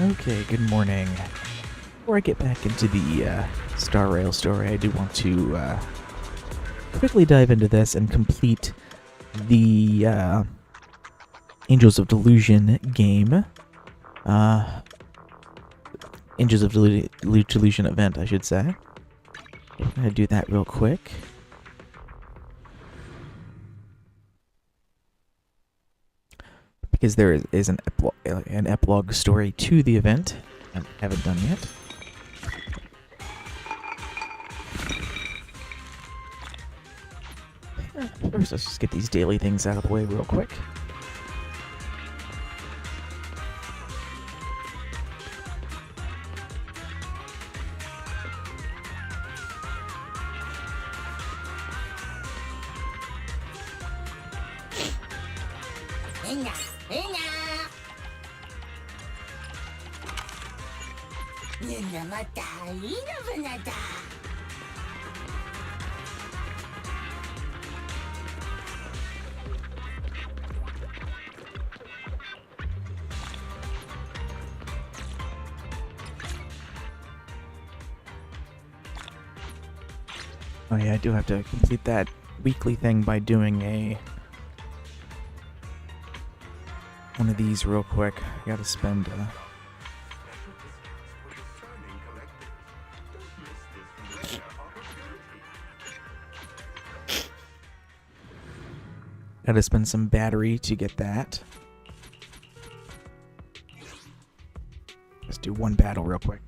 Okay, good morning. Before I get back into the Star Rail story, I do want to quickly dive into this and complete the Angels of Delusion game. Angels of Delusion event, I should say. I'm going to do that real quick. Because there is an epilogue story to the event I haven't done yet. First, let's just get these daily things out of the way real quick. Oh yeah, I do have to complete that weekly thing by doing one of these real quick. I gotta spend some battery to get that. Let's do one battle real quick.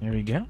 There we go.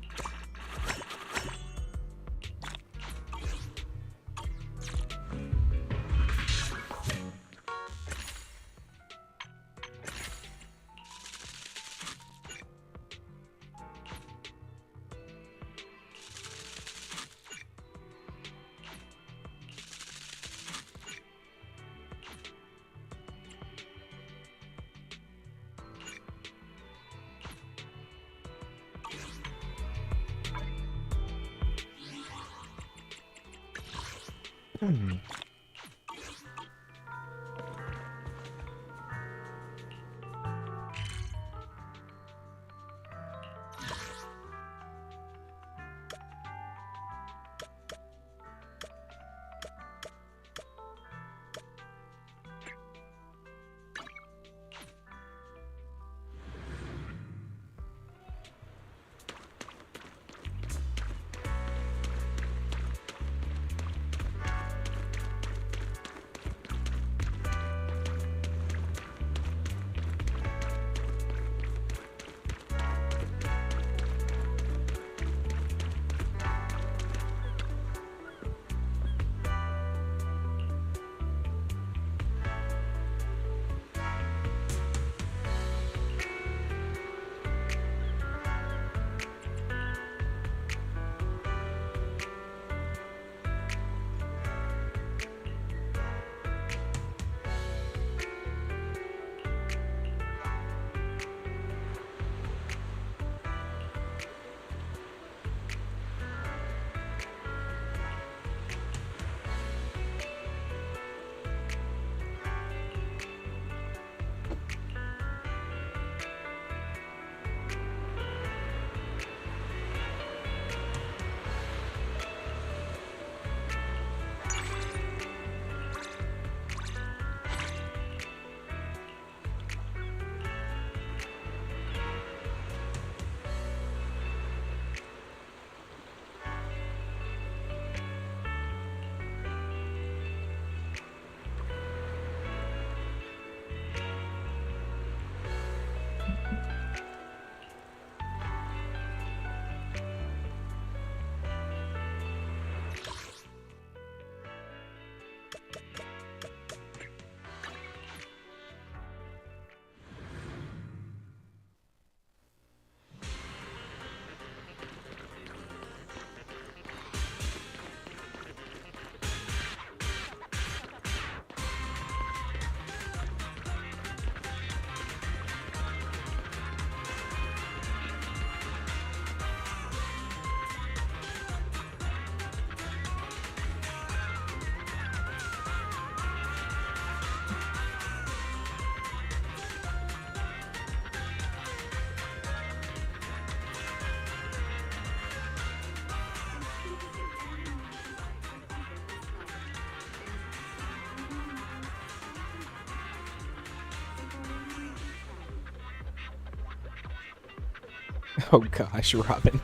Oh gosh, Robin.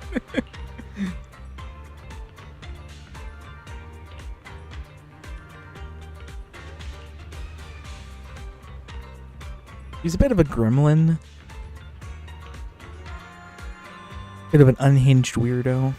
He's a bit of a gremlin. Bit of an unhinged weirdo.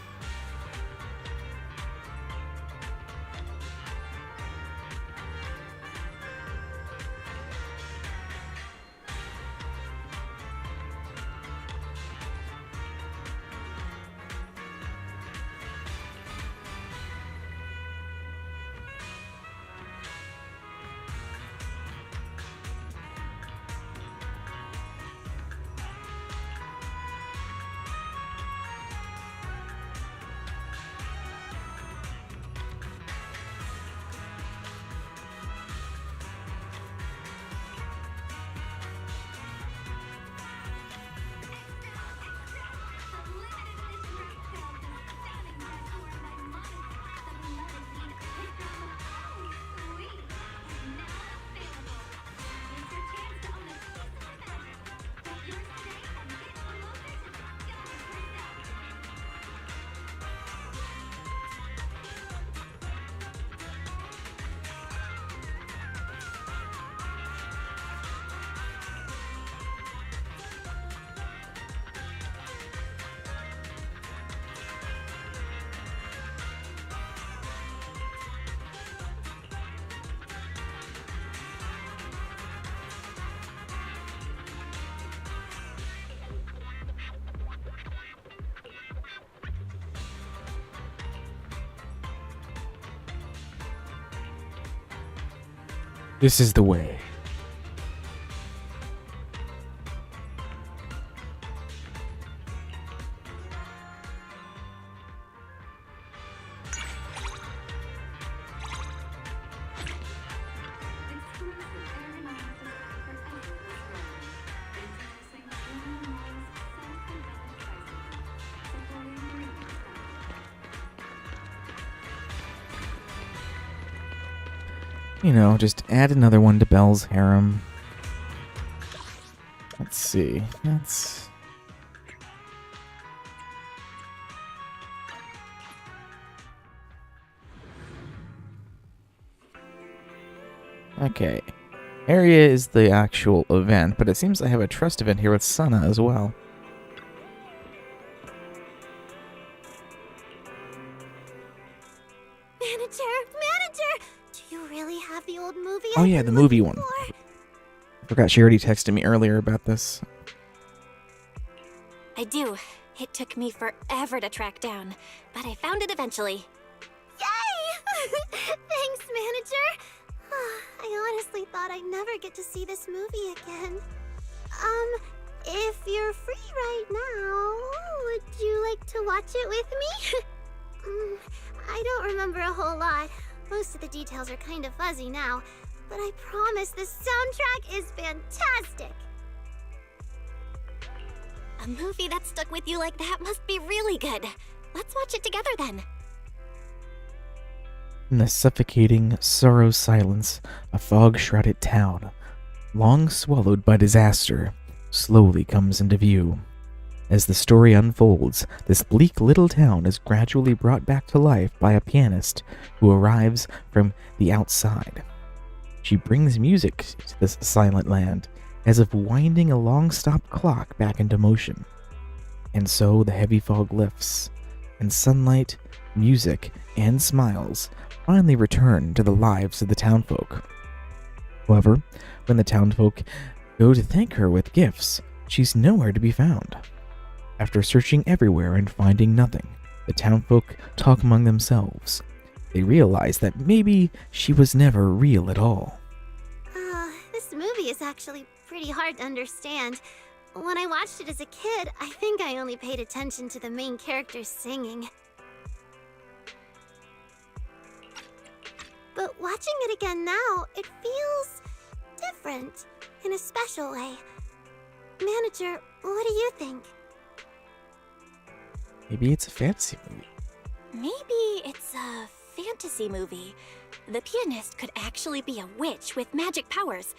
This is the way. You know, just add another one to Belle's harem. Let's see. That's... Okay. Area is the actual event, but it seems I have a trust event here with Sana as well. Oh yeah, the movie one. I forgot she already texted me earlier about this. I do. It took me forever to track down, but I found it eventually. Yay! Thanks, manager. I honestly thought I'd never get to see this movie again. If you're free right now, would you like to watch it with me? I don't remember a whole lot. Most of the details are kind of fuzzy now. But I promise the soundtrack is fantastic! A movie that stuck with you like that must be really good. Let's watch it together then. In the suffocating, sorrow silence, a fog-shrouded town, long swallowed by disaster, slowly comes into view. As the story unfolds, this bleak little town is gradually brought back to life by a pianist who arrives from the outside. She brings music to this silent land, as if winding a long-stopped clock back into motion. And so the heavy fog lifts, and sunlight, music, and smiles finally return to the lives of the townfolk. However, when the townfolk go to thank her with gifts, she's nowhere to be found. After searching everywhere and finding nothing, the townfolk talk among themselves. They realize that maybe she was never real at all. This movie is actually pretty hard to understand. When I watched it as a kid, I think I only paid attention to the main characters singing. But watching it again now, it feels different, in a special way. Manager, what do you think? Maybe it's a fantasy movie. Maybe it's a fantasy movie. The pianist could actually be a witch with magic powers,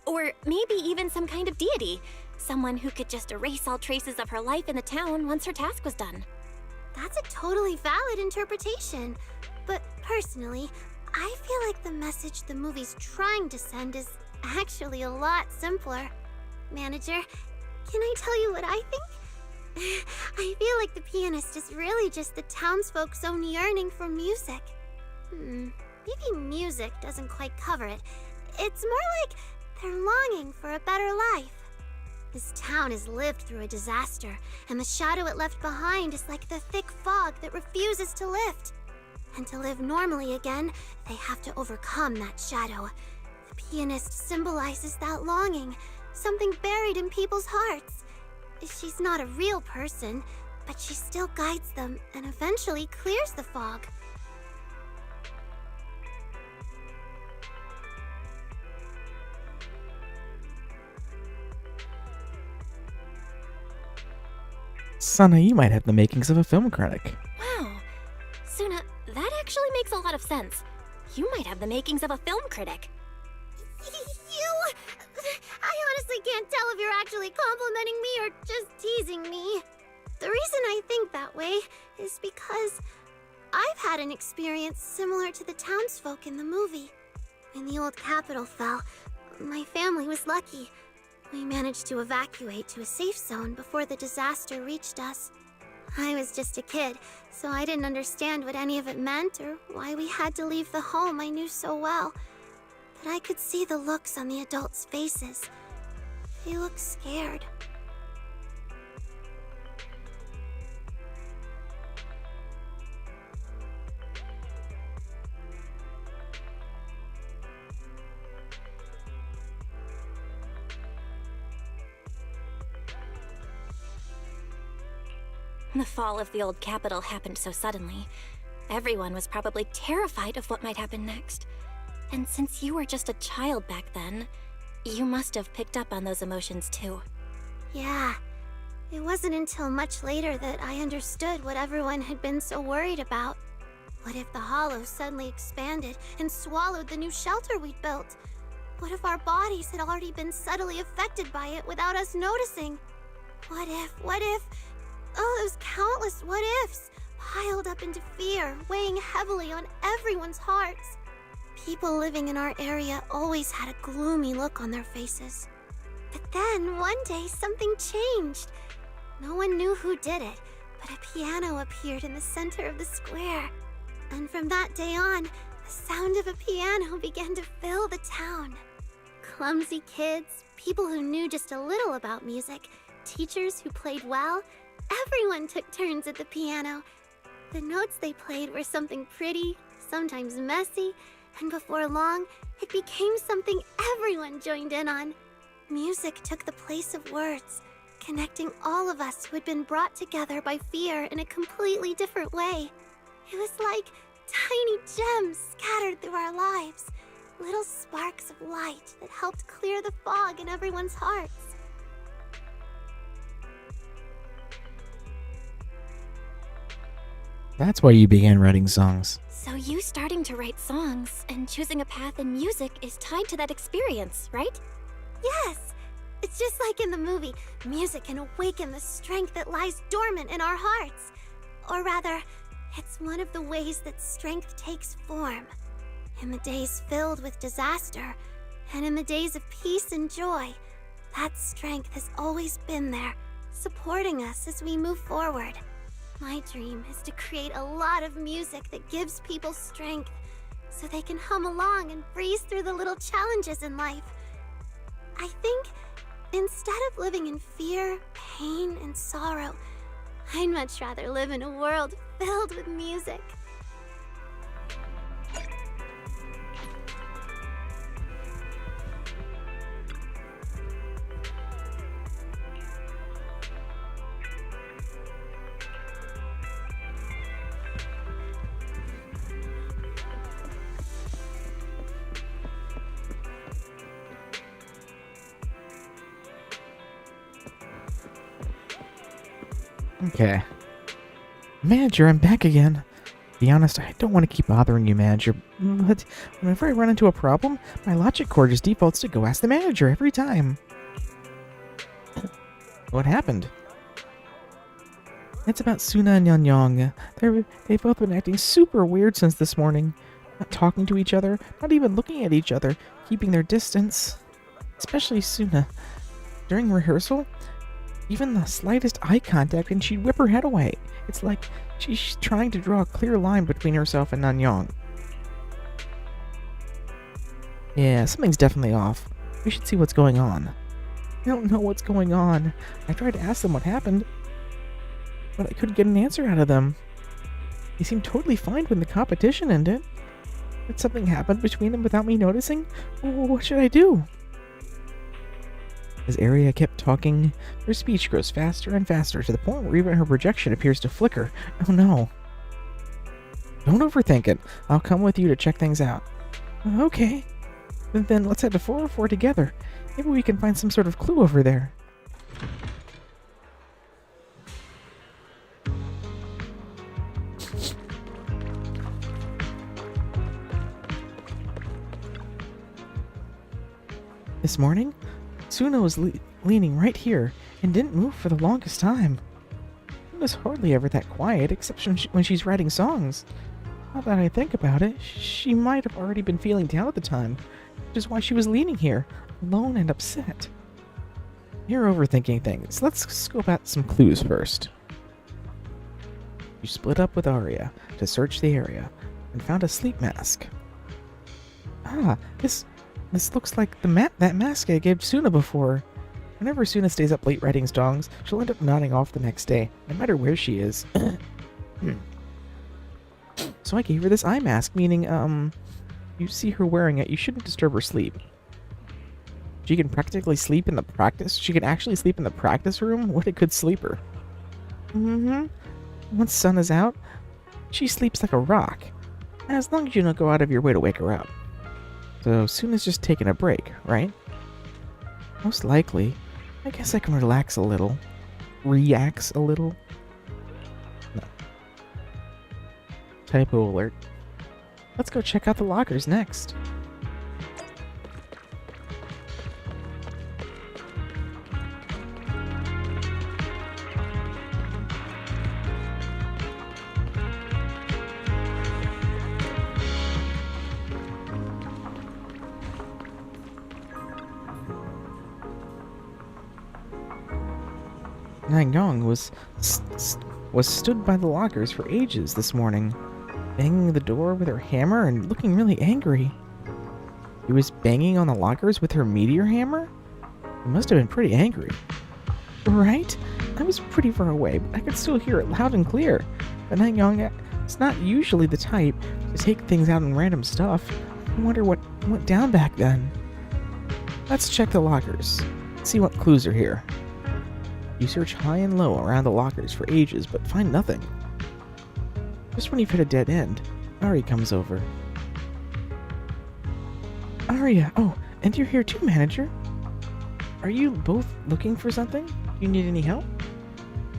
or maybe even some kind of deity. Someone who could just erase all traces of her life in the town once her task was done. That's a totally valid interpretation. But personally, I feel like the message the movie's trying to send is actually a lot simpler. Manager, can I tell you what I think? I feel like the pianist is really just the townsfolk's own yearning for music. Maybe music doesn't quite cover it. It's more like they're longing for a better life. This town has lived through a disaster, and the shadow it left behind is like the thick fog that refuses to lift. And to live normally again, they have to overcome that shadow. The pianist symbolizes that longing, something buried in people's hearts. She's not a real person, but she still guides them and eventually clears the fog. Sana, you might have the makings of a film critic. Wow. Suna, that actually makes a lot of sense. You might have the makings of a film critic. I honestly can't tell if you're actually complimenting me or just teasing me. The reason I think that way is because I've had an experience similar to the townsfolk in the movie. When the old capital fell, my family was lucky. We managed to evacuate to a safe zone before the disaster reached us. I was just a kid, so I didn't understand what any of it meant or why we had to leave the home I knew so well. But I could see the looks on the adults' faces. They looked scared. The fall of the old capital happened so suddenly. Everyone was probably terrified of what might happen next. And since you were just a child back then, you must have picked up on those emotions too. Yeah. It wasn't until much later that I understood what everyone had been so worried about. What if the hollow suddenly expanded and swallowed the new shelter we'd built? What if our bodies had already been subtly affected by it without us noticing? What if... Oh, those countless what-ifs, piled up into fear, weighing heavily on everyone's hearts. People living in our area always had a gloomy look on their faces. But then, one day, something changed. No one knew who did it, but a piano appeared in the center of the square. And from that day on, the sound of a piano began to fill the town. Clumsy kids, people who knew just a little about music, teachers who played well, everyone took turns at the piano. The notes they played were something pretty, sometimes messy, and before long, it became something everyone joined in on. Music took the place of words, connecting all of us who had been brought together by fear in a completely different way. It was like tiny gems scattered through our lives, little sparks of light that helped clear the fog in everyone's hearts. That's why you began writing songs. So you starting to write songs and choosing a path in music is tied to that experience, right? Yes! It's just like in the movie, music can awaken the strength that lies dormant in our hearts. Or rather, it's one of the ways that strength takes form. In the days filled with disaster, and in the days of peace and joy, that strength has always been there, supporting us as we move forward. My dream is to create a lot of music that gives people strength, so they can hum along and breeze through the little challenges in life. I think instead of living in fear, pain, and sorrow, I'd much rather live in a world filled with music. Okay. Manager, I'm back again. To be honest, I don't want to keep bothering you, Manager, but whenever I run into a problem, my logic core just defaults to go ask the manager every time. What happened? It's about Suna and Yanyong. They've both been acting super weird since this morning. Not talking to each other, not even looking at each other, keeping their distance. Especially Suna. During rehearsal, even the slightest eye contact and she'd whip her head away. It's like she's trying to draw a clear line between herself and Nanyang. Yeah, something's definitely off. We should see what's going on. I don't know what's going on. I tried to ask them what happened, but I couldn't get an answer out of them. They seemed totally fine when the competition ended. Did something happen between them without me noticing? What should I do? As Aria kept talking, her speech grows faster and faster to the point where even her projection appears to flicker. Oh no. Don't overthink it. I'll come with you to check things out. Okay. Then let's head to 404 together. Maybe we can find some sort of clue over there. This morning, Suna was leaning right here and didn't move for the longest time. Suna's hardly ever that quiet, except when she's writing songs. Now that I think about it, she might have already been feeling down at the time, which is why she was leaning here, alone and upset. You're overthinking things. Let's scope out some clues first. You split up with Aria to search the area and found a sleep mask. Ah, this looks like that mask I gave Suna before. Whenever Suna stays up late writing songs, she'll end up nodding off the next day, no matter where she is. So I gave her this eye mask, meaning, you see her wearing it, you shouldn't disturb her sleep. She can practically sleep in the practice. She can actually sleep in the practice room? What a good sleeper. Once sun is out, she sleeps like a rock. As long as you don't go out of your way to wake her up. So Suna's just taking a break, right? Most likely. I guess I can relax a little. Reax a little. No. Typo alert. Let's go check out the lockers next. Nanyang was stood by the lockers for ages this morning, banging the door with her hammer and looking really angry. She was banging on the lockers with her meteor hammer? She must have been pretty angry. Right? I was pretty far away, but I could still hear it loud and clear. But Nanyang is not usually the type to take things out on random stuff. I wonder what went down back then. Let's check the lockers. See what clues are here. You search high and low around the lockers for ages, but find nothing. Just when you've hit a dead end, Ari comes over. Aria, oh, and you're here too, manager. Are you both looking for something? Do you need any help?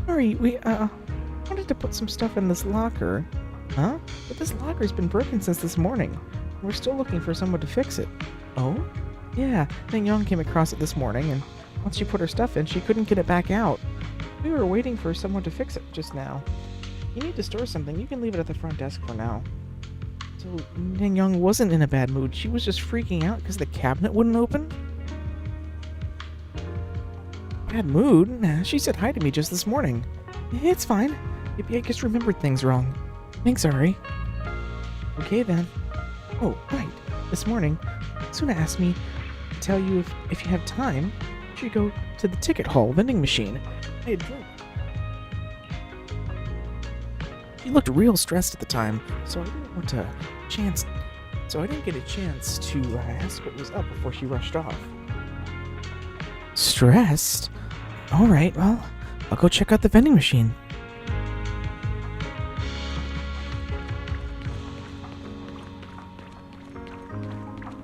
Ari, we, wanted to put some stuff in this locker. Huh? But this locker's been broken since this morning. We're still looking for someone to fix it. Oh? Yeah, Nanyang came across it this morning, and once she put her stuff in, she couldn't get it back out. We were waiting for someone to fix it just now. You need to store something, you can leave it at the front desk for now. So, Nanyang wasn't in a bad mood. She was just freaking out because the cabinet wouldn't open? Bad mood? Nah, she said hi to me just this morning. It's fine. Maybe I just remembered things wrong. Thanks, Ari. Okay, then. Oh, right. This morning, Suna asked me to tell you if you have time, you should go to the ticket hall vending machine. I had drink. She looked real stressed at the time, so I didn't get a chance to ask what was up before she rushed off. Stressed? Alright, well, I'll go check out the vending machine.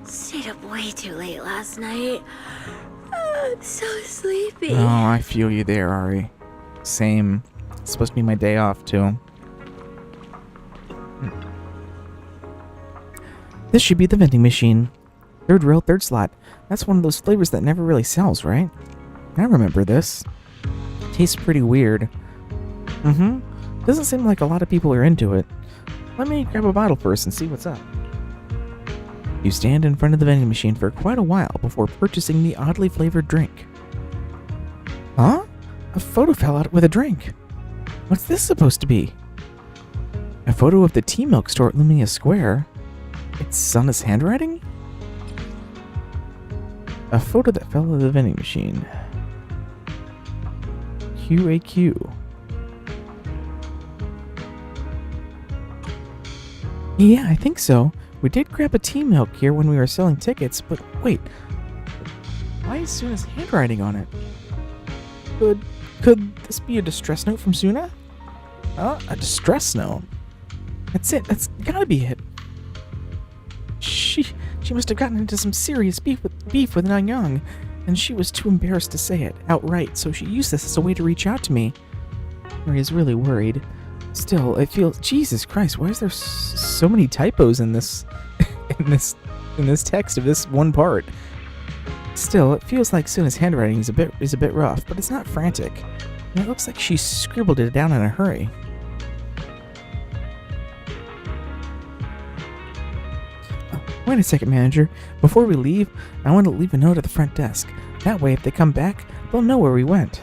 Stayed up way too late last night. I'm so sleepy. Oh, I feel you there, Ari. Same. It's supposed to be my day off, too. This should be the vending machine. Third row, third slot. That's one of those flavors that never really sells, right? I remember this. tastes pretty weird. Doesn't seem like a lot of people are into it. Let me grab a bottle first and see what's up. You stand in front of the vending machine for quite a while before purchasing the oddly flavored drink. Huh? A photo fell out with a drink. What's this supposed to be? A photo of the tea milk store at Lumia Square? It's Suna's handwriting? A photo that fell out of the vending machine. QAQ. Yeah, I think so. We did grab a tea milk here when we were selling tickets, but wait. Why is Suna's handwriting on it? Could this be a distress note from Suna? A distress note? That's it. That's gotta be it. She must have gotten into some serious beef with Nanyang, and she was too embarrassed to say it outright, so she used this as a way to reach out to me. Maria's really worried. Still, it feels... Jesus Christ, why is there so many typos in this... in this text of this one part? Still, it feels like Suna's handwriting is a bit rough, but it's not frantic. And it looks like she scribbled it down in a hurry. Wait a second, manager. Before we leave, I want to leave a note at the front desk. That way, if they come back, they'll know where we went.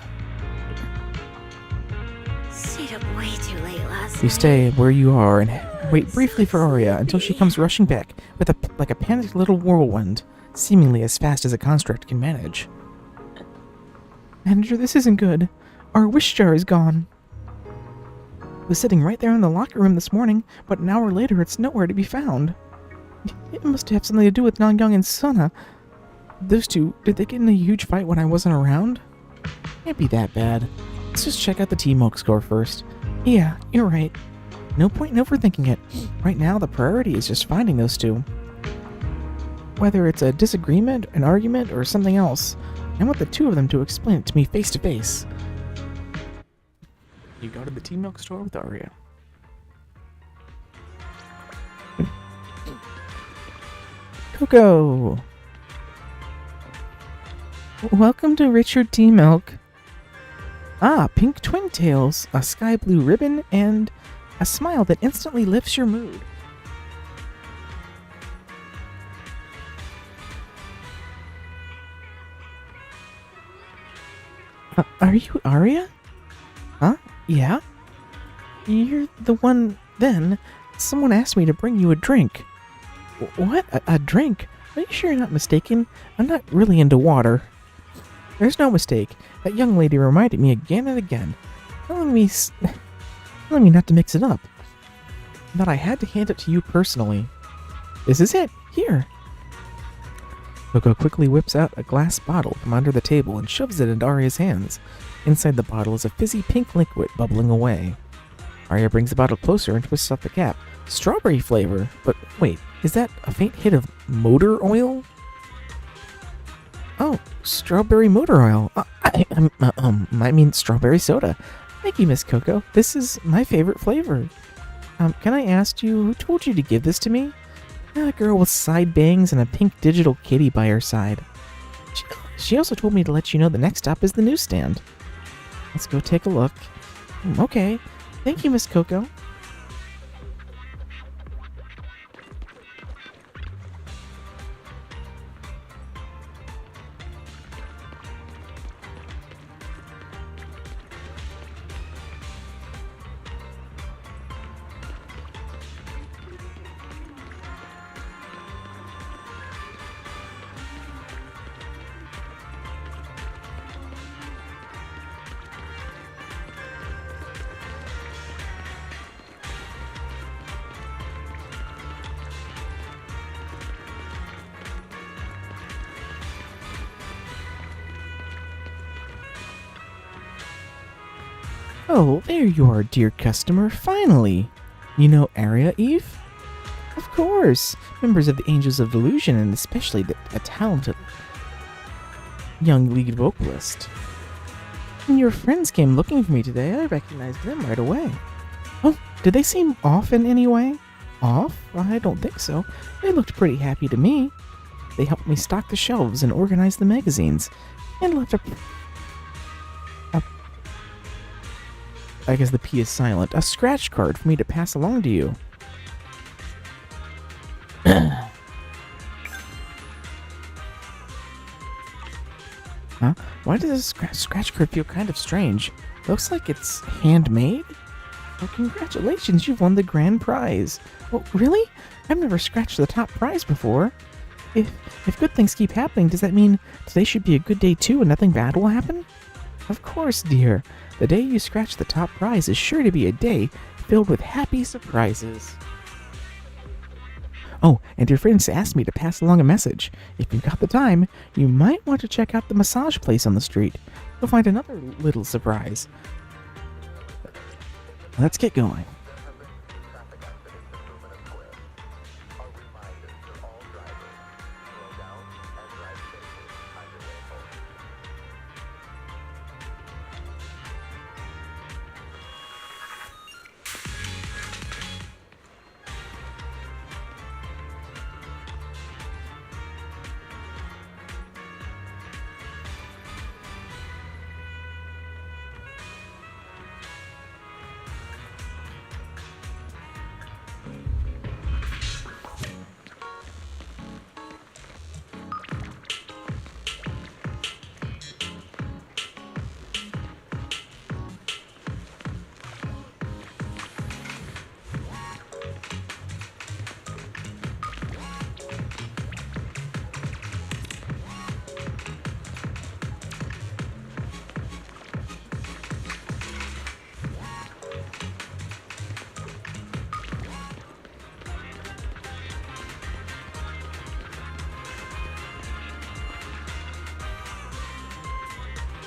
Stayed up way too late last night. You stay where you are and wait briefly for Arya until she comes rushing back with like a panicked little whirlwind, seemingly as fast as a construct can manage. Manager, this isn't good. Our wish jar is gone. It was sitting right there in the locker room this morning, but an hour later it's nowhere to be found. It must have something to do with Nanyang and Suna. Those two, did they get in a huge fight when I wasn't around? Can't be that bad. Let's just check out the T-Milk score first. Yeah, you're right. No point in overthinking it. Right now, the priority is just finding those two. Whether it's a disagreement, an argument, or something else, I want the two of them to explain it to me face to face. You go to the T-Milk store with Arya. Coco! Welcome to Richard T. Milk. Ah, pink twin tails, a sky blue ribbon, and a smile that instantly lifts your mood. Are you Arya? Huh? Yeah? You're the one then. Someone asked me to bring you a drink. What? A drink? Are you sure you're not mistaken? I'm not really into water. There's no mistake. That young lady reminded me again and again, telling me not to mix it up. That I had to hand it to you personally. This is it. Here. Coco quickly whips out a glass bottle from under the table and shoves it into Arya's hands. Inside the bottle is a fizzy pink liquid bubbling away. Arya brings the bottle closer and twists off the cap. Strawberry flavor. But wait, is that a faint hit of motor oil? Oh, strawberry motor oil. I mean strawberry soda. Thank you, Miss Coco. This is my favorite flavor. Can I ask you, who told you to give this to me? A girl with side bangs and a pink digital kitty by her side. She also told me to let you know the next stop is the newsstand. Let's go take a look. Okay. Thank you, Miss Coco. Oh, there you are, dear customer, finally! You know Arya, Eve? Of course! Members of the Angels of Delusion, and especially a talented young lead vocalist. When your friends came looking for me today, I recognized them right away. Oh, did they seem off in any way? Off? I don't think so. They looked pretty happy to me. They helped me stock the shelves and organize the magazines, and left I guess the P is silent. A scratch card for me to pass along to you. Huh? Why does this scratch card feel kind of strange? Looks like it's handmade? Well, congratulations, you've won the grand prize. Oh, really? I've never scratched the top prize before. If good things keep happening, does that mean today should be a good day too and nothing bad will happen? Of course, dear. The day you scratch the top prize is sure to be a day filled with happy surprises. Oh, and your friends asked me to pass along a message. If you've got the time, you might want to check out the massage place on the street. You'll find another little surprise. Let's get going.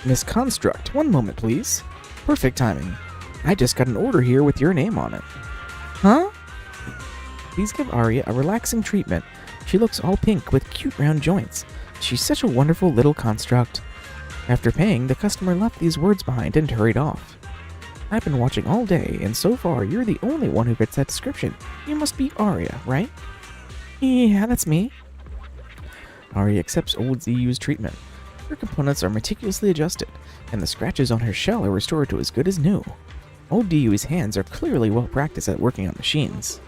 Miss Construct, one moment, please. Perfect timing. I just got an order here with your name on it. Huh? Please give Aria a relaxing treatment. She looks all pink with cute round joints. She's such a wonderful little construct. After paying, the customer left these words behind and hurried off. I've been watching all day, and so far you're the only one who fits that description. You must be Aria, right? Yeah, that's me. Aria accepts old ZU's treatment. Her components are meticulously adjusted, and the scratches on her shell are restored to as good as new. Old DU's hands are clearly well practiced at working on machines.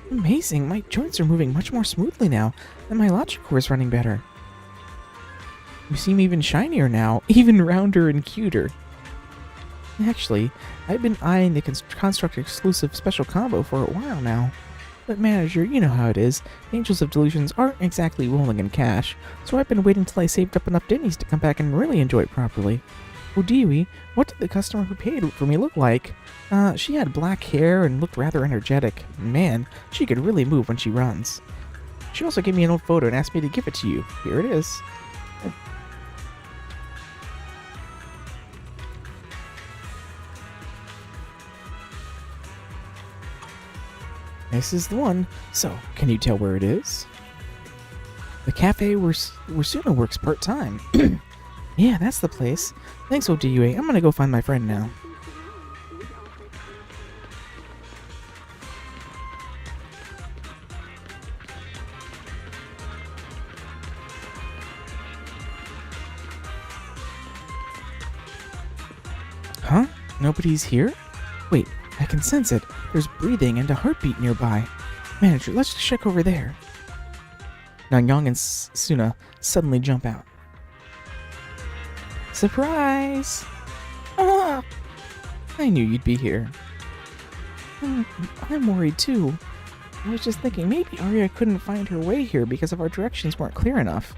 Amazing, my joints are moving much more smoothly now, and my logic core is running better. You seem even shinier now, even rounder and cuter. Actually, I've been eyeing the Construct exclusive special combo for a while now. But manager, you know how it is. Angels of Delusions aren't exactly rolling in cash, so I've been waiting till I saved up enough Denny's to come back and really enjoy it properly. Oh, Dewey, what did the customer who paid for me look like? She had black hair and looked rather energetic. Man, she could really move when she runs. She also gave me an old photo and asked me to give it to you. Here it is. This is the one. So, can you tell where it is? The cafe where Suna works part-time. Yeah, that's the place. Thanks, ODUA. I'm gonna go find my friend now. Huh? Nobody's here? Wait, I can sense it. There's breathing and a heartbeat nearby. Manager, let's check over there. Nangyong and Suna suddenly jump out. Surprise! Ah! I knew you'd be here. I'm worried too. I was just thinking maybe Aria couldn't find her way here because of our directions weren't clear enough.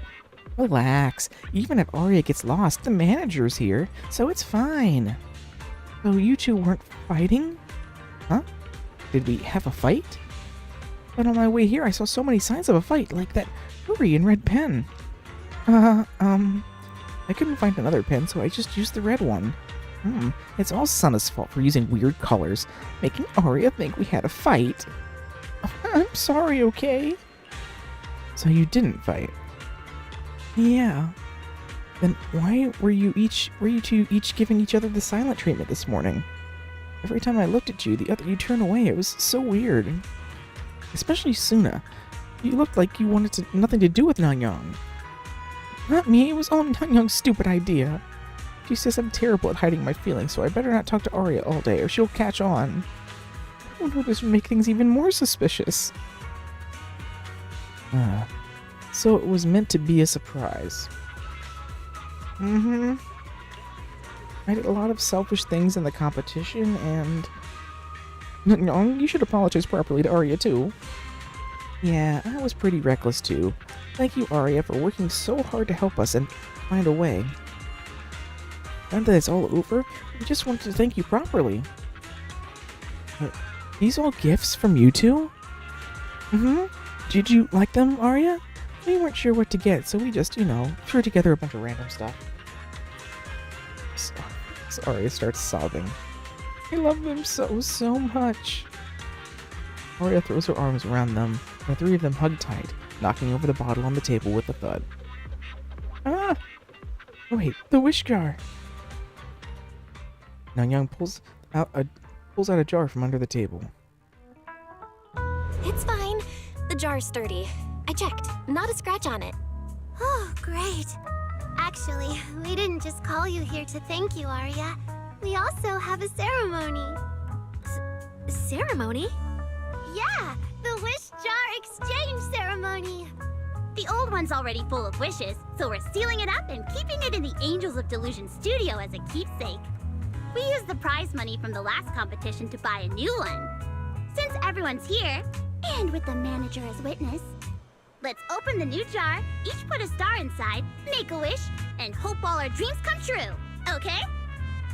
Relax. Even if Aria gets lost, the manager's here, so it's fine. So you two weren't fighting? Huh? Did we have a fight? But on my way here I saw so many signs of a fight, like that furry and red pen. I couldn't find another pen, so I just used the red one. It's all Suna's fault for using weird colors, making Aria think we had a fight. I'm sorry, okay? So you didn't fight? Yeah. Then why were you two each giving each other the silent treatment this morning? Every time I looked at you, you turned away. It was so weird. Especially Suna. You looked like you wanted nothing to do with Nangyong. Not me, it was all Nangyong's stupid idea. If Pinky says I'm terrible at hiding my feelings, so I better not talk to Arya all day or she'll catch on. Oh no, this would make things even more suspicious. So it was meant to be a surprise. I did a lot of selfish things in the competition, and... No, you should apologize properly to Arya, too. Yeah, I was pretty reckless, too. Thank you, Arya, for working so hard to help us and find a way. Now that it's all over, we just wanted to thank you properly. These all gifts from you two? Did you like them, Arya? We weren't sure what to get, so we just, threw together a bunch of random stuff. So Arya starts sobbing. I love them so much. Arya throws her arms around them, and the three of them hug tight, knocking over the bottle on the table with a thud. Ah! Wait, the wish jar! Nangyang pulls out a jar from under the table. It's fine. The jar's sturdy. I checked. Not a scratch on it. Oh, great. Actually, we didn't just call you here to thank you, Arya. We also have a ceremony. Ceremony? Yeah, the wish jar exchange ceremony. The old one's already full of wishes, so we're sealing it up and keeping it in the Angels of Delusion studio as a keepsake. We used the prize money from the last competition to buy a new one. Since everyone's here, and with the manager as witness, let's open the new jar, each put a star inside, make a wish, and hope all our dreams come true, okay?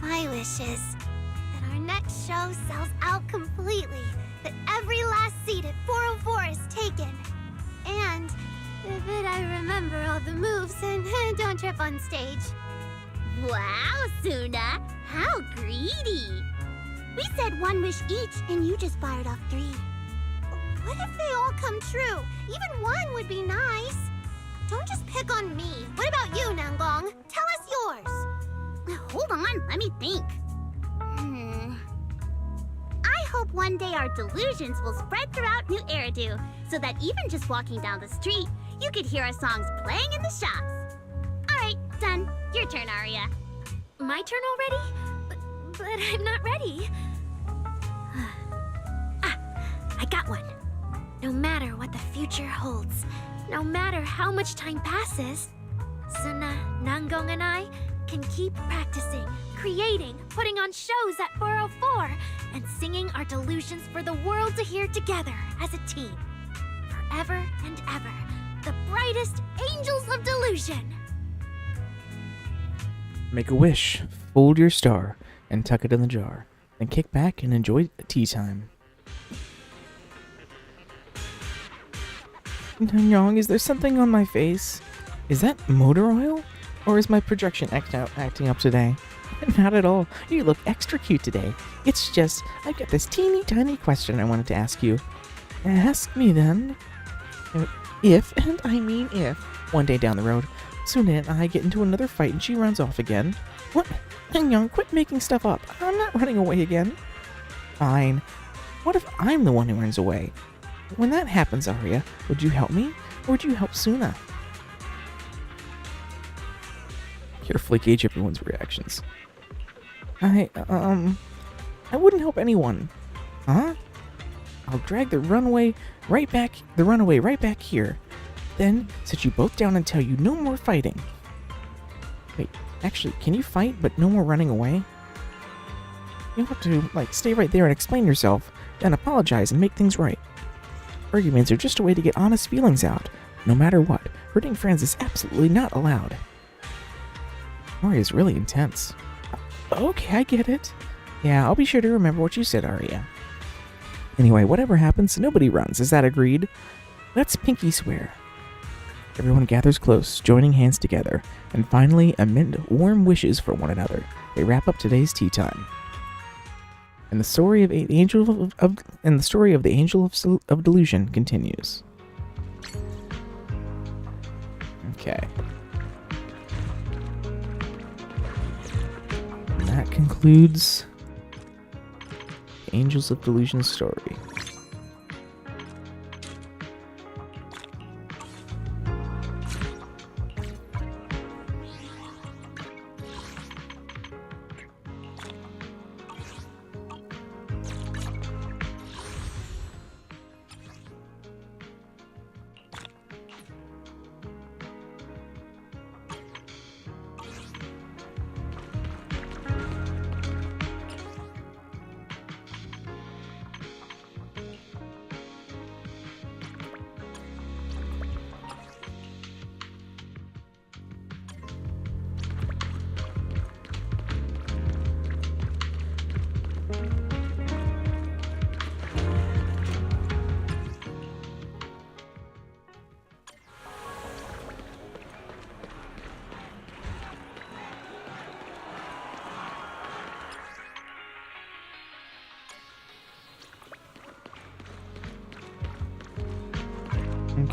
My wish is that our next show sells out completely, that every last seat at 404 is taken, and that I remember all the moves and don't trip on stage. Wow, Suna, how greedy! We said one wish each, and you just fired off 3. What if they all come true? Even one would be nice. Don't just pick on me. What about you, Nangong? Tell us yours. Hold on, let me think. I hope one day our delusions will spread throughout New Eridu, so that even just walking down the street, you could hear our songs playing in the shops. Alright, done. Your turn, Arya. My turn already? But I'm not ready. I got one. No matter what the future holds, no matter how much time passes, Suna, Nangong, and I can keep practicing, creating, putting on shows at 404, and singing our delusions for the world to hear together as a team. Forever and ever, the brightest angels of delusion. Make a wish, fold your star, and tuck it in the jar. Then kick back and enjoy tea time. Nanyong, is there something on my face? Is that motor oil? Or is my projection acting up today? Not at all. You look extra cute today. It's just, I've got this teeny tiny question I wanted to ask you. Ask me then. If, and I mean if, one day down the road, Suna and I get into another fight and she runs off again. What? Nanyong, quit making stuff up. I'm not running away again. Fine. What if I'm the one who runs away? When that happens, Arya, would you help me, or would you help Suna? Carefully gauge everyone's reactions. I wouldn't help anyone. Huh? I'll drag the runaway right back here. Then sit you both down and tell you no more fighting. Wait, actually, can you fight but no more running away? You'll have to, stay right there and explain yourself, then apologize and make things right. Arguments are just a way to get honest feelings out. No matter what, hurting friends is absolutely not allowed. Arya's really intense. Okay, I get it. Yeah, I'll be sure to remember what you said, Arya. Anyway, whatever happens, nobody runs. Is that agreed? Let's pinky swear. Everyone gathers close, joining hands together, and finally emit warm wishes for one another. They wrap up today's tea time. And the story of the Angel of Delusion continues. Okay. And that concludes Angels of Delusion story.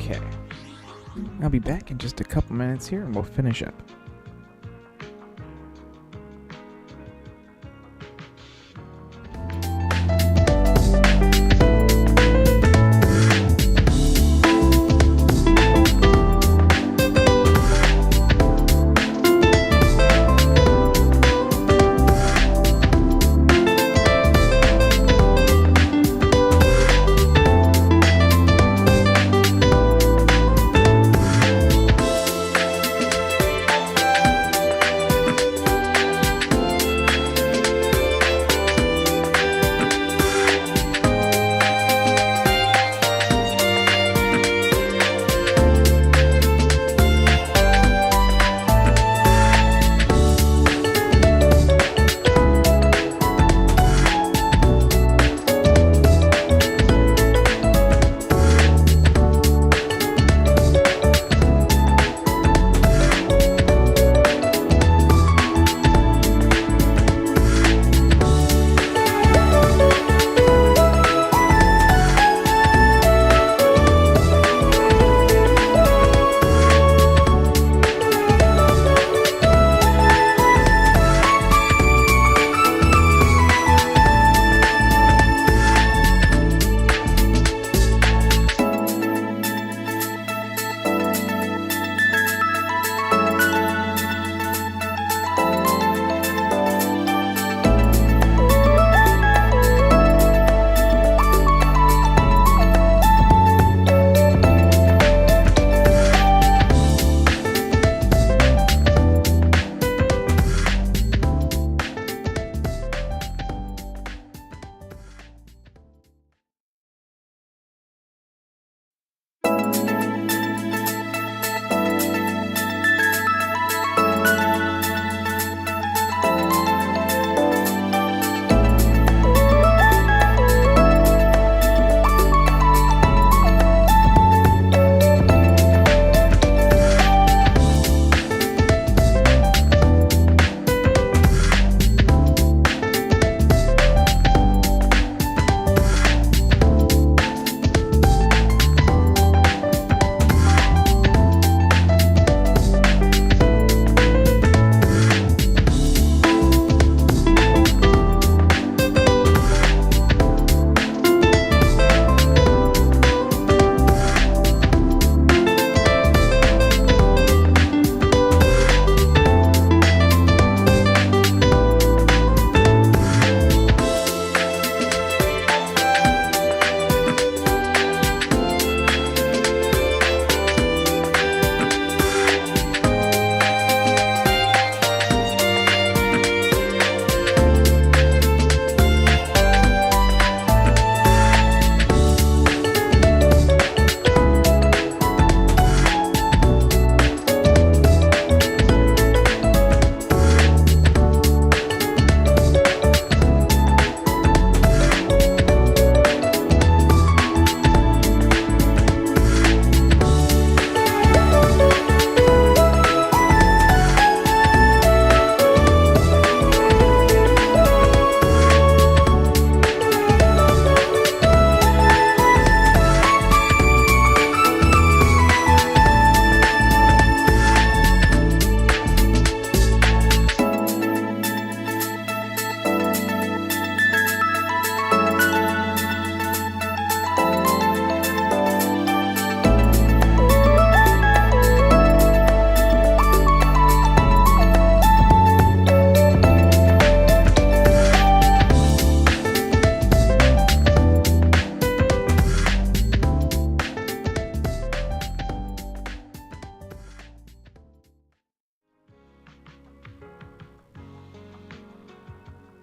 Okay. I'll be back in just a couple minutes here and we'll finish up.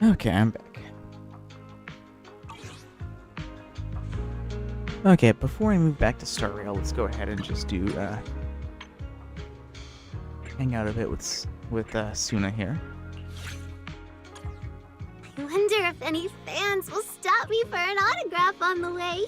Okay, I'm back. Okay, before I move back to Star Rail, let's go ahead and just do, hang out a bit with Suna here. I wonder if any fans will stop me for an autograph on the way.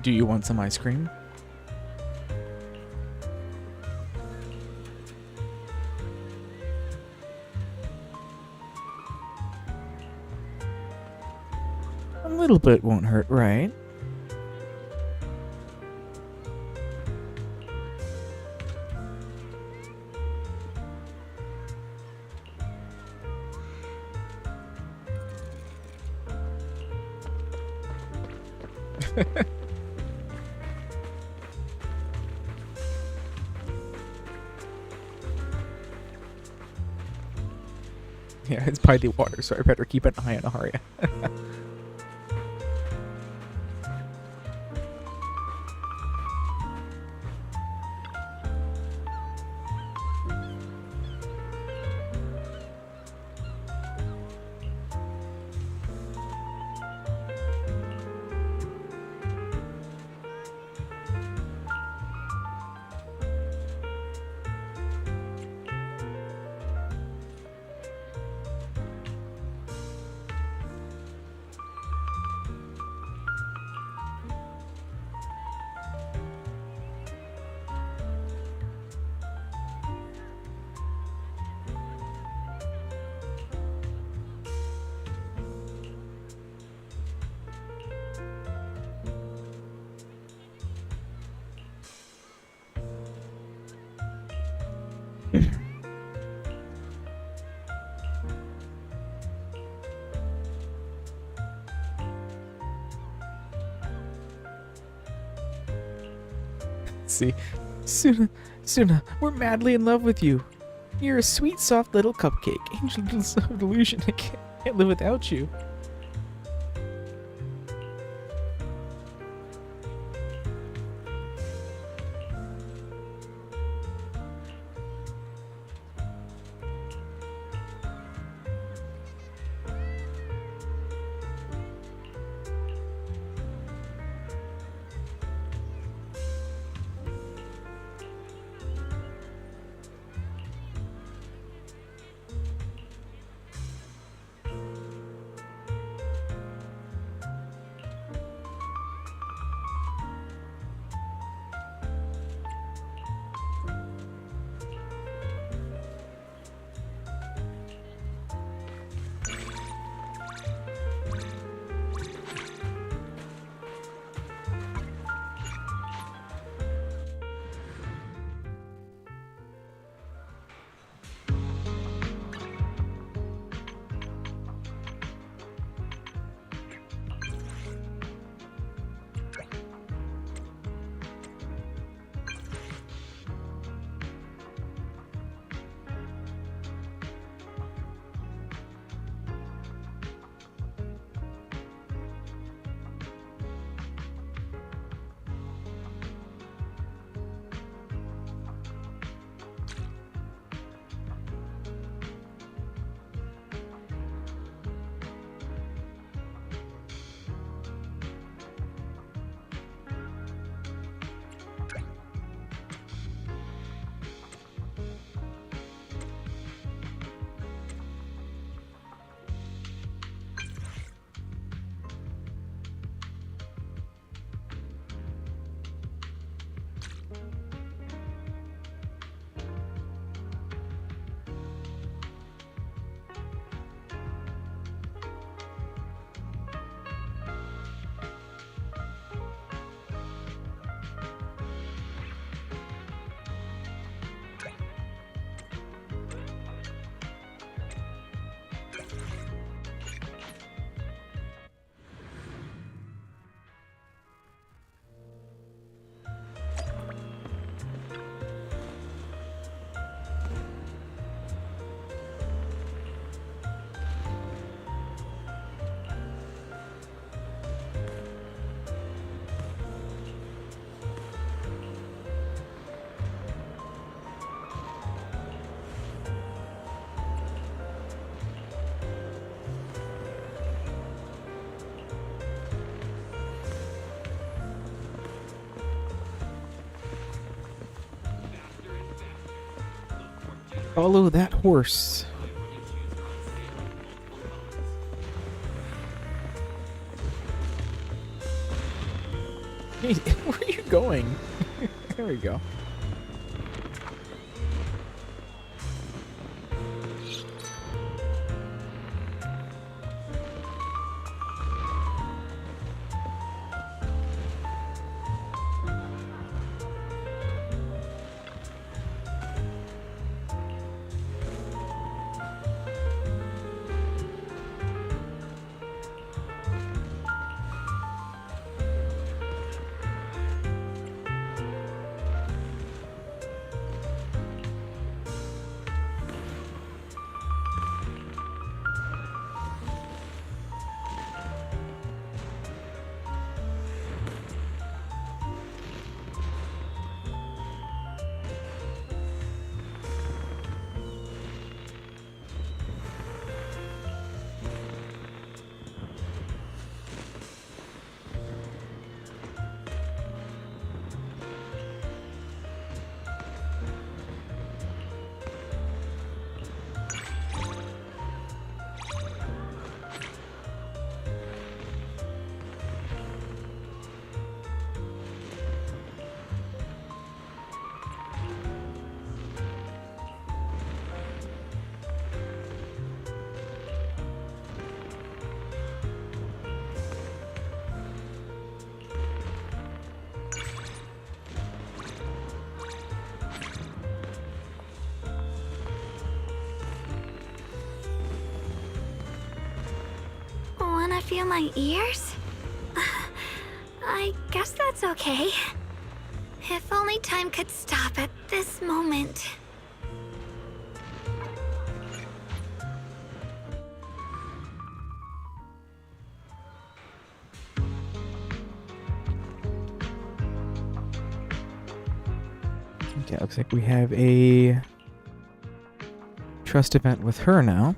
Do you want some ice cream? A little bit won't hurt, right? Yeah, it's by the water, so I better keep an eye on Aria. See, Suna, we're madly in love with you. You're a sweet, soft little cupcake, angel of delusion. I can't live without you. Follow that horse. going. There we go. Wanna feel my ears? I guess that's okay. If only time could stop at this moment. Okay, looks like we have a trust event with her now.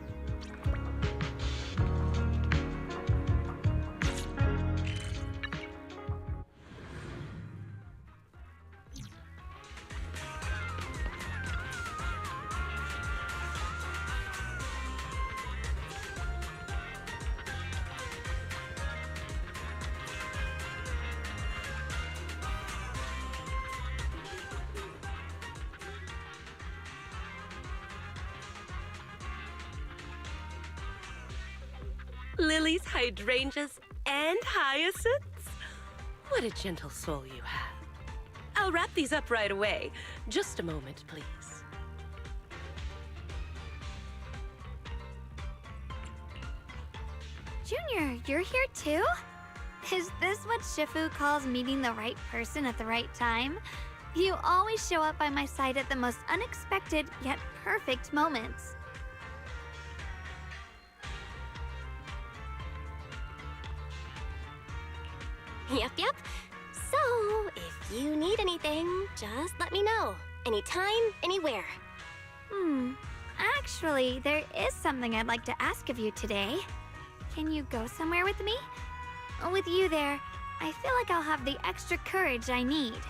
Lilies, hydrangeas, and hyacinths? What a gentle soul you have. I'll wrap these up right away. Just a moment, please. Junior, you're here too? Is this what Shifu calls meeting the right person at the right time? You always show up by my side at the most unexpected yet perfect moments. Yep. So, if you need anything, just let me know. Anytime, anywhere. Actually, there is something I'd like to ask of you today. Can you go somewhere with me? With you there, I feel like I'll have the extra courage I need.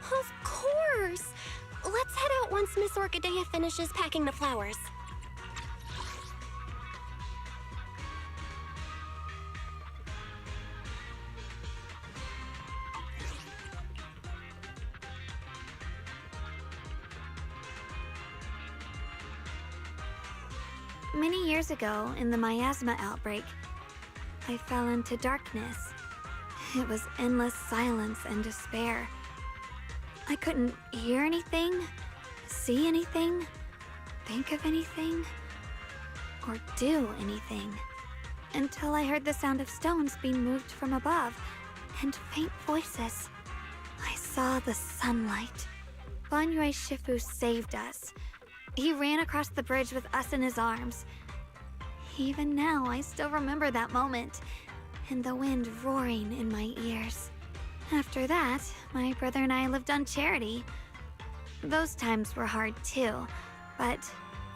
Of course! Let's head out once Miss Orchidea finishes packing the flowers. Many years ago, in the miasma outbreak, I fell into darkness. It was endless silence and despair. I couldn't hear anything, see anything, think of anything, or do anything, until I heard the sound of stones being moved from above, and faint voices. I saw the sunlight. Banyue Shifu saved us. He ran across the bridge with us in his arms. Even now, I still remember that moment, and the wind roaring in my ears. After that, my brother and I lived on charity. Those times were hard too, but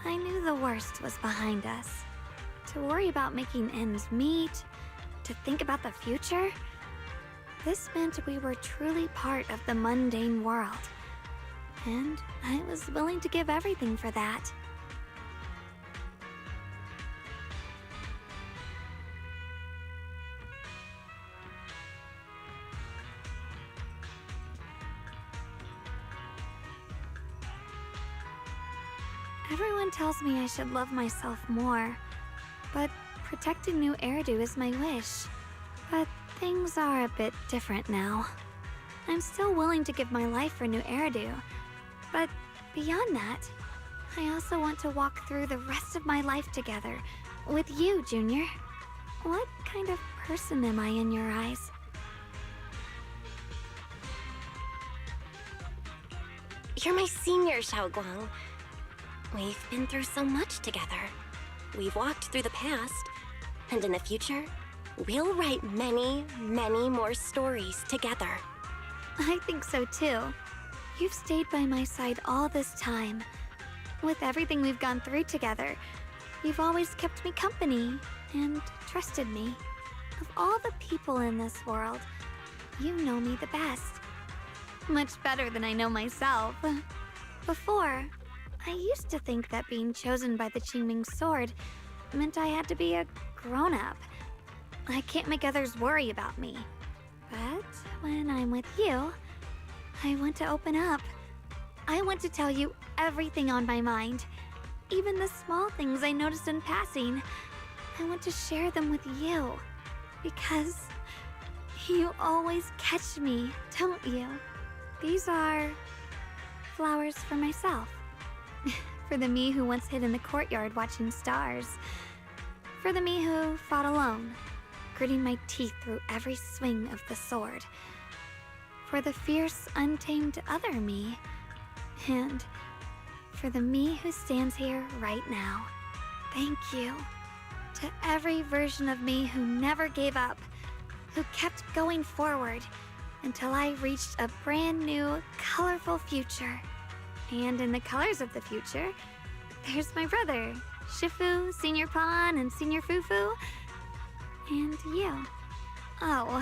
I knew the worst was behind us. To worry about making ends meet, to think about the future, this meant we were truly part of the mundane world. And I was willing to give everything for that. Everyone tells me I should love myself more, but protecting New Eridu is my wish. But things are a bit different now. I'm still willing to give my life for New Eridu, but beyond that, I also want to walk through the rest of my life together with you, Junior. What kind of person am I in your eyes? You're my senior, Xiaoguang. We've been through so much together. We've walked through the past, and in the future, we'll write many, many more stories together. I think so too. You've stayed by my side all this time. With everything we've gone through together, you've always kept me company and trusted me. Of all the people in this world, you know me the best. Much better than I know myself. Before, I used to think that being chosen by the Qingming sword meant I had to be a grown-up. I can't make others worry about me. But when I'm with you, I want to open up. I want to tell you everything on my mind. Even the small things I noticed in passing. I want to share them with you. Because you always catch me, don't you? These are flowers for myself. For the me who once hid in the courtyard watching stars. For the me who fought alone, gritting my teeth through every swing of the sword. For the fierce, untamed other me. And for the me who stands here right now. Thank you. To every version of me who never gave up, who kept going forward until I reached a brand new, colorful future. And in the colors of the future, there's my brother, Shifu, Senior Pan, and Senior Fufu. And you. Oh,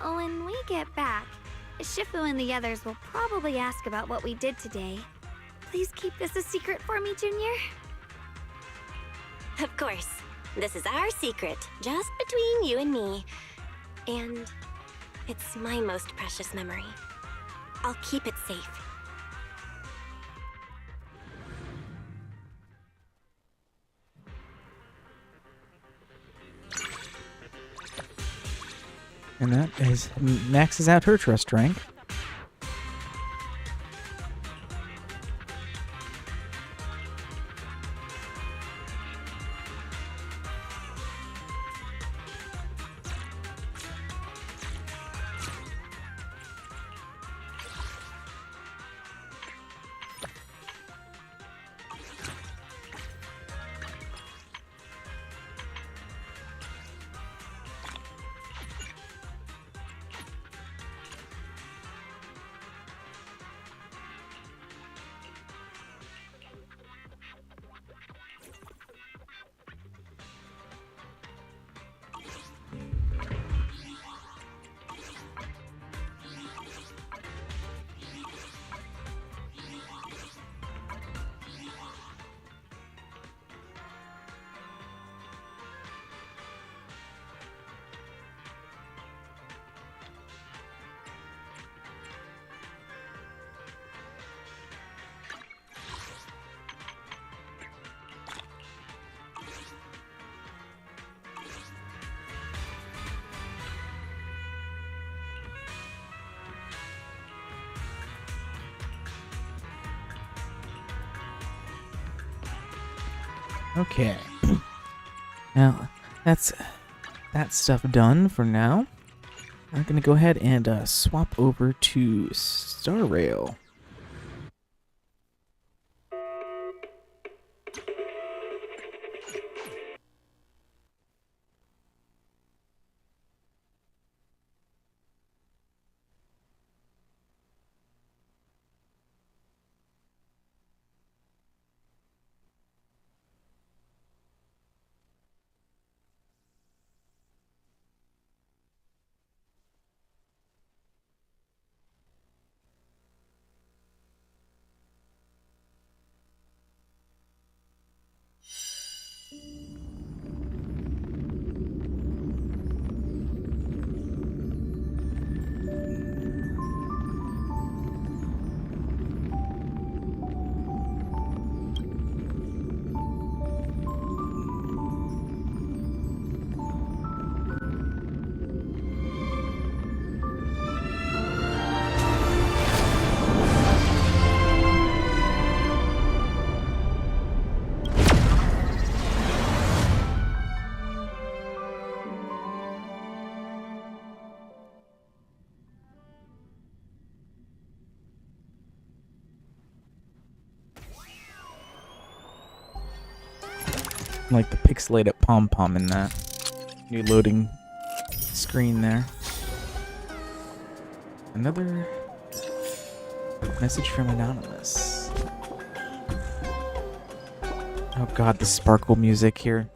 when we get back, Shifu and the others will probably ask about what we did today. Please keep this a secret for me, Junior. Of course. This is our secret, just between you and me. And it's my most precious memory. I'll keep it safe. And that is maxes out her trust rank. Okay. Now, that's that stuff done for now. I'm going to go ahead and swap over to Star Rail. Like the pixelated pom-pom in that new loading screen there. Another message from Anonymous. Oh god, the sparkle music here.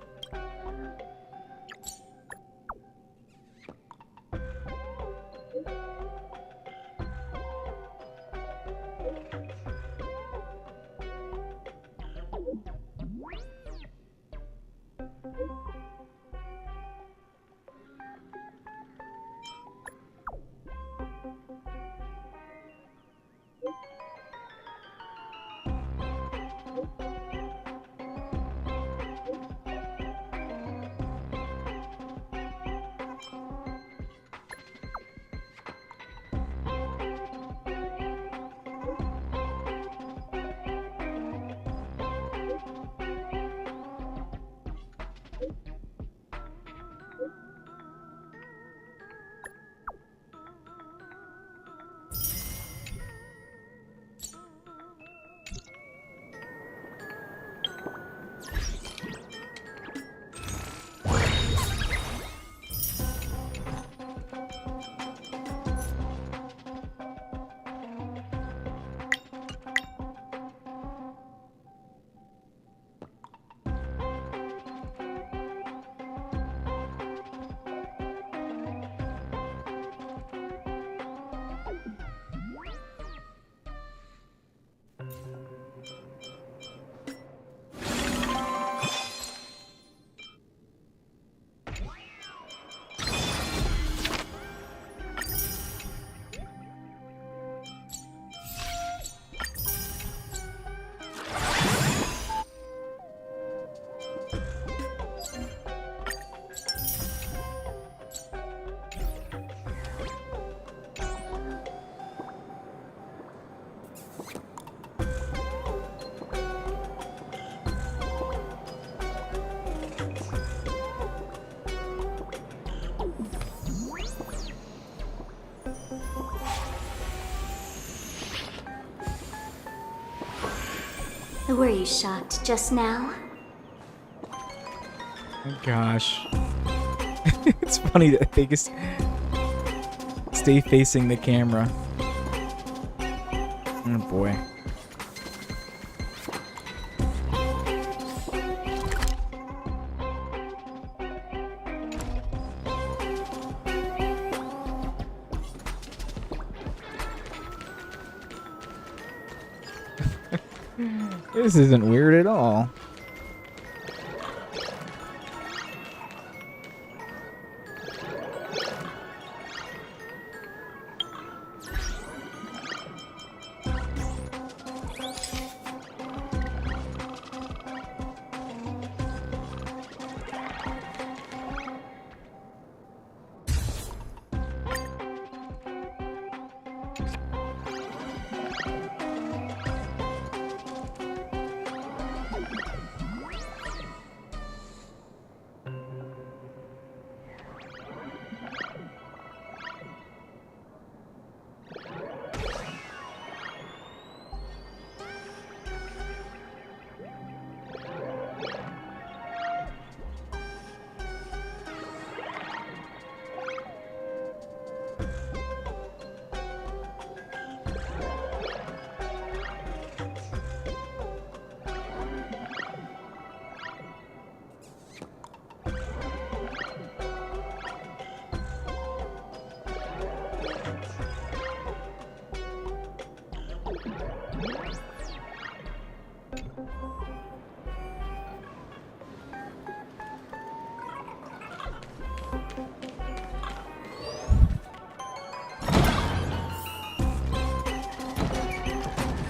Were you shocked just now? Oh gosh. It's funny that they just stay facing the camera. Oh boy. This isn't weird at all.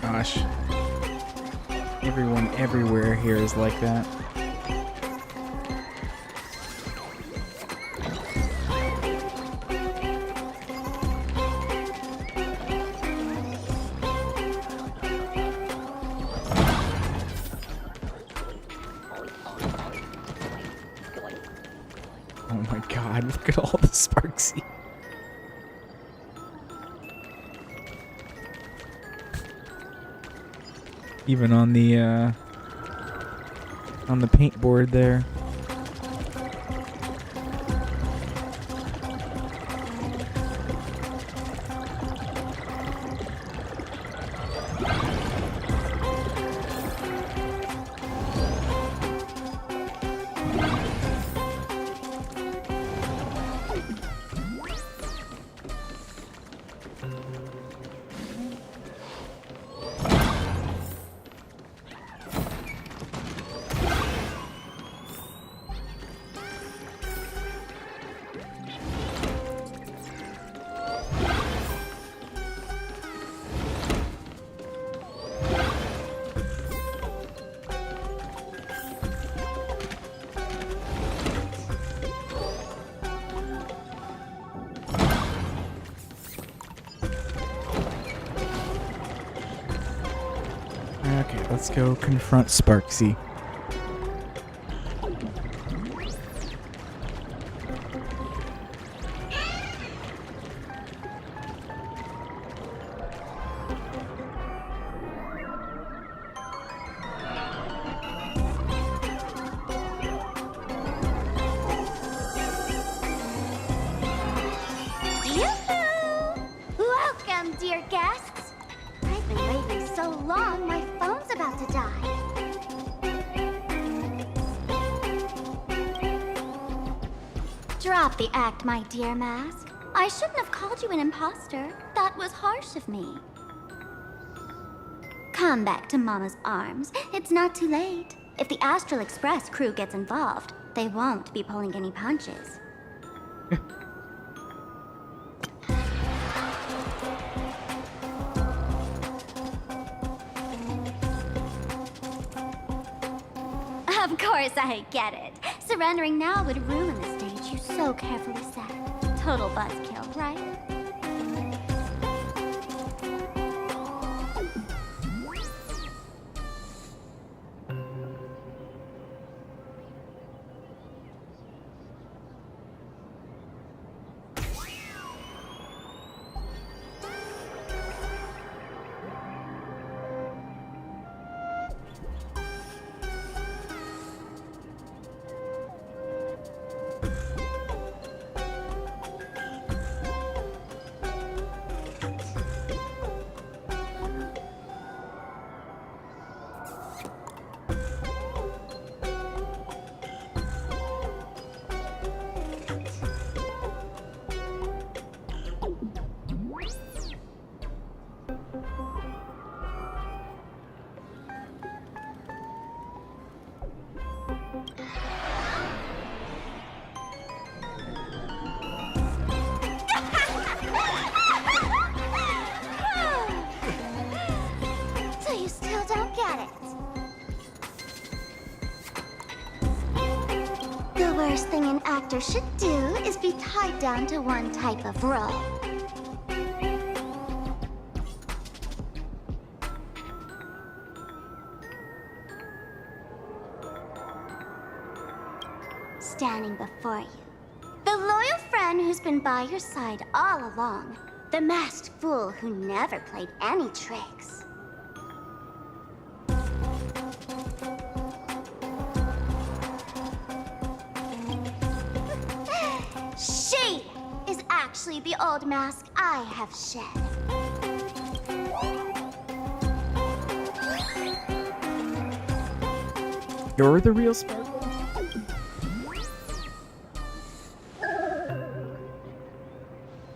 Gosh. Everyone everywhere here is like that. Oh my god, look at all the Sparksy. Even on the on the paint board there. Okay, let's go confront Sparksy. Yoo-hoo! Welcome, dear guests. I've been waiting so long, my phone's about to die. Drop the act, my dear Mask. I shouldn't have called you an imposter. That was harsh of me. Come back to Mama's arms. It's not too late. If the Astral Express crew gets involved, they won't be pulling any punches. Of course I get it. Surrendering now would ruin the stage you so carefully set. Total buzzkill, right? So you still don't get it? The worst thing an actor should do is be tied down to one type of role. Standing before you, the loyal friend who's been by your side all along. The masked fool who never played any tricks. She is actually the old mask I have shed. You're the real Sparkle?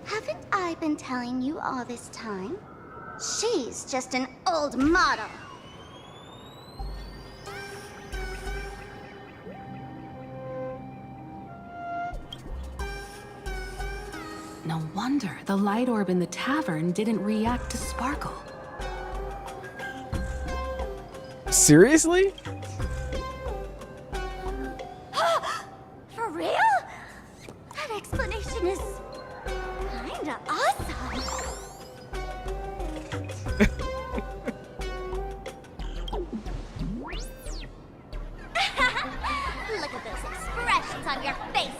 Haven't I been telling you all this time? She's just an old model. No wonder the light orb in the tavern didn't react to Sparkle. Seriously? For real? That explanation is kinda awesome. Look at those expressions on your faces.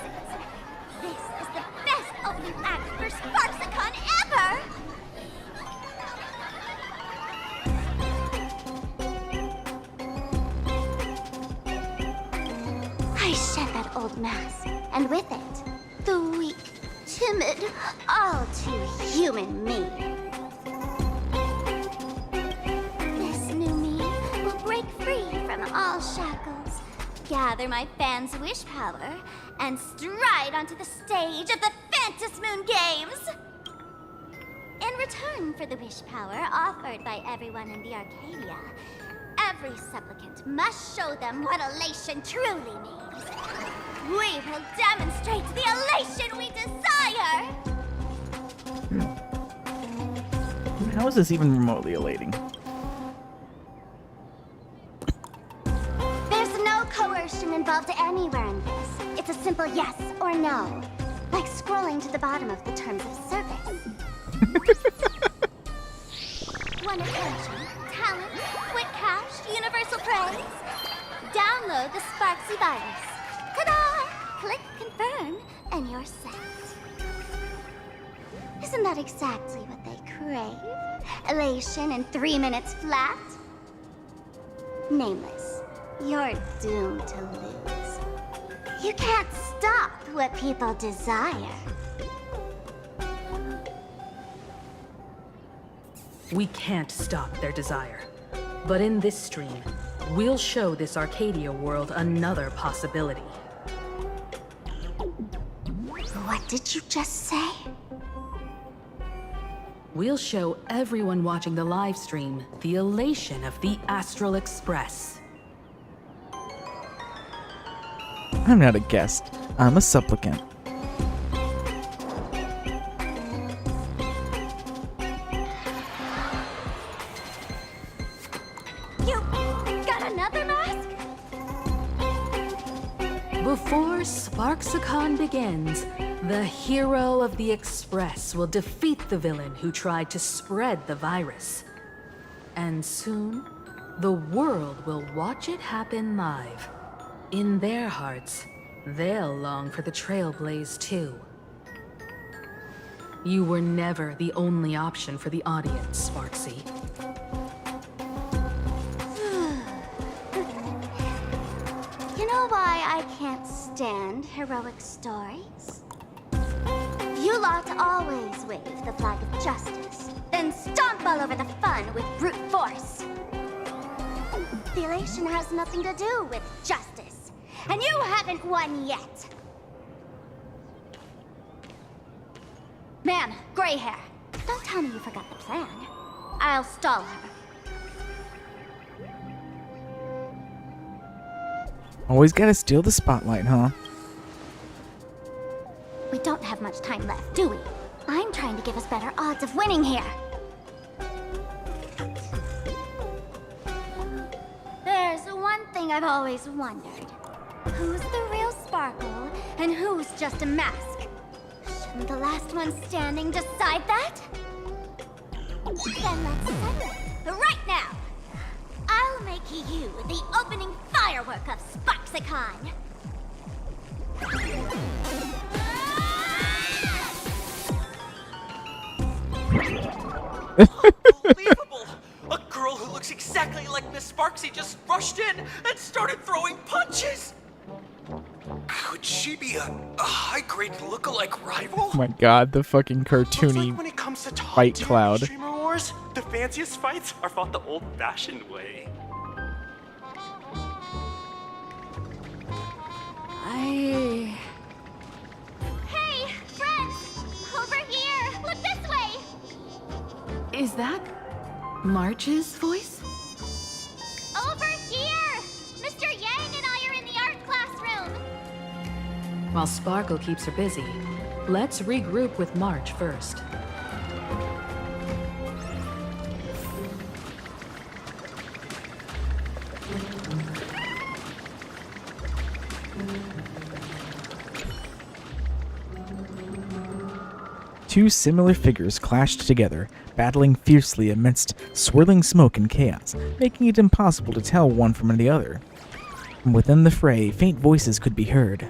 This is the best opening act for Sparksicon ever! timid, all too human me. This new me will break free from all shackles, gather my fans' wish power, and stride onto the stage of the Phantasmoon Moon Games! In return for the wish power offered by everyone in the Arcadia, every supplicant must show them what elation truly means. We will demonstrate the elation we desire! How is this even remotely elating? There's no coercion involved anywhere in this. It's a simple yes or no. Like scrolling to the bottom of the terms of service. Want attention, talent, quick cash, universal praise? Download the Sparksy virus. Ta-da! Click confirm, and you're set. Isn't that exactly what they crave? Elation in 3 minutes flat? Nameless, you're doomed to lose. You can't stop what people desire. We can't stop their desire. But in this stream, we'll show this Arcadia world another possibility. What did you just say? We'll show everyone watching the live stream the elation of the Astral Express. I'm not a guest. I'm a supplicant. You got another mask? Before Sparksicon begins, the hero of the Express will defeat the villain who tried to spread the virus. And soon, the world will watch it happen live. In their hearts, they'll long for the Trailblaze too. You were never the only option for the audience, Sparksy. You know why I can't stand heroic stories? You lot always wave the flag of justice, then stomp all over the fun with brute force. The elation has nothing to do with justice, and you haven't won yet. Ma'am, gray hair, don't tell me you forgot the plan. I'll stall her. Always gotta steal the spotlight, huh? We don't have much time left, do we? I'm trying to give us better odds of winning here. There's one thing I've always wondered. Who's the real Sparkle, and who's just a mask? Shouldn't the last one standing decide that? Then let's settle it, right now! I'll make you the opening firework of Sparksicon! Unbelievable! A girl who looks exactly like Miss Sparksy just rushed in and started throwing punches! Could she be a high-grade lookalike rival? Oh my god, the fucking Looks cartoony like when it comes to top fight tier cloud. streamer wars, the fanciest fights are fought the old-fashioned way. Hey, friends! Over here! Look this way! Is that March's voice? Over here! Mr. Yang and I are in the art classroom! While Sparkle keeps her busy, let's regroup with March first. Two similar figures clashed together, battling fiercely amidst swirling smoke and chaos, making it impossible to tell one from the other. From within the fray, faint voices could be heard.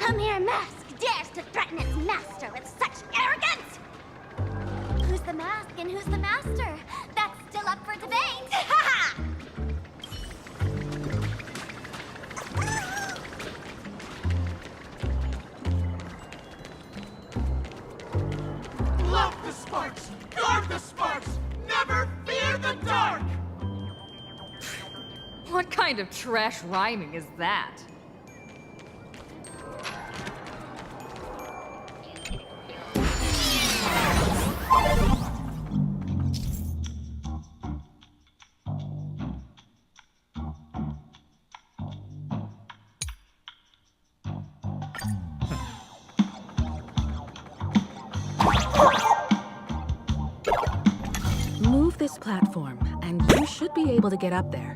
A mere mask dares to threaten its master with such arrogance! Who's the mask and who's the master? That's still up for debate! Ha ha! Love the sparks! Guard the sparks! Never fear the dark! What kind of trash rhyming is that? Move this platform, and you should be able to get up there.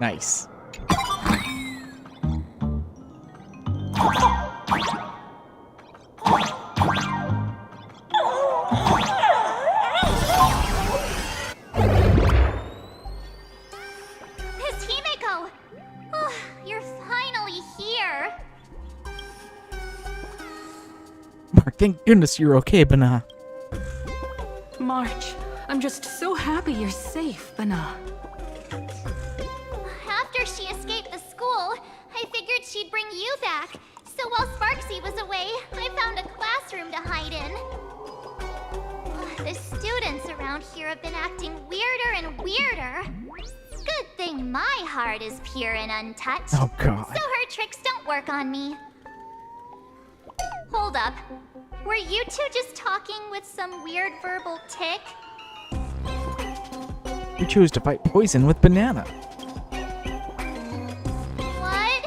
Nice. Miss Himeko! Oh, you're finally here! Mark, thank goodness you're okay, Bana. March, I'm just so happy you're safe, Bana. After she escaped the school, I figured she'd bring you back. So while Sparksy was away, I found a classroom to hide in. The students around here have been acting weirder and weirder. Good thing my heart is pure and untouched. Oh, God. So her tricks don't work on me. Hold up. Were you two just talking with some weird verbal tick? You chose to fight poison with banana. What?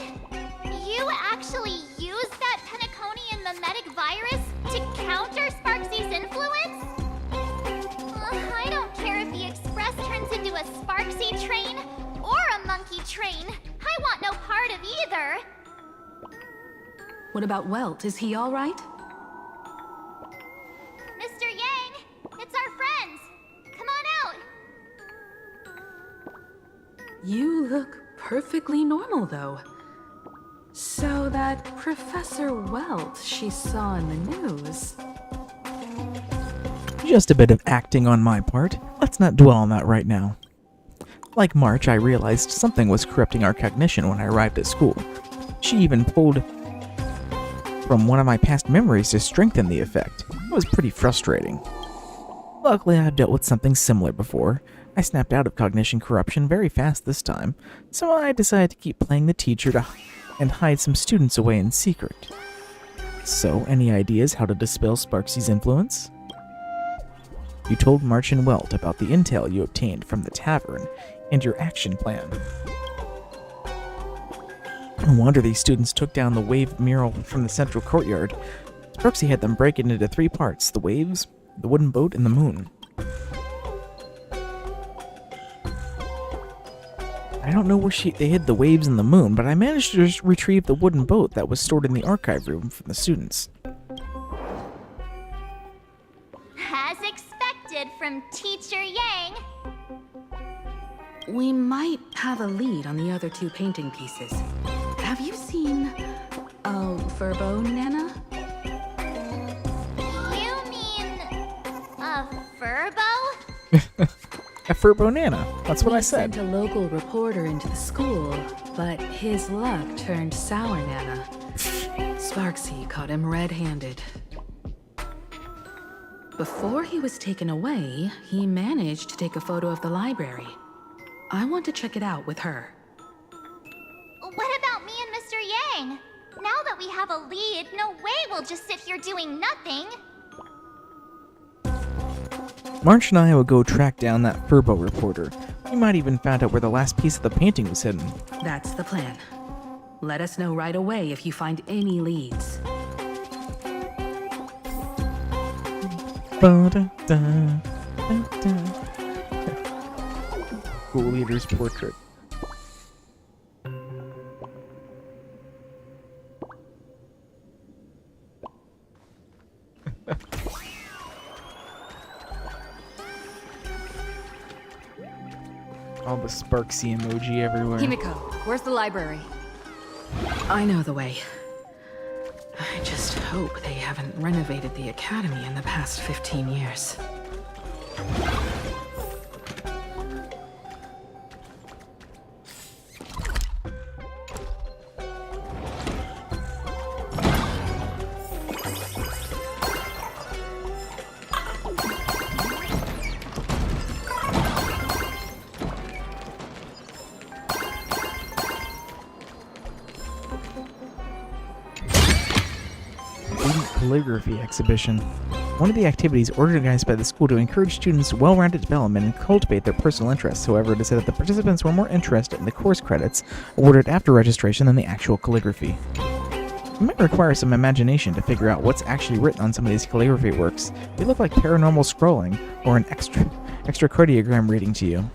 You actually used that Penaconian mimetic virus to counter Sparksy's influence? I don't care if the Express turns into a Sparksy train or a monkey train. I want no part of either. What about Welt? Is he all right? Mr. Yang, it's our friends. Come on out. You look perfectly normal, though. So that Professor Welt she saw in the news... Just a bit of acting on my part. Let's not dwell on that right now. Like March, I realized something was corrupting our cognition when I arrived at school. She even pulled from one of my past memories to strengthen the effect. It was pretty frustrating. Luckily, I've dealt with something similar before. I snapped out of cognition corruption very fast this time, so I decided to keep playing the teacher and hide some students away in secret. So, any ideas how to dispel Sparksy's influence? You told March and Welt about the intel you obtained from the tavern and your action plan. No wonder these students took down the wave mural from the central courtyard. Sparksy had them break it into 3 parts: the waves, the wooden boat, and the moon. I don't know where they hid the waves and the moon, but I managed to retrieve the wooden boat that was stored in the archive room from the students. As expected from Teacher Yang. We might have a lead on the other 2 painting pieces. Have you seen a Furbo, Nana? You mean a Furbo? A Furbo-nana. That's what I said. Sent a local reporter into the school, but his luck turned sour, Nana. Sparksy caught him red-handed. Before he was taken away, he managed to take a photo of the library. I want to check it out with her. What about me and Mr. Yang? Now that we have a lead, no way we'll just sit here doing nothing. March and I will go track down that Furbo reporter. We might even find out where the last piece of the painting was hidden. That's the plan. Let us know right away if you find any leads. School leader's portrait. All the Sparksy emoji everywhere. Himiko, where's the library? I know the way. I just hope they haven't renovated the academy in the past 15 years. Calligraphy exhibition. One of the activities organized by the school to encourage students' well-rounded development and cultivate their personal interests. However, it is said that the participants were more interested in the course credits awarded after registration than the actual calligraphy. You might require some imagination to figure out what's actually written on some of these calligraphy works. They look like paranormal scrolling or an extracardiogram reading to you.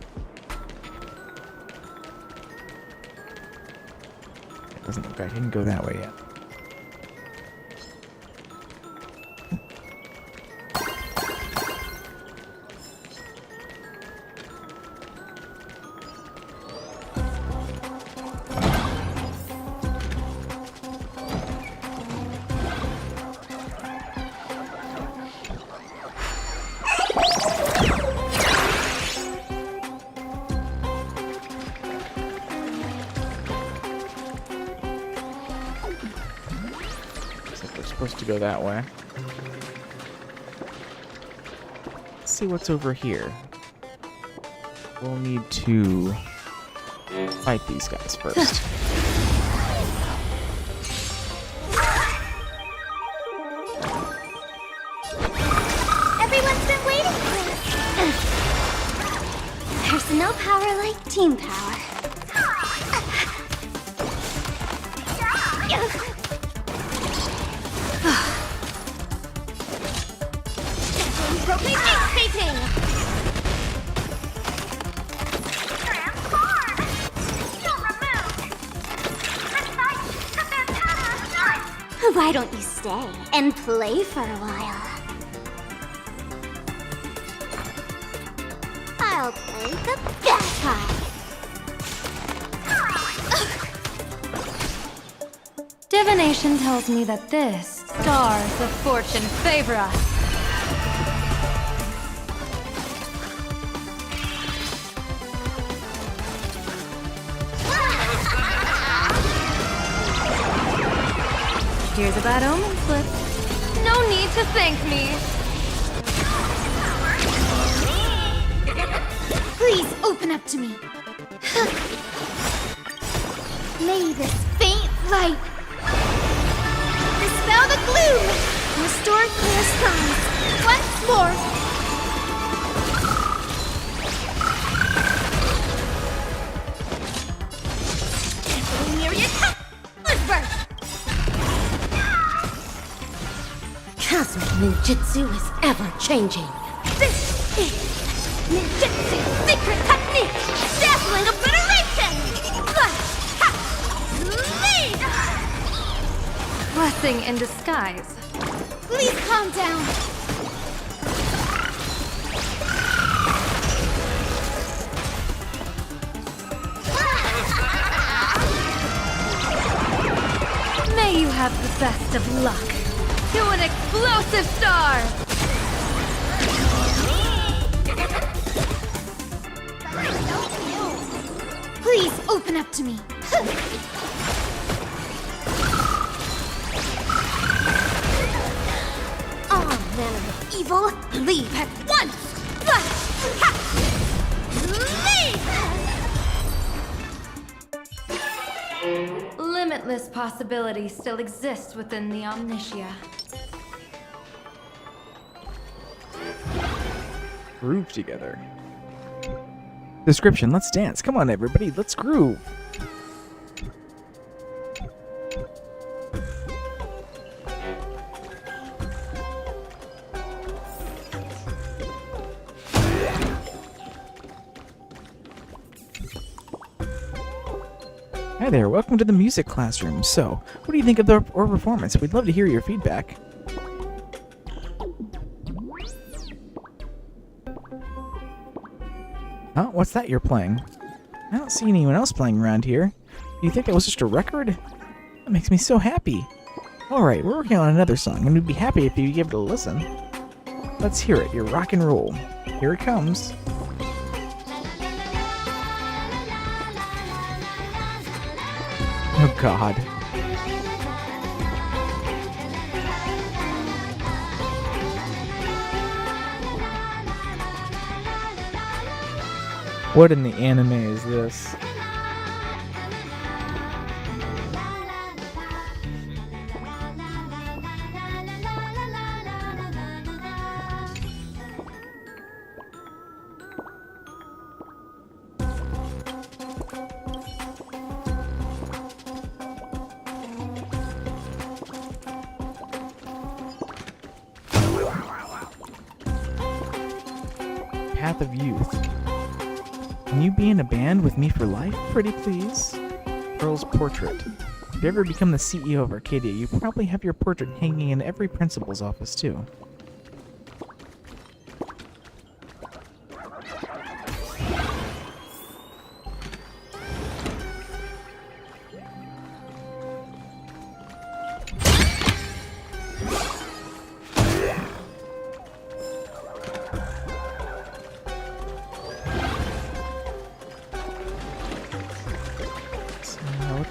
It doesn't look like I didn't go that way yet. Supposed to go that way. Let's see what's over here. We'll need to fight these guys first. Everyone's been waiting for this. There's no power like team power. Why don't you stay and play for a while? I'll play the bad part. Divination tells me that this stars of fortune favor us. Here's a bad omen slip. No need to thank me. Please open up to me. May this faint light dispel the gloom, restore clear skies once more. Cosmic ninjutsu is ever-changing. This is ninjutsu's secret technique, dazzling obliteration! blessing in disguise. Please calm down. May you have the best of luck. To an explosive star! Please open up to me. All manner of evil, leave at once! Leave! Limitless possibilities still exist within the Omnitia. Groove together. Description, let's dance. Come on, everybody, let's groove. Hi there, welcome to the music classroom. So, what do you think of our performance? We'd love to hear your feedback. Huh? What's that you're playing? I don't see anyone else playing around here. Do you think that was just a record? That makes me so happy. Alright, we're working on another song, and we'd be happy if you give it a listen. Let's hear it, your rock and roll. Here it comes. Oh god. What in the anime is this? Path of Youth. Can you be in a band with me for life, pretty please? Pearl's portrait. If you ever become the CEO of Arcadia, you probably have your portrait hanging in every principal's office, too.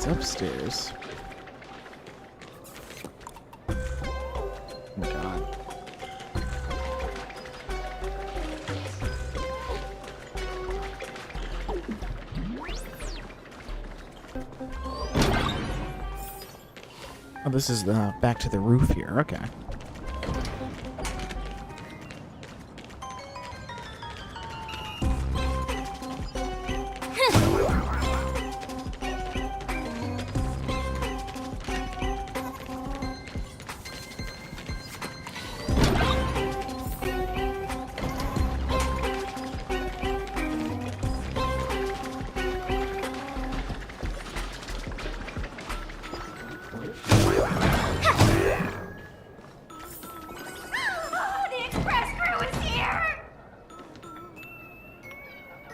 Upstairs. Oh my god. Oh, this is the back to the roof here. Okay.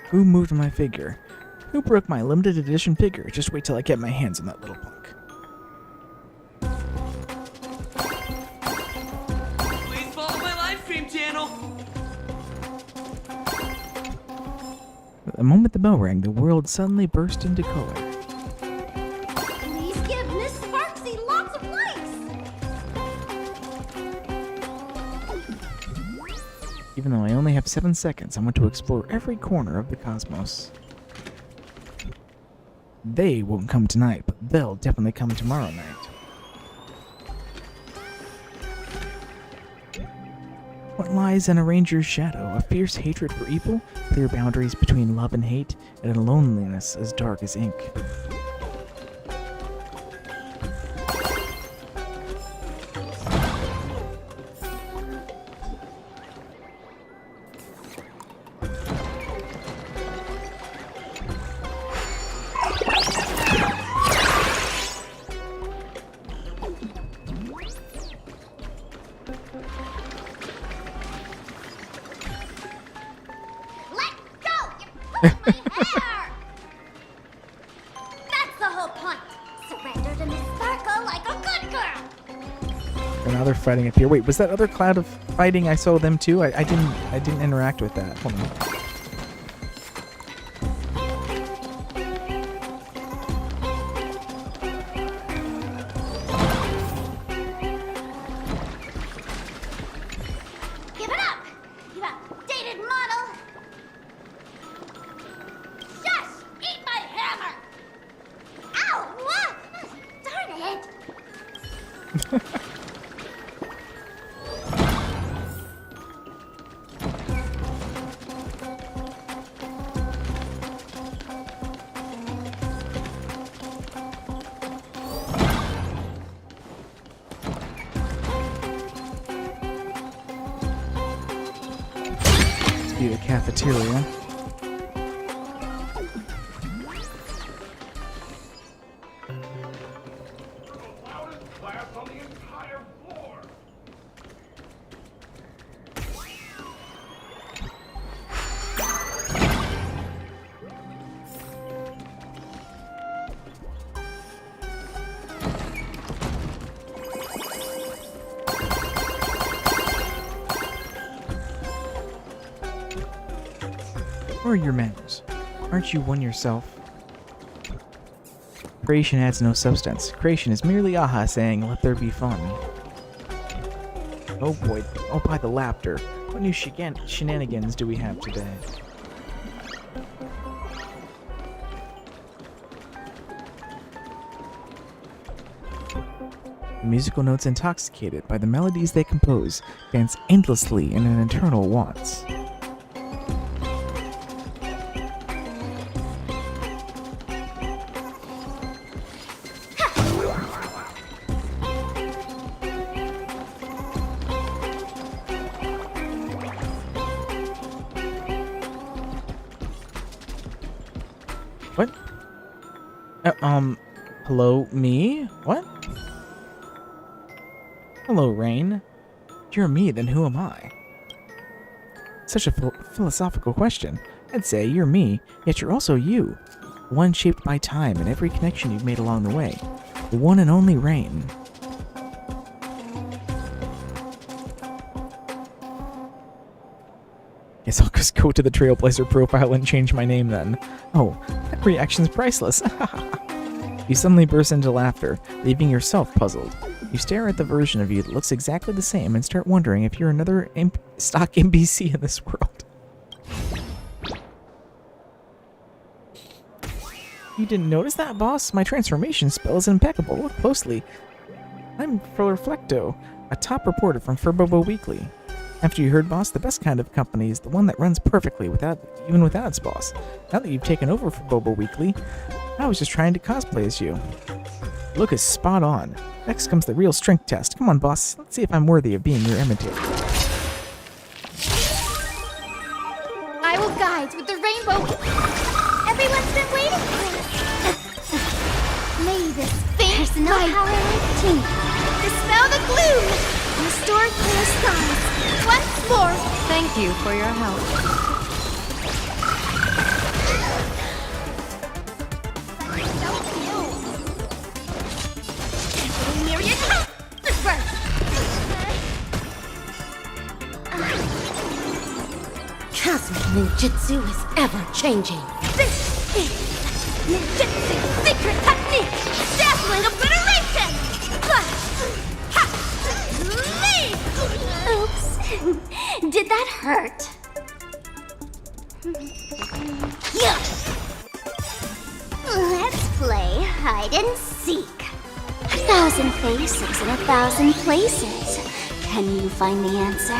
Who moved my figure? Who broke my limited edition figure? Just wait till I get my hands on that little punk. Please follow my live stream channel. The moment the bell rang, the world suddenly burst into color. Please give Miss Sparksy lots of likes! Even though I only have 7 seconds, I want to explore every corner of the cosmos. They won't come tonight, but they'll definitely come tomorrow night. What lies in a ranger's shadow? A fierce hatred for evil, clear boundaries between love and hate, and a loneliness as dark as ink. hair! That's the whole point. Surrender to Miss Sparkle like a good girl. And now they're fighting up here. Wait, was that other cloud of fighting? I saw them too. I didn't interact with that. Hold on. Give it up, you outdated model. Shush! Eat my hammer! Ow! What? Darn it! Let's be the cafeteria. Where are your manners? Aren't you one yourself? Creation adds no substance. Creation is merely aha saying, let there be fun. Oh boy. Oh, by the laughter. What new shenanigans do we have today? The musical notes intoxicated by the melodies they compose dance endlessly in an eternal waltz. What? Hello, me? What? Hello, Rain. If you're me, then who am I? Such a philosophical question. I'd say you're me, yet you're also you. One shaped by time and every connection you've made along the way. The one and only Rain. Guess I'll just go to the Trailblazer profile and change my name then. Oh, that reaction's priceless. You suddenly burst into laughter, leaving yourself puzzled. You stare at the version of you that looks exactly the same and start wondering if you're another stock NPC in this world. You didn't notice that, boss? My transformation spell is impeccable. Look closely. I'm Reflecto, a top reporter from Furbobo Weekly. After you heard, boss, the best kind of company is the one that runs perfectly even without its boss. Now that you've taken over for Bobo Weekly, I was just trying to cosplay as you. Look is spot on. Next comes the real strength test. Come on, boss. Let's see if I'm worthy of being your imitator. I will guide with the rainbow. Everyone's been waiting for us. May this faint no power like tea dispel the gloom, restore clear skies. Once more. Thank you for your help. Cosmic ninjutsu is ever-changing. This is ninjutsu secret technique! Dazzling obliteration! Oops. Did that hurt? Yeah. Let's play hide and seek. 1,000 faces in 1,000 places. Can you find the answer?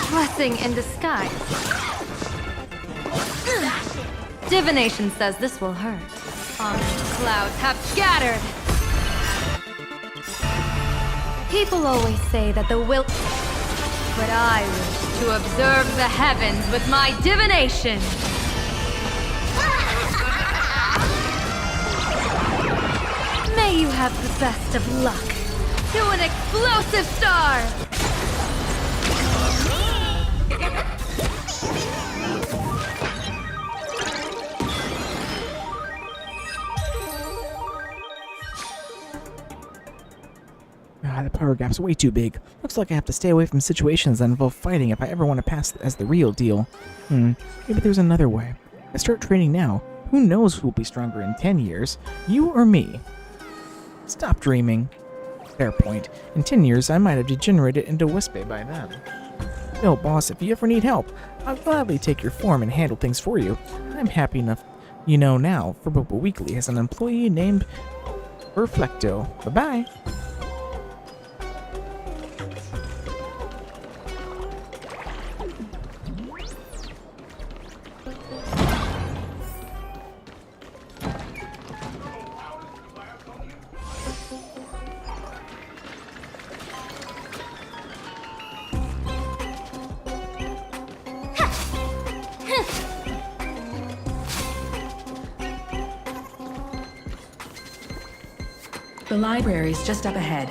Blessing in disguise. Divination says this will hurt. Ominous clouds have scattered. People always say that the will... But I wish to observe the heavens with my divination. May you have the best of luck. To an explosive star! The power gap's way too big. Looks like I have to stay away from situations that involve fighting if I ever want to pass as the real deal. Maybe there's another way. I start training now. Who knows who will be stronger in 10 years? You or me? Stop dreaming. Fair point. In 10 years, I might have degenerated into Wispe by then. No, boss, if you ever need help, I'll gladly take your form and handle things for you. I'm happy enough, you know now, for Bobo Weekly as an employee named Perflecto. Bye-bye. The library's just up ahead.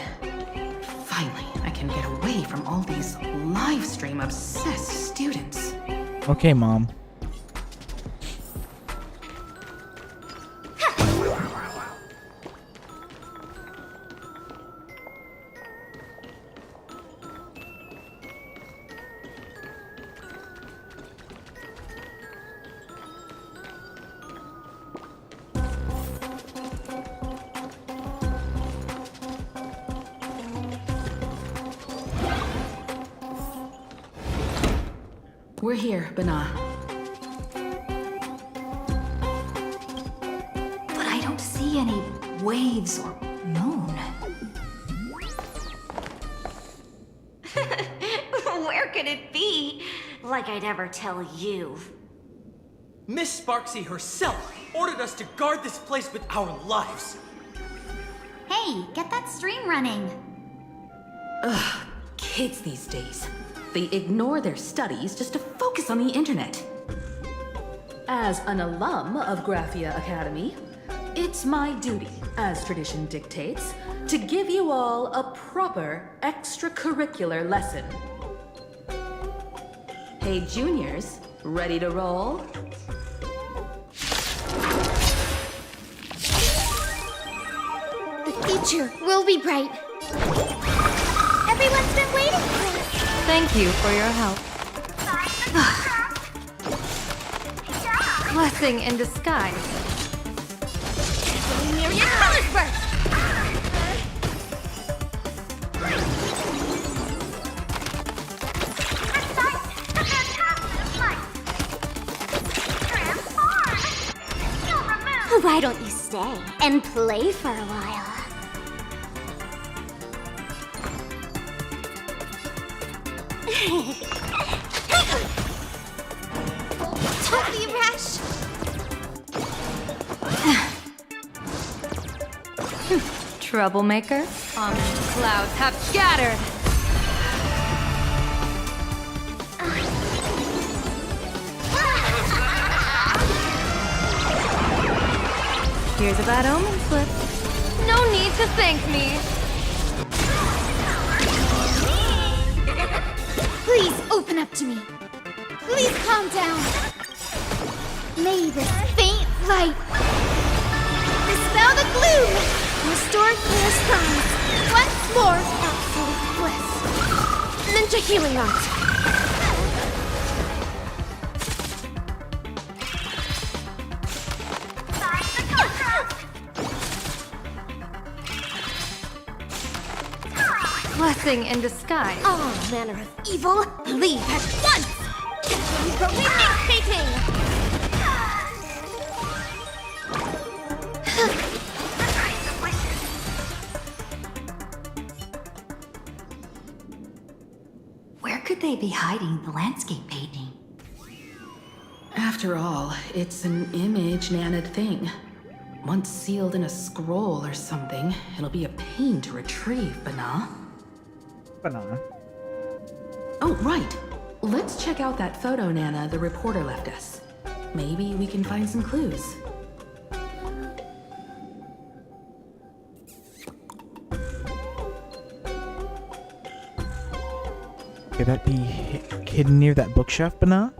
Finally, I can get away from all these live stream obsessed students. Okay, Mom. We're here, Bana. But I don't see any waves or moon. Where could it be? Like I'd ever tell you. Miss Sparksy herself ordered us to guard this place with our lives. Hey, get that stream running. Ugh, kids these days. They ignore their studies just to focus on the internet. As an alum of Graphia Academy, it's my duty, as tradition dictates, to give you all a proper extracurricular lesson. Hey, juniors, ready to roll? The future will be bright. Everyone's been waiting for it. Thank you for your help. Blessing in disguise. Myriad colors burst! Why don't you stay and play for a while? Don't be rash. Troublemaker. Ominous clouds have scattered. Here's a bad omen slip. No need to thank me. Please open up to me. Please calm down. May this faint light dispel the gloom. Restore clear skies. Once more, absolute bliss. Ninja healing art. Blessing in disguise. All manner of evil, leave at once! Fating! Where could they be hiding the landscape painting? After all, it's an image Nana'd thing. Once sealed in a scroll or something, it'll be a pain to retrieve, Bana. Banana. Oh, right. Let's check out that photo Nana the reporter left us. Maybe we can find some clues. Could that be hidden near that bookshelf, Banana?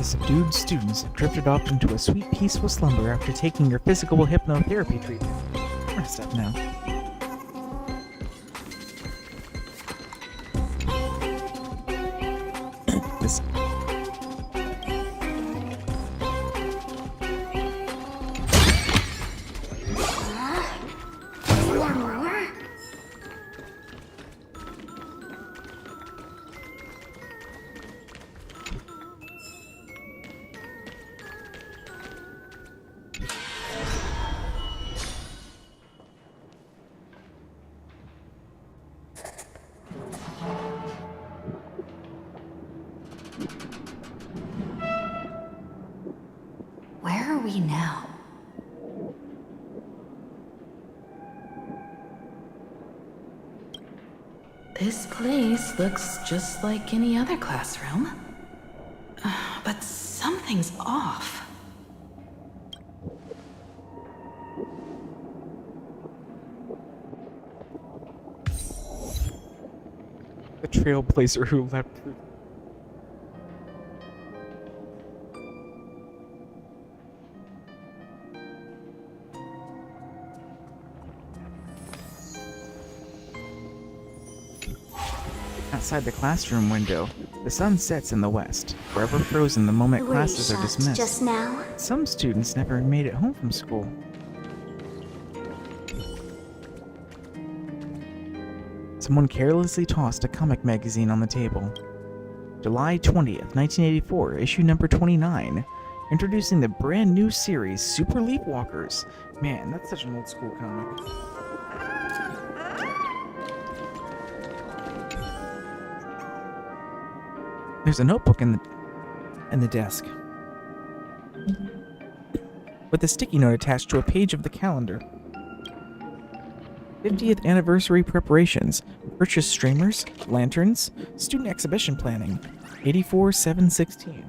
The subdued students have drifted off into a sweet, peaceful slumber after taking your physical hypnotherapy treatment. Rest up now. This Where are we now? This place looks just like any other classroom. But something's off. the trailblazer who leapt through. Outside the classroom window, the sun sets in the west, forever frozen the moment The way you classes are shot dismissed. just now. Some students never made it home from school. Someone carelessly tossed a comic magazine on the table. July 20th, 1984, issue number 29, introducing the brand new series Super Leapwalkers. Man, that's such an old school comic. There's a notebook in the desk, with a sticky note attached to a page of the calendar. 50th anniversary preparations. Purchase streamers, lanterns, student exhibition planning. 84-716.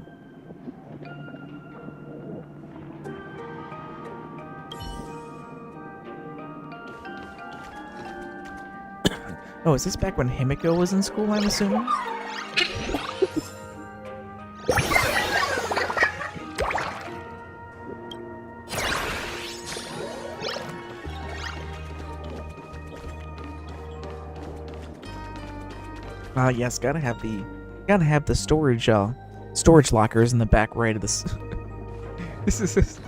Oh, is this back when Himiko was in school, I'm assuming? Yes, gotta have the storage lockers in the back right of this. This is.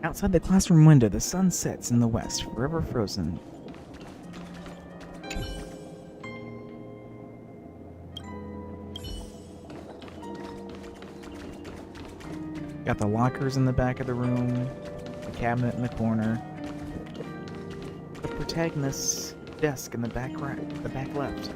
Outside the classroom window, the sun sets in the west, forever frozen. Got the lockers in the back of the room, the cabinet in the corner, the protagonist's desk in the back right, the back left.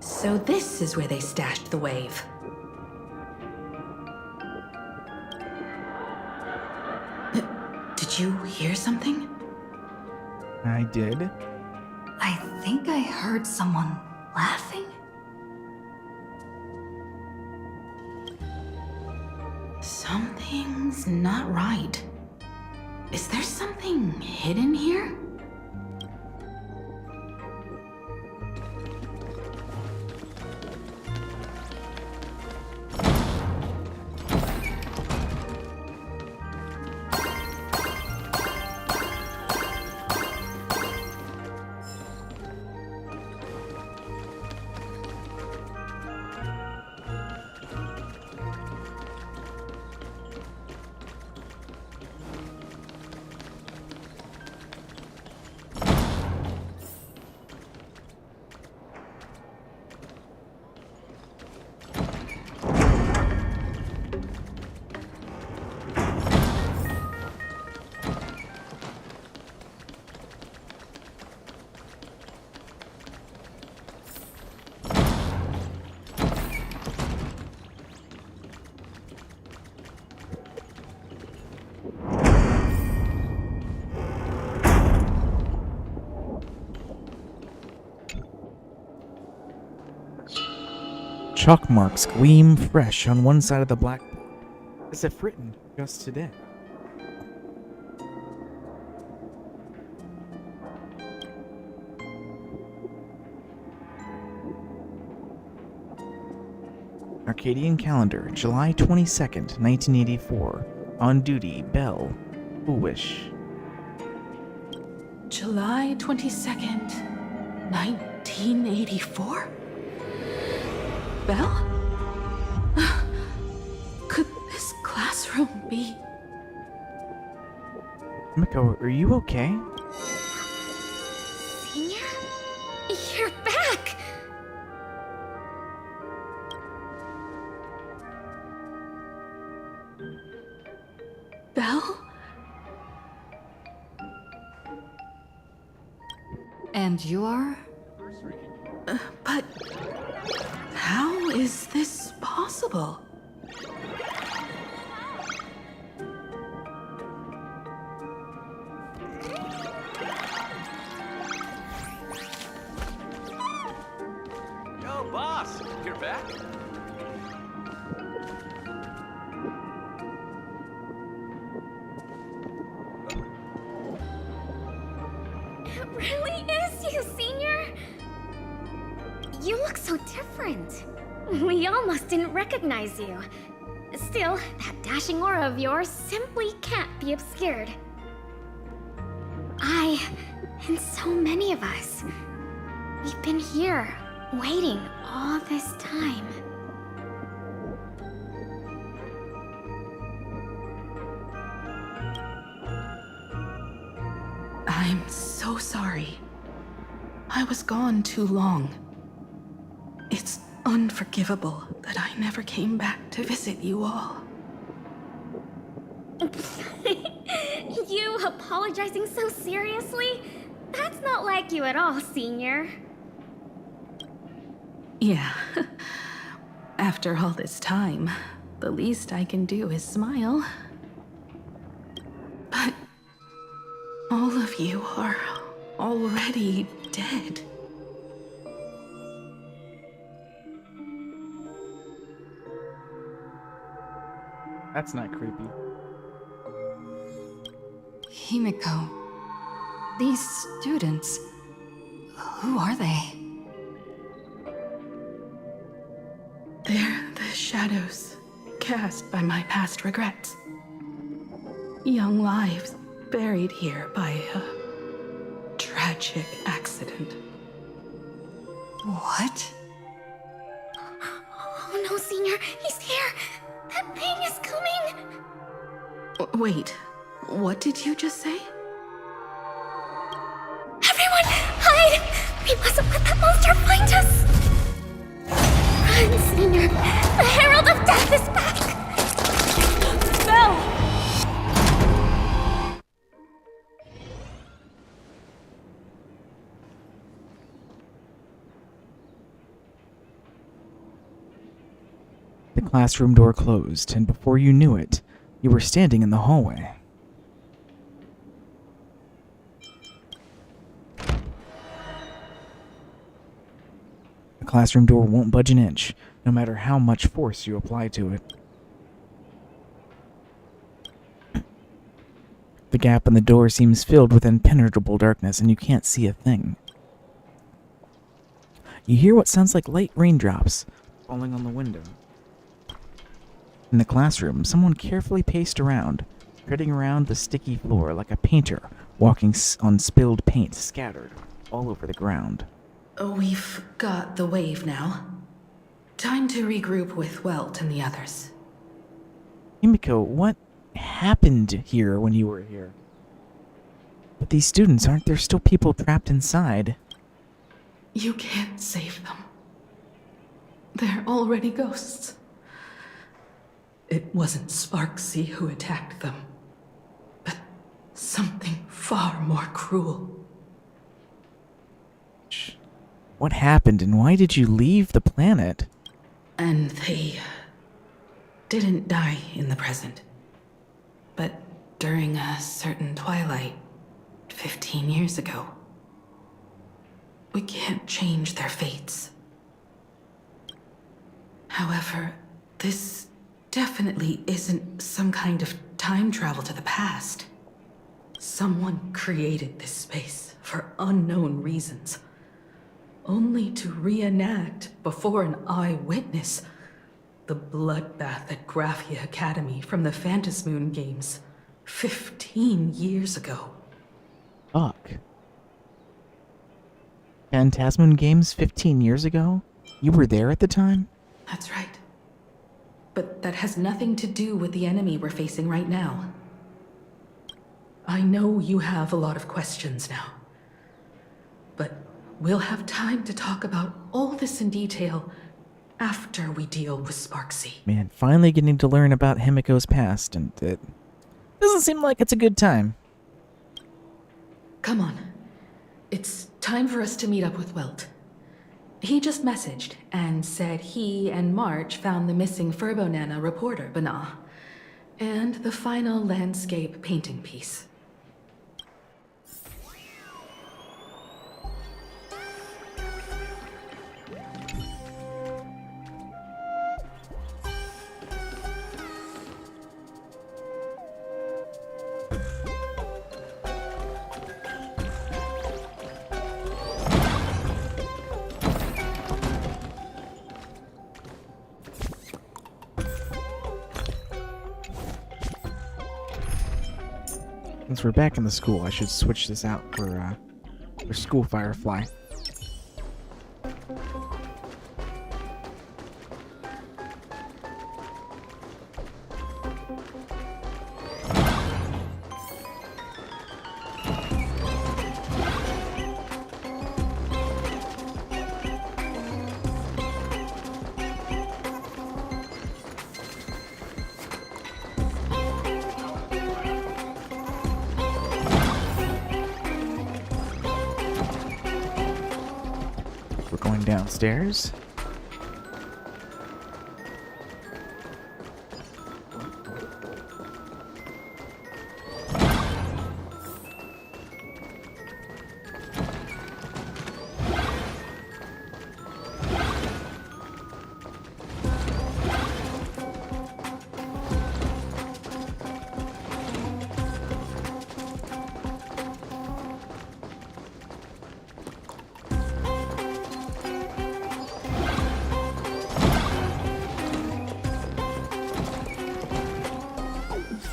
So this is where they stashed the wave. Did you hear something? I did. I think I heard someone laughing. Something's not right. Is there something hidden here? Chalk marks gleam fresh on one side of the blackboard, as if written just today. Arcadian calendar, July 22nd, 1984. On duty, Belle. Foolish. July 22nd, 1984? Belle? Could this classroom be... Miko, are you okay? Senior? You're back! Belle? And you are? But... how is this possible? Yo, boss, you're back? It really is you, Senior! You look so different. We almost didn't recognize you. Still, that dashing aura of yours simply can't be obscured. I, and so many of us, we've been here, waiting all this time. I'm so sorry. I was gone too long. It's unforgivable that I never came back to visit you all. You apologizing so seriously? That's not like you at all, Senior. Yeah. After all this time, the least I can do is smile. But all of you are already dead. That's not creepy. Himiko. These students. Who are they? They're the shadows cast by my past regrets. Young lives buried here by a tragic accident. What? Oh no, Senior, he's here! That thing is coming! Wait, what did you just say? Everyone, hide! We mustn't let that monster find us! Run, Senior! The Herald of Death is back! No! The classroom door closed, and before you knew it, you were standing in the hallway. The classroom door won't budge an inch, no matter how much force you apply to it. The gap in the door seems filled with impenetrable darkness, and you can't see a thing. You hear what sounds like light raindrops falling on the window. In the classroom, someone carefully paced around, treading around the sticky floor like a painter walking on spilled paint scattered all over the ground. We've got the wave now. Time to regroup with Welt and the others. Himiko, what happened here when you were here? But these students, aren't there still people trapped inside? You can't save them. They're already ghosts. It wasn't Sparksy who attacked them, but something far more cruel. What happened, and why did you leave the planet? And they didn't die in the present, but during a certain twilight 15 years ago. We can't change their fates. However, this definitely isn't some kind of time travel to the past. Someone created this space for unknown reasons, only to reenact before an eyewitness the bloodbath at Graphia Academy from the Phantasmoon games 15 years ago. Fuck. Phantasmoon games 15 years ago? You were there at the time? That's right. But that has nothing to do with the enemy we're facing right now. I know you have a lot of questions now, but we'll have time to talk about all this in detail after we deal with Sparksy. Man, finally getting to learn about Himiko's past, and it doesn't seem like it's a good time. Come on. It's time for us to meet up with Welt. He just messaged and said he and March found the missing Furbonana reporter, Bana, and the final landscape painting piece. Since we're back in the school, I should switch this out for School Firefly. We're going downstairs.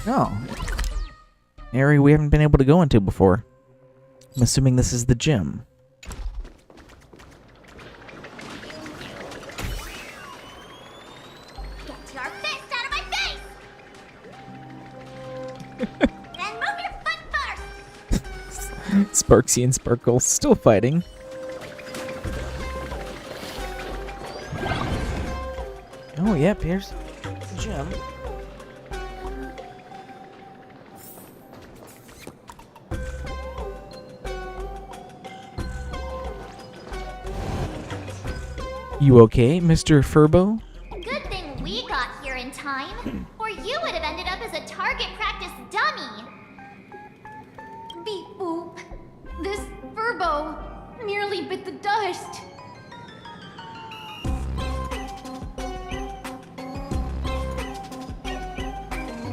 Oh. Area we haven't been able to go into before. I'm assuming this is the gym. Get your fist out of my face! And move your foot first! Sparksy and Sparkle still fighting. Oh, yep, here's the gym. You okay, Mr. Furbo? Good thing we got here in time, or you would have ended up as a target practice dummy. Beep boop. This Furbo nearly bit the dust.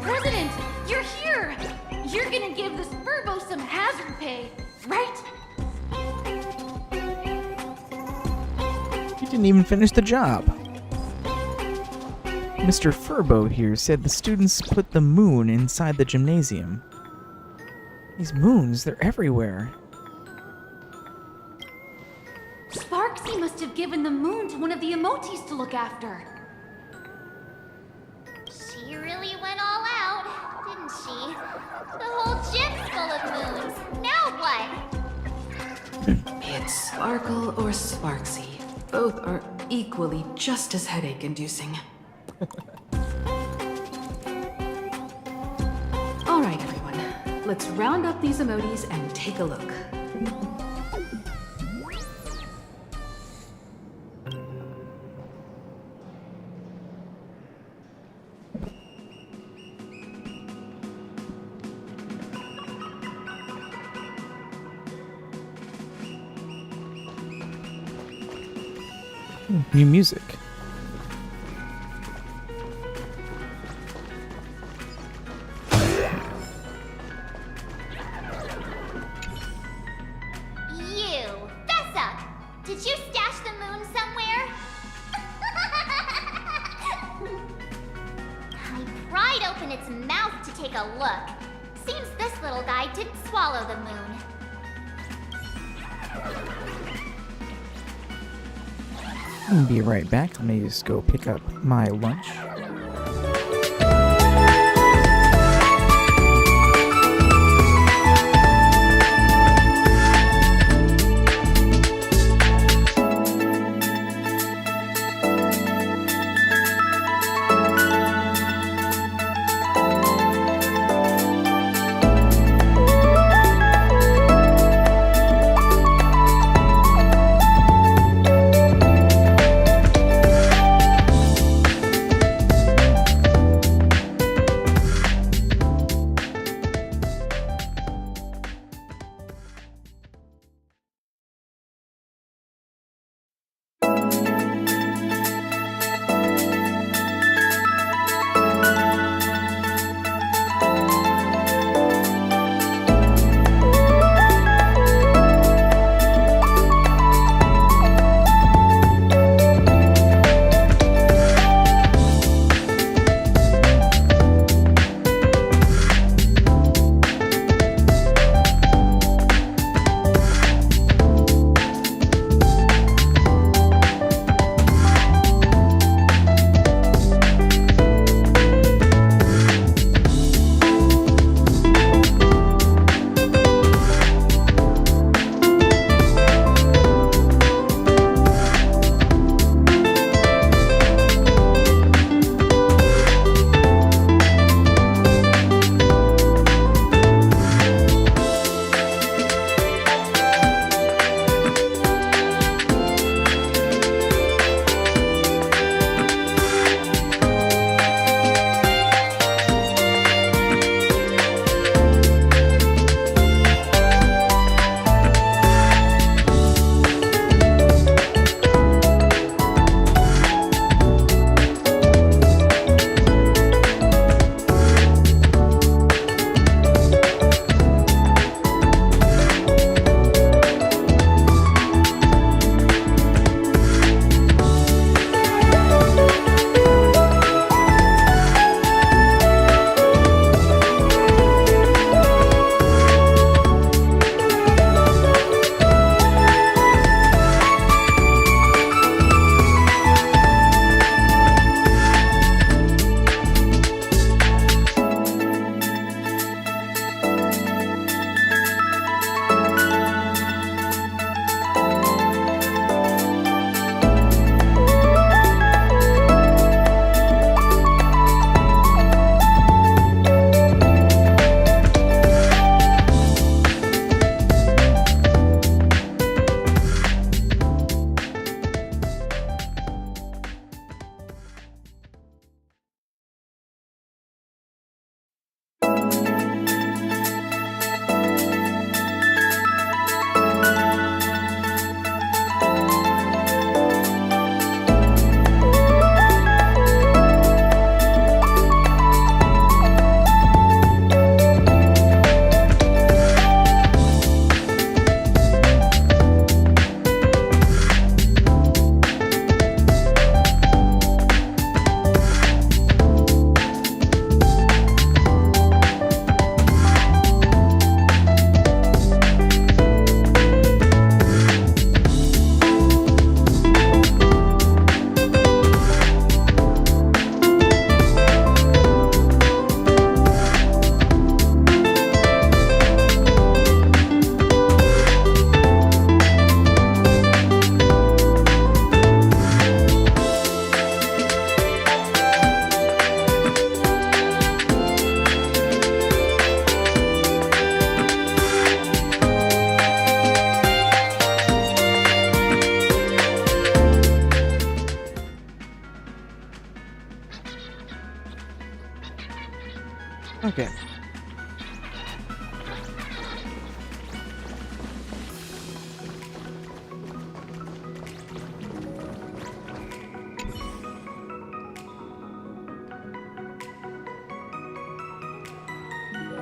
President, you're here! you're gonna give this Furbo some hazard pay, right? You didn't even finish the job. Mr. Furbo here said the students put the moon inside the gymnasium. These moons, they're everywhere. Sparksy must have given the moon to one of the emotes to look after. She really went all out, didn't she? The whole gym's full of moons. Now what? Be it Sparkle or Sparksy, both are equally just as headache-inducing. All right, everyone. Let's round up these emotes and take a look. New music. You! Fess up! Did you stash the moon somewhere? I pried open its mouth to take a look. Seems this little guy didn't swallow the moon. I'll be right back. Let me just go pick up my lunch.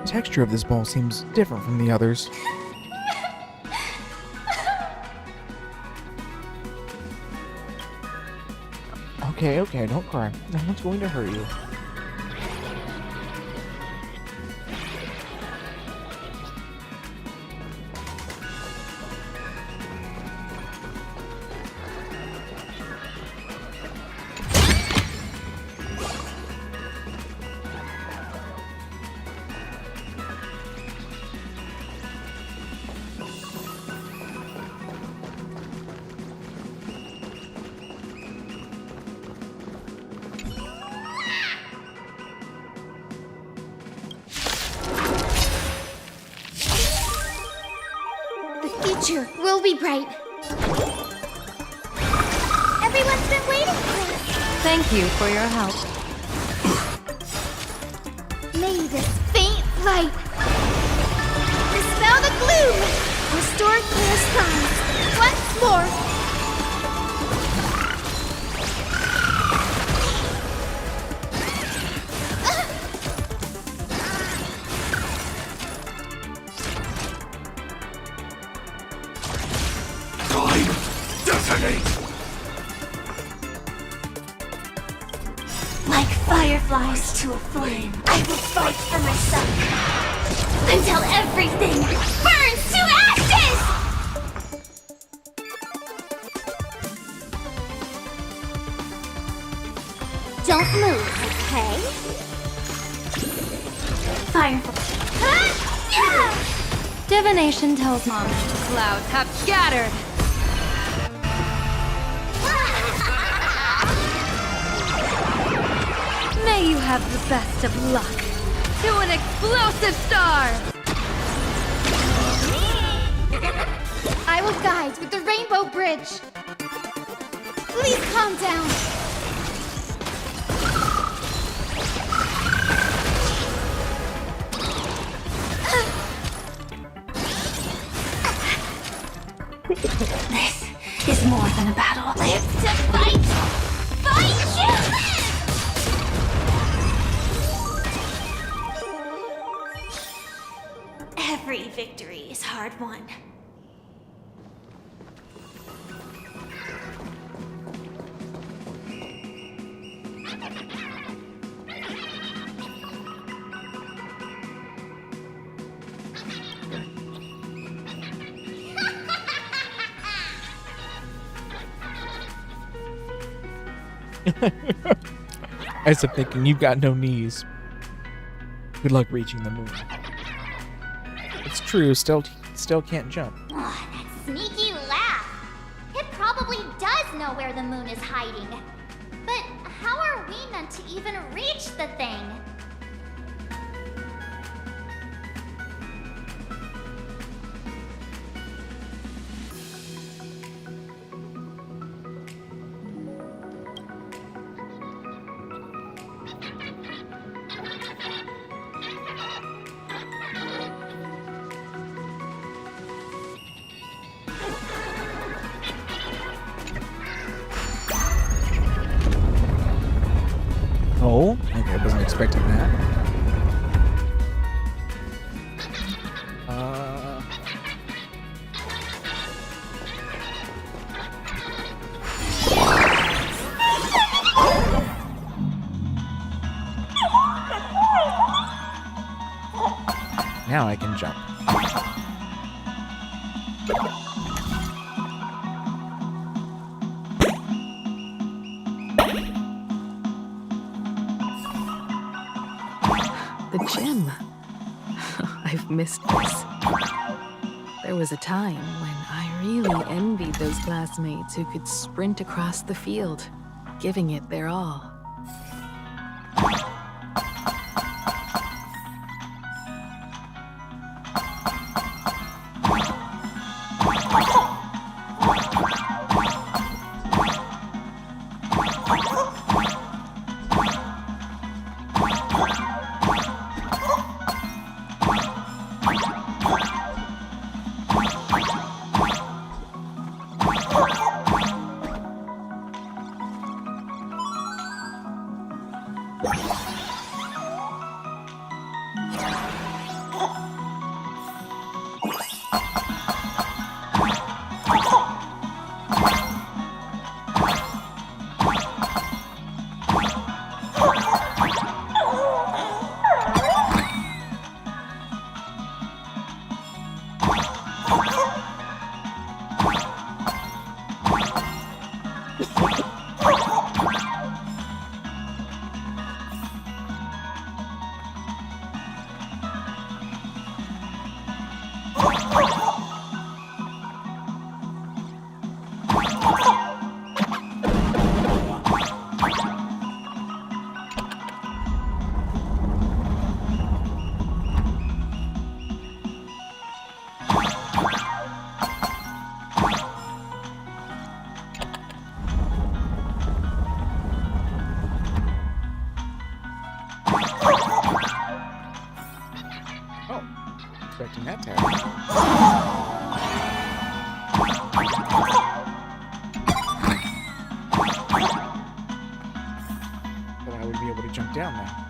texture of this ball seems different from the others. Okay, don't cry. No one's going to hurt you. Future will be bright. Everyone's been waiting for us. Thank you for your help. May this faint light dispel the gloom, restore clear skies once more. Like fireflies to a flame, I will fight for myself until everything burns to ashes! Don't move, okay? Firefly. Divination tells Mom the clouds have scattered. May you have the best of luck. To an explosive star! I will guide with the Rainbow Bridge. Please calm down. This is more than a battle. Live to fight! Fight you! Every victory is hard won. As if thinking you've got no knees. Good luck reaching the moon. It's true, still can't jump. Oh, that sneaky laugh. It probably does know where the moon is hiding. But how are we meant to even reach the thing? Oh, okay, I wasn't expecting that. Now I can jump. The gym. I've missed this. There was a time when I really envied those classmates who could sprint across the field, giving it their all. Expecting that to happen. But I would be able to jump down now.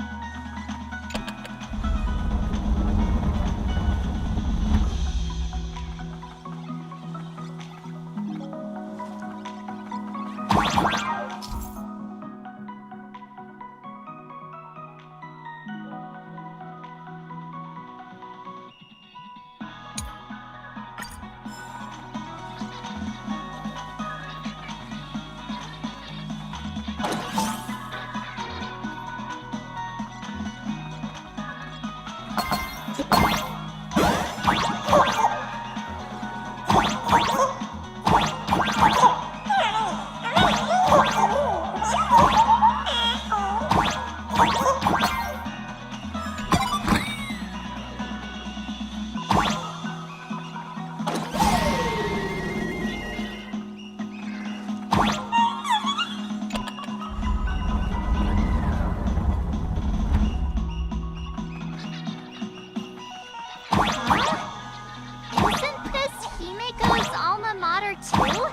Isn't this Himeko's alma mater too?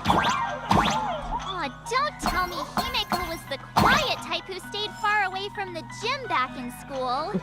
Aw, don't tell me Himeko was the quiet type who stayed far away from the gym back in school.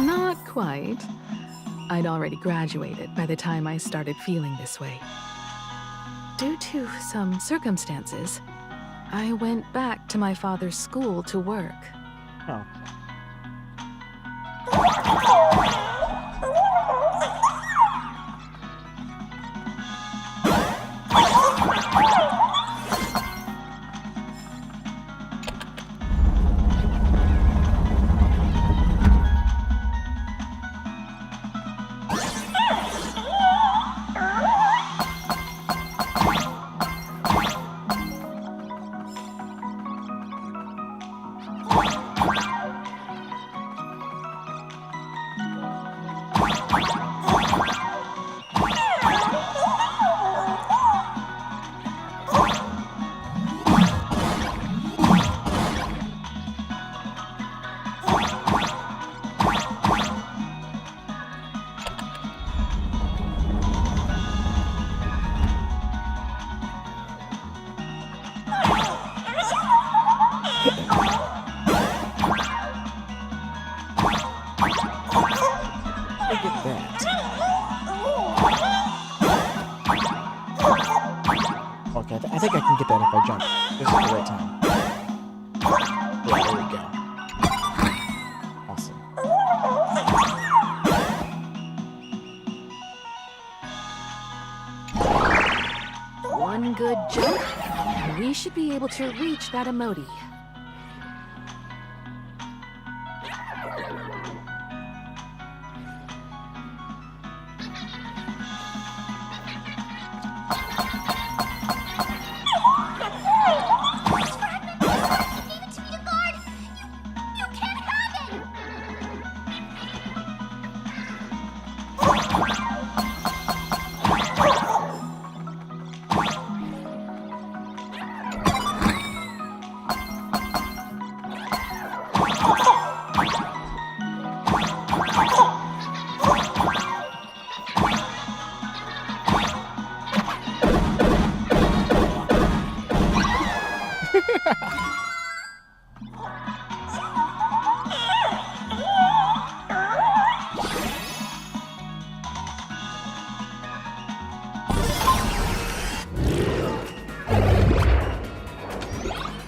Not quite. I'd already graduated by the time I started feeling this way. Due to some circumstances, I went back to my father's school to work. Oh. I think I can get that if I jump. This is the right time. Yeah, there we go. Awesome. One good jump, and we should be able to reach that emoji.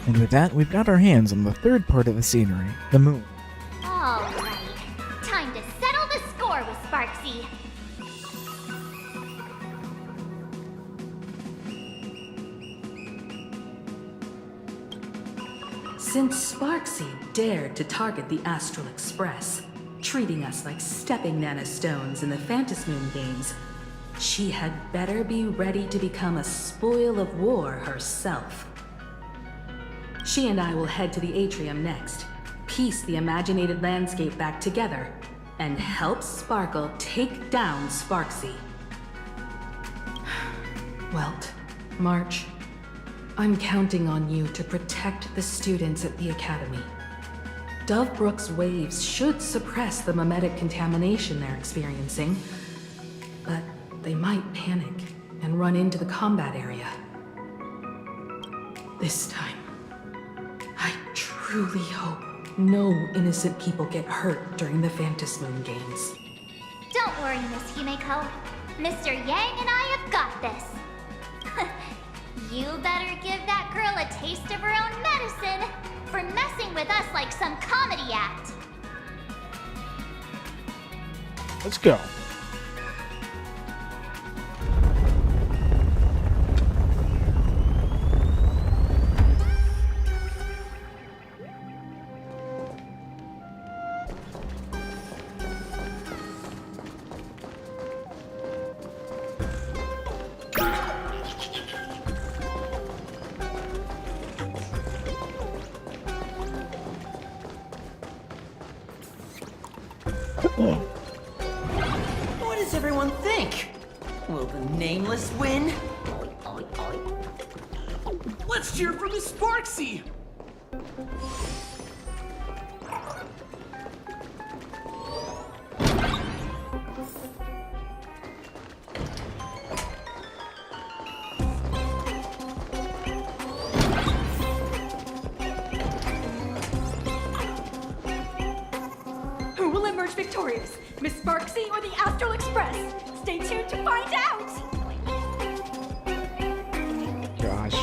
And with that, we've got our hands on the third part of the scenery, the moon. All right. Time to settle the score with Sparksy. Since Sparksy dared to target the Astral Express, treating us like stepping nanostones in the Phantasmoon games, she had better be ready to become a spoil of war herself. She and I will head to the atrium next, piece the imaginated landscape back together, and help Sparkle take down Sparksy. Welt, March, I'm counting on you to protect the students at the Academy. Dovebrook's waves should suppress the mimetic contamination they're experiencing, but they might panic and run into the combat area. This time, I truly hope no innocent people get hurt during the Phantasmoon games. Don't worry, Miss Himeko. Mr. Yang and I have got this. You better give that girl a taste of her own medicine for messing with us like some comedy act. Let's go. What does everyone think? Will the Nameless win? Let's cheer for Miss Sparksy! Who will emerge victorious? Miss Sparksy or the Astral Express? Stay tuned to find out! Gosh.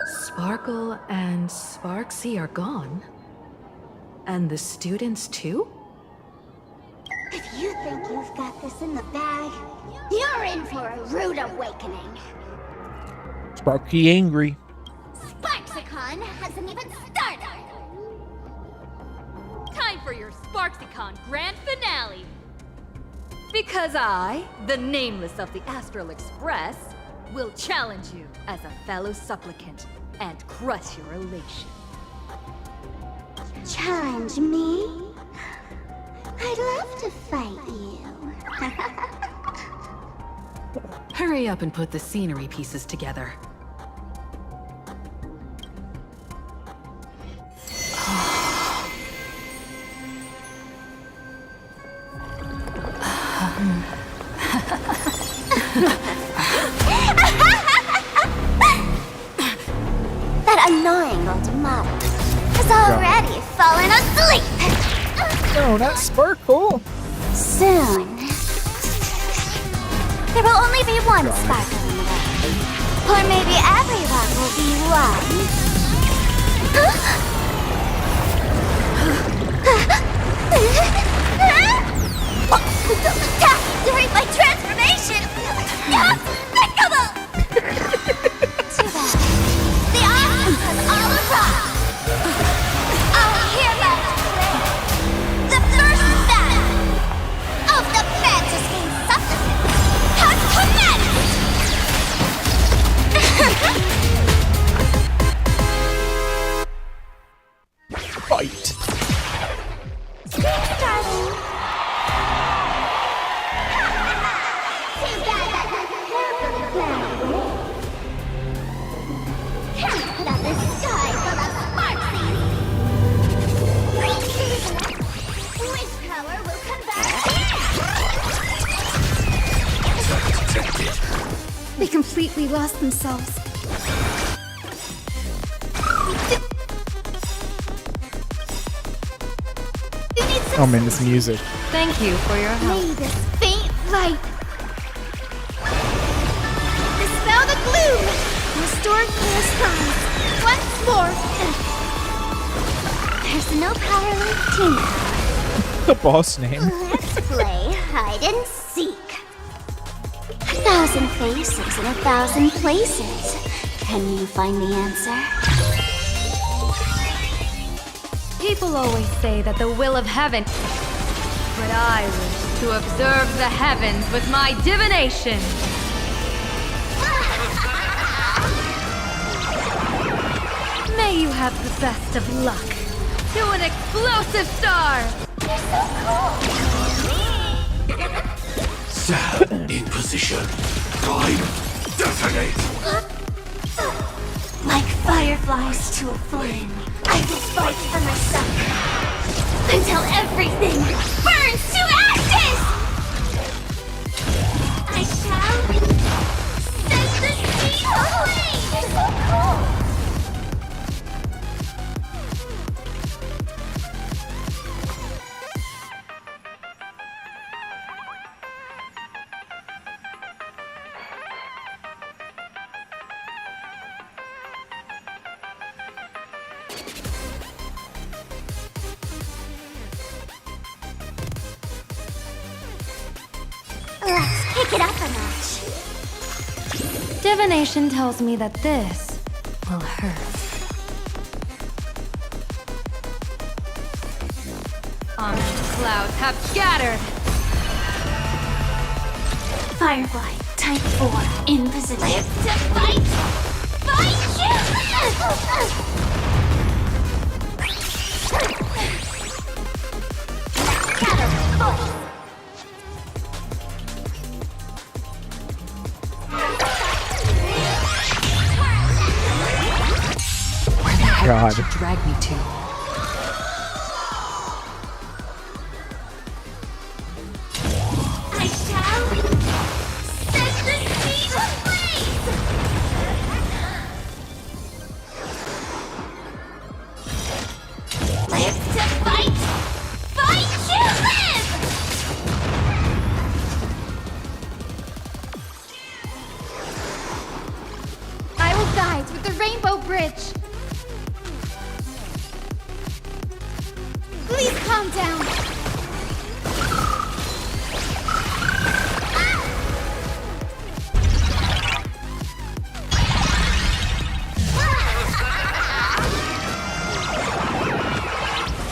Sparkle and Sparksy are gone? And the students too? If you think you've got this in the bag, you're in for a rude awakening. Sparky angry. Sparksicon hasn't even started! Time for your SparksyCon grand finale! Because I, the Nameless of the Astral Express, will challenge you as a fellow supplicant and crush your elation. Challenge me? I'd love to fight you. Hurry up and put the scenery pieces together. That annoying old model has already fallen asleep. No, not Sparkle. Soon, there will only be one Sparkle in the world. Or maybe everyone will be one. Don't attack during my transformation! Despicable! Too bad. The awesome has all arrived! Our hero declare the first battle of the fantasy supplement has commenced! Fight. Starting. Can't put up this sky full of sparksies. Wind power will convert. They completely lost themselves. Oh man, this music. Thank you for your help. May this faint light dispel the gloom, restore clear skies once more. There's no power like team power. The boss name. Let's play hide and seek. 1,000 faces in 1,000 places. Can you find the answer? People always say that the will of heaven, but I wish to observe the heavens with my divination. May you have the best of luck. To an explosive star! You're so cool. Stab in position. Time. Detonate. Like fireflies to a flame, I will fight for myself until everything burns to ashes! I shall set the sea ablaze! You're so cool! Let's pick it up a notch. Divination tells me that this will hurt. Ominous clouds have scattered. Firefly, type 4, in position. Live to fight! Fight you! God. Should drag me to. I shall set the sea ablaze! Live to fight! Fight to live! I will guide with the Rainbow Bridge. Please calm down.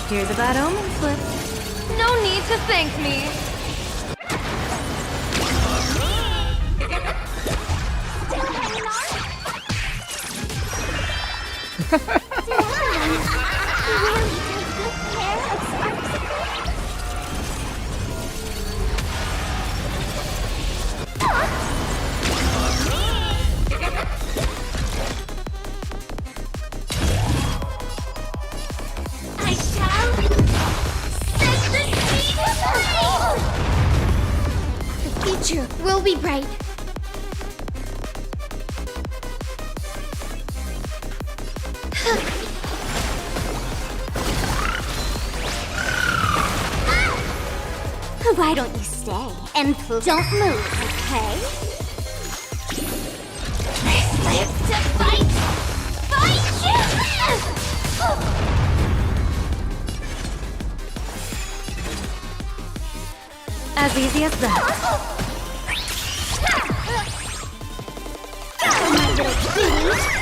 Here's a bad omen slip. No need to thank me. I shall set the sea ablaze! The future will be bright. Why don't you stay and don't move, okay? Live to fight! Fight you! As easy as that. My little cutie!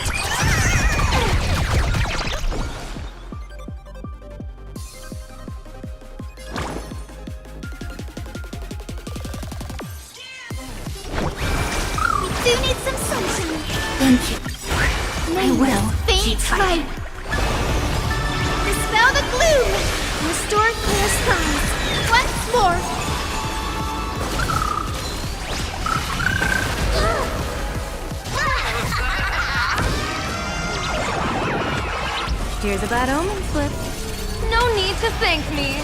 Do need some sunshine. Thank you. I will Faint keep fighting. light. Dispel the gloom. Restore clear skies. Once more. Here's a bad omen slip. No need to thank me.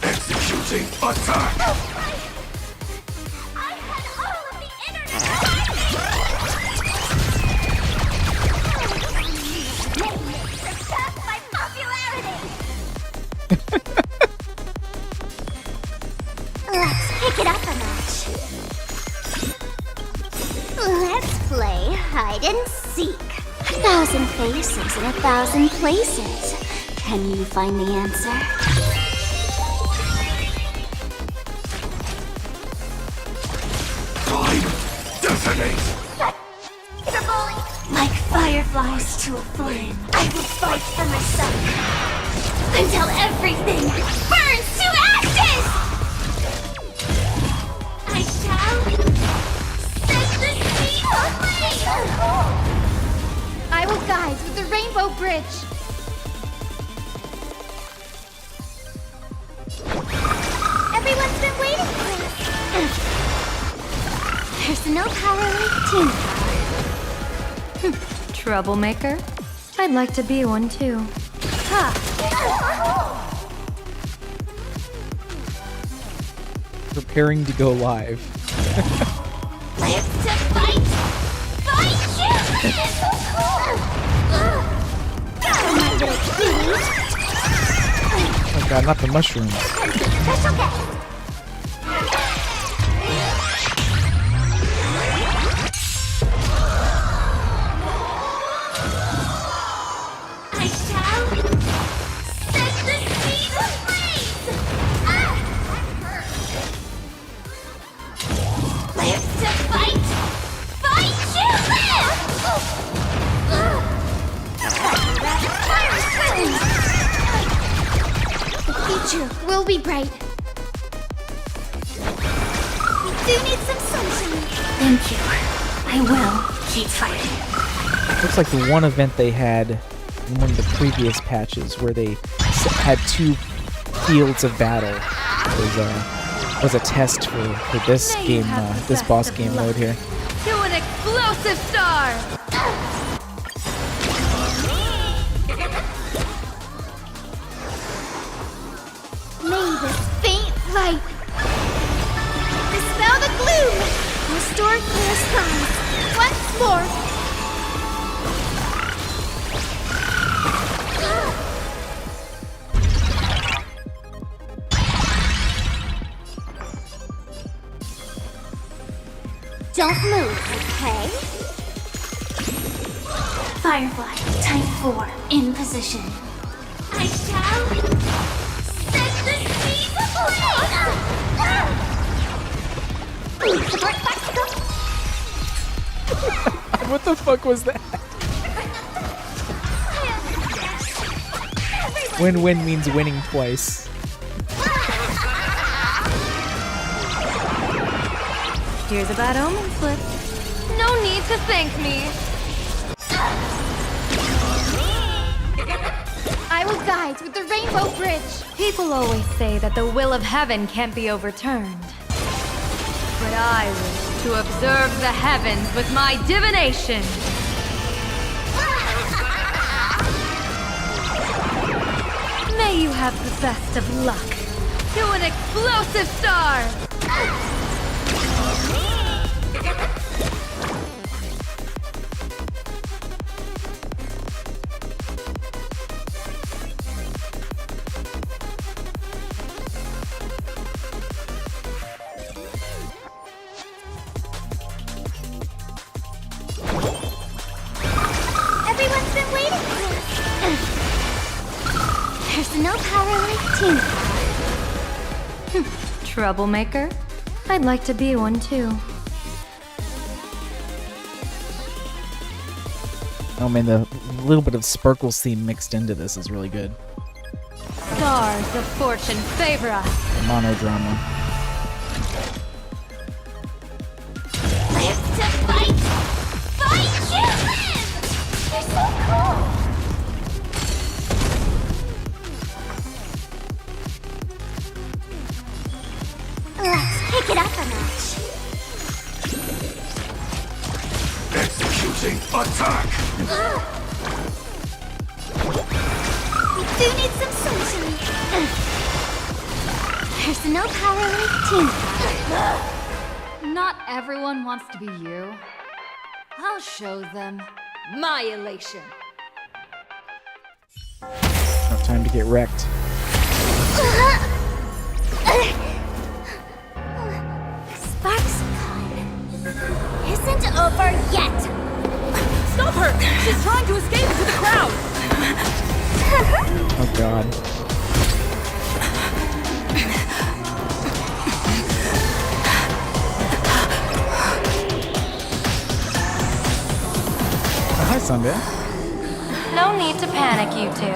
Executing attack! I had all of the internet. Surpass my popularity. Let's pick it up a notch. Let's play hide and seek. 1,000 faces in 1,000 places. Can you find the answer? Time detonate! Like fireflies to a flame, I will fight for myself until everything burns to ashes! I shall set the sea ablaze! I will guide with the Rainbow Bridge. Everyone's been waiting for us! Personal power leak team power. Troublemaker? I'd like to be one too. Ha! Preparing to go live. Live to fight! Fight you! My little cutie! Oh god, not the mushrooms. That's okay! I shall set the sea ablaze! Live to fight! Fight you! The future will be bright. We do need some sunshine. Thank you. I will keep fighting. Looks like the one event they had in one of the previous patches where they had 2 fields of battle was a test for this May you game, have the this best boss of game luck. mode here. To an explosive star! May this faint light dispel the gloom. Restore clear skies. Once more. Don't move, okay? Firefly, type 4, in position. I shall set the sea ablaze! Support bicycle! What the fuck was that? Win-win means winning twice. Here's a bad omen slip. No need to thank me. I will guide with the Rainbow Bridge. People always say that the will of heaven can't be overturned. But I wish to observe the heavens with my divination. May you have the best of luck. To an explosive star! no power like team power. Troublemaker? I'd like to be one too. Oh man, the little bit of Sparkles theme mixed into this is really good. Stars of fortune favor us. The monodrama. Live to fight! Fight to live! You're so cool! Let's pick it up a notch. Executing attack! We do need some sunshine. There's no power like team power. Not everyone wants to be you. I'll show them my elation. No time to get wrecked. Sparksicon isn't over yet. Stop her! She's trying to escape into the crowd! Oh god. Oh, hi, Sunday. No need to panic, you two.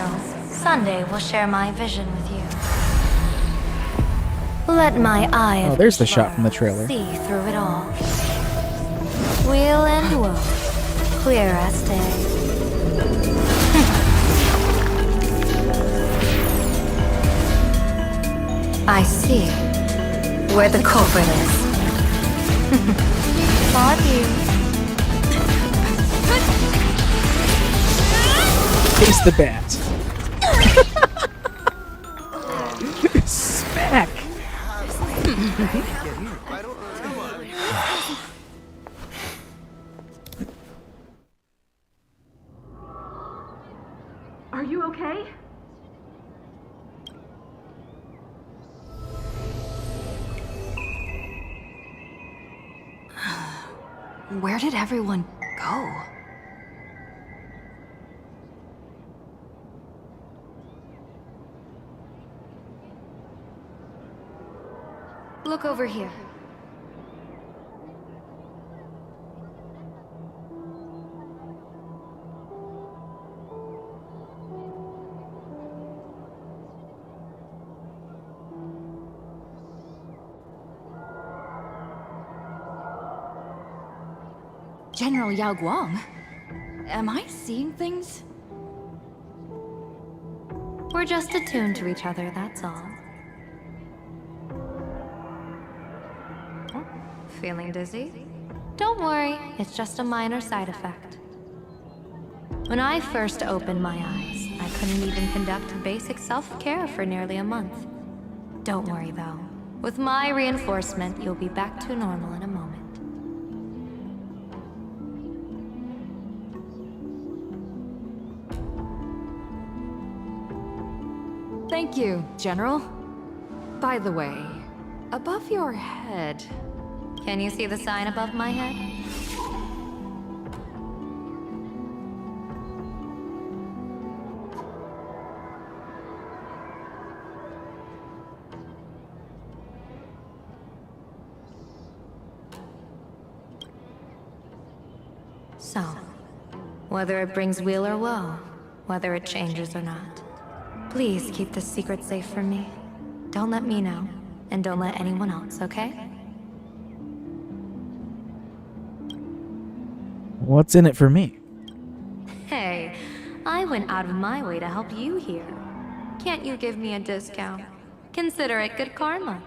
Sunday will share my vision with you. Let my eye Oh, of there's the shot from the trailer. see through it all. Wheel and woe, clear as day. I see where the culprit is. Fought you. Face the bat. Smack. Are you okay? Where did everyone go? Look over here. General Yao Guang? Am I seeing things? We're just attuned to each other, that's all. Feeling dizzy? Don't worry, it's just a minor side effect. When I first opened my eyes, I couldn't even conduct basic self-care for nearly a month. Don't worry though. With my reinforcement, you'll be back to normal in a moment. Thank you, General. By the way, above your head... Can you see the sign above my head? So, whether it brings weal or woe, whether it changes or not, please keep this secret safe from me. Don't let me know, and don't let anyone else, okay? What's in it for me? Hey, I went out of my way to help you here. Can't you give me a discount? Consider it good karma.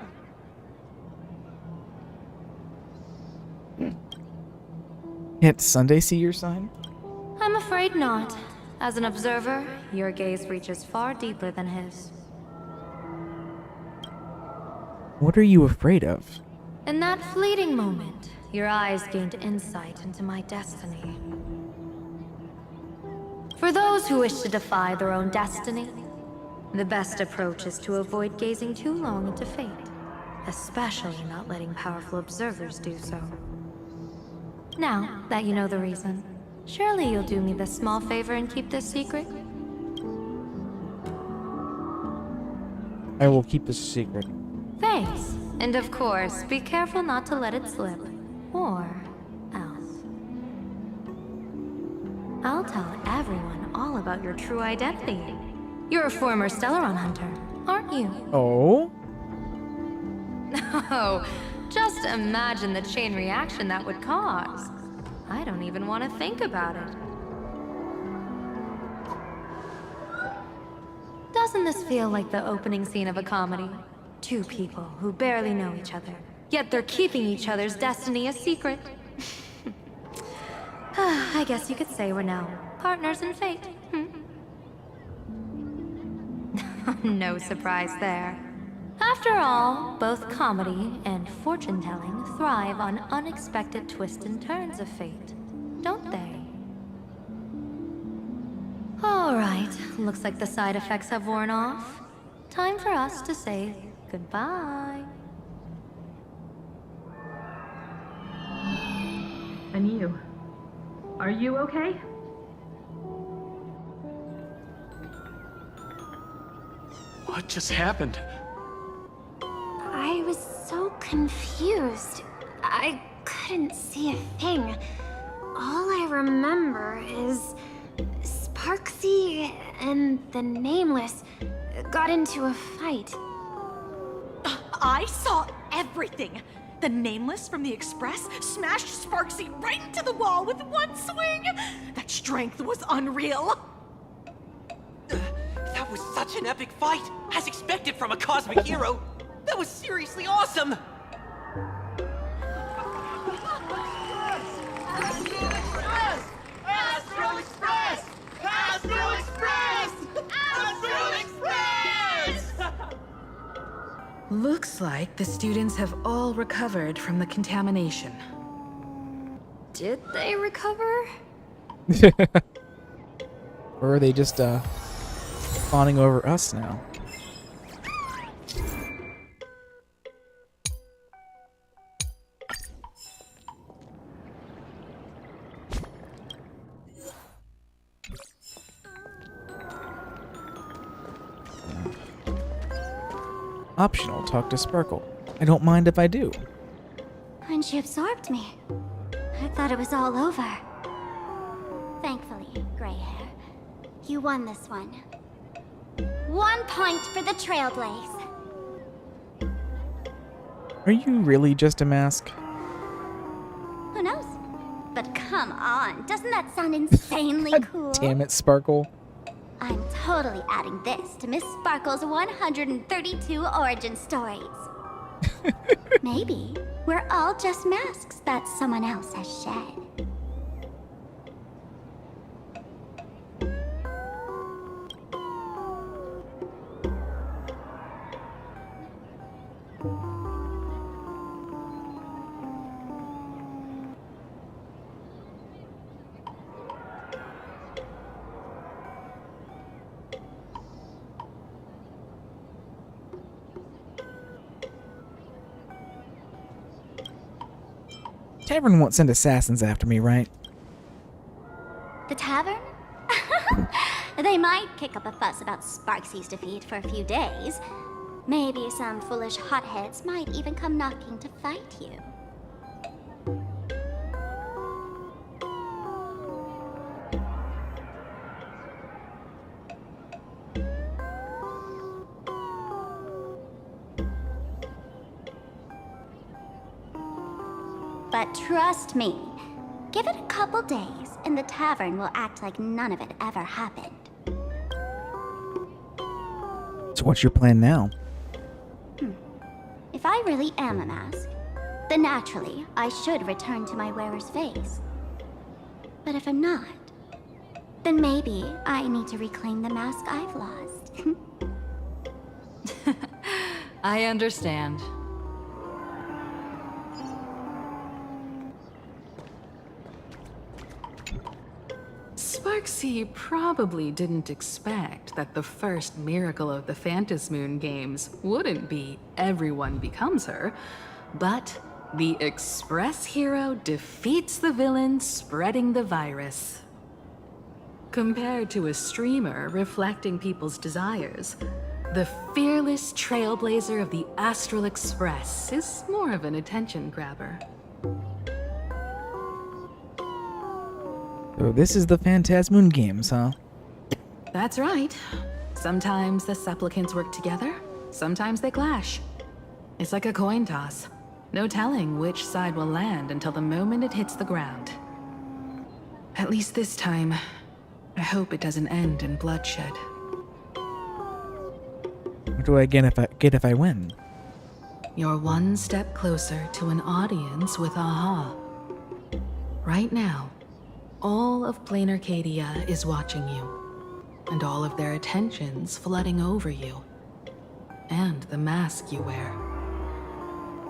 Can't Sunday see your sign? I'm afraid not. As an observer, your gaze reaches far deeper than his. What are you afraid of? In that fleeting moment, your eyes gained insight into my destiny. For those who wish to defy their own destiny, the best approach is to avoid gazing too long into fate, especially not letting powerful observers do so. Now that you know the reason, surely you'll do me this small favor and keep this secret? I will keep this a secret. Thanks. And of course, be careful not to let it slip. Or else. I'll tell everyone all about your true identity. You're a former Stellaron hunter, aren't you? Oh? Oh, just imagine the chain reaction that would cause. I don't even want to think about it. Doesn't this feel like the opening scene of a comedy? Two people who barely know each other, yet they're keeping each other's destiny a secret. I guess you could say we're now partners in fate. No surprise there. After all, both comedy and fortune-telling thrive on unexpected twists and turns of fate, don't they? All right, looks like the side effects have worn off. Time for us to say goodbye. And you? Are you okay? What just happened? I was so confused. I couldn't see a thing. All I remember is Sparksy and the Nameless got into a fight. I saw everything. The Nameless from the Express smashed Sparksy right into the wall with one swing. That strength was unreal. That was such an epic fight, as expected from a cosmic hero. That was seriously awesome! Astral Express! Astral Express! Astral Express! Looks like the students have all recovered from the contamination. Did they recover? Or are they just, fawning over us now? Optional, talk to Sparkle. I don't mind if I do. When she absorbed me, I thought it was all over. Thankfully, Gray Hair, you won this one. 1 point for the Trailblaze. Are you really just a mask? Who knows? But come on, doesn't that sound insanely cool? Damn it, Sparkle. I'm totally adding this to Miss Sparkle's 132 origin stories. Maybe we're all just masks that someone else has shed. Tavern won't send assassins after me, right? The tavern? They might kick up a fuss about Sparksy's defeat for a few days. Maybe some foolish hotheads might even come knocking to fight you. But trust me, give it a couple days and the tavern will act like none of it ever happened. So what's your plan now? If I really am a mask, then naturally I should return to my wearer's face. But if I'm not, then maybe I need to reclaim the mask I've lost. I understand. Sparksy probably didn't expect that the first miracle of the Phantasmoon games wouldn't be everyone becomes her, but the Express hero defeats the villain spreading the virus. Compared to a streamer reflecting people's desires, The fearless trailblazer of the Astral Express is more of an attention grabber. So this is the Phantasmoon games, huh? That's right. Sometimes the supplicants work together, sometimes they clash. It's like a coin toss. No telling which side will land until the moment it hits the ground. At least this time, I hope it doesn't end in bloodshed. What do I get if I win? You're one step closer to an audience with Aha. Right now, all of Plain Arcadia is watching you, and all of their attention's flooding over you. And the mask you wear.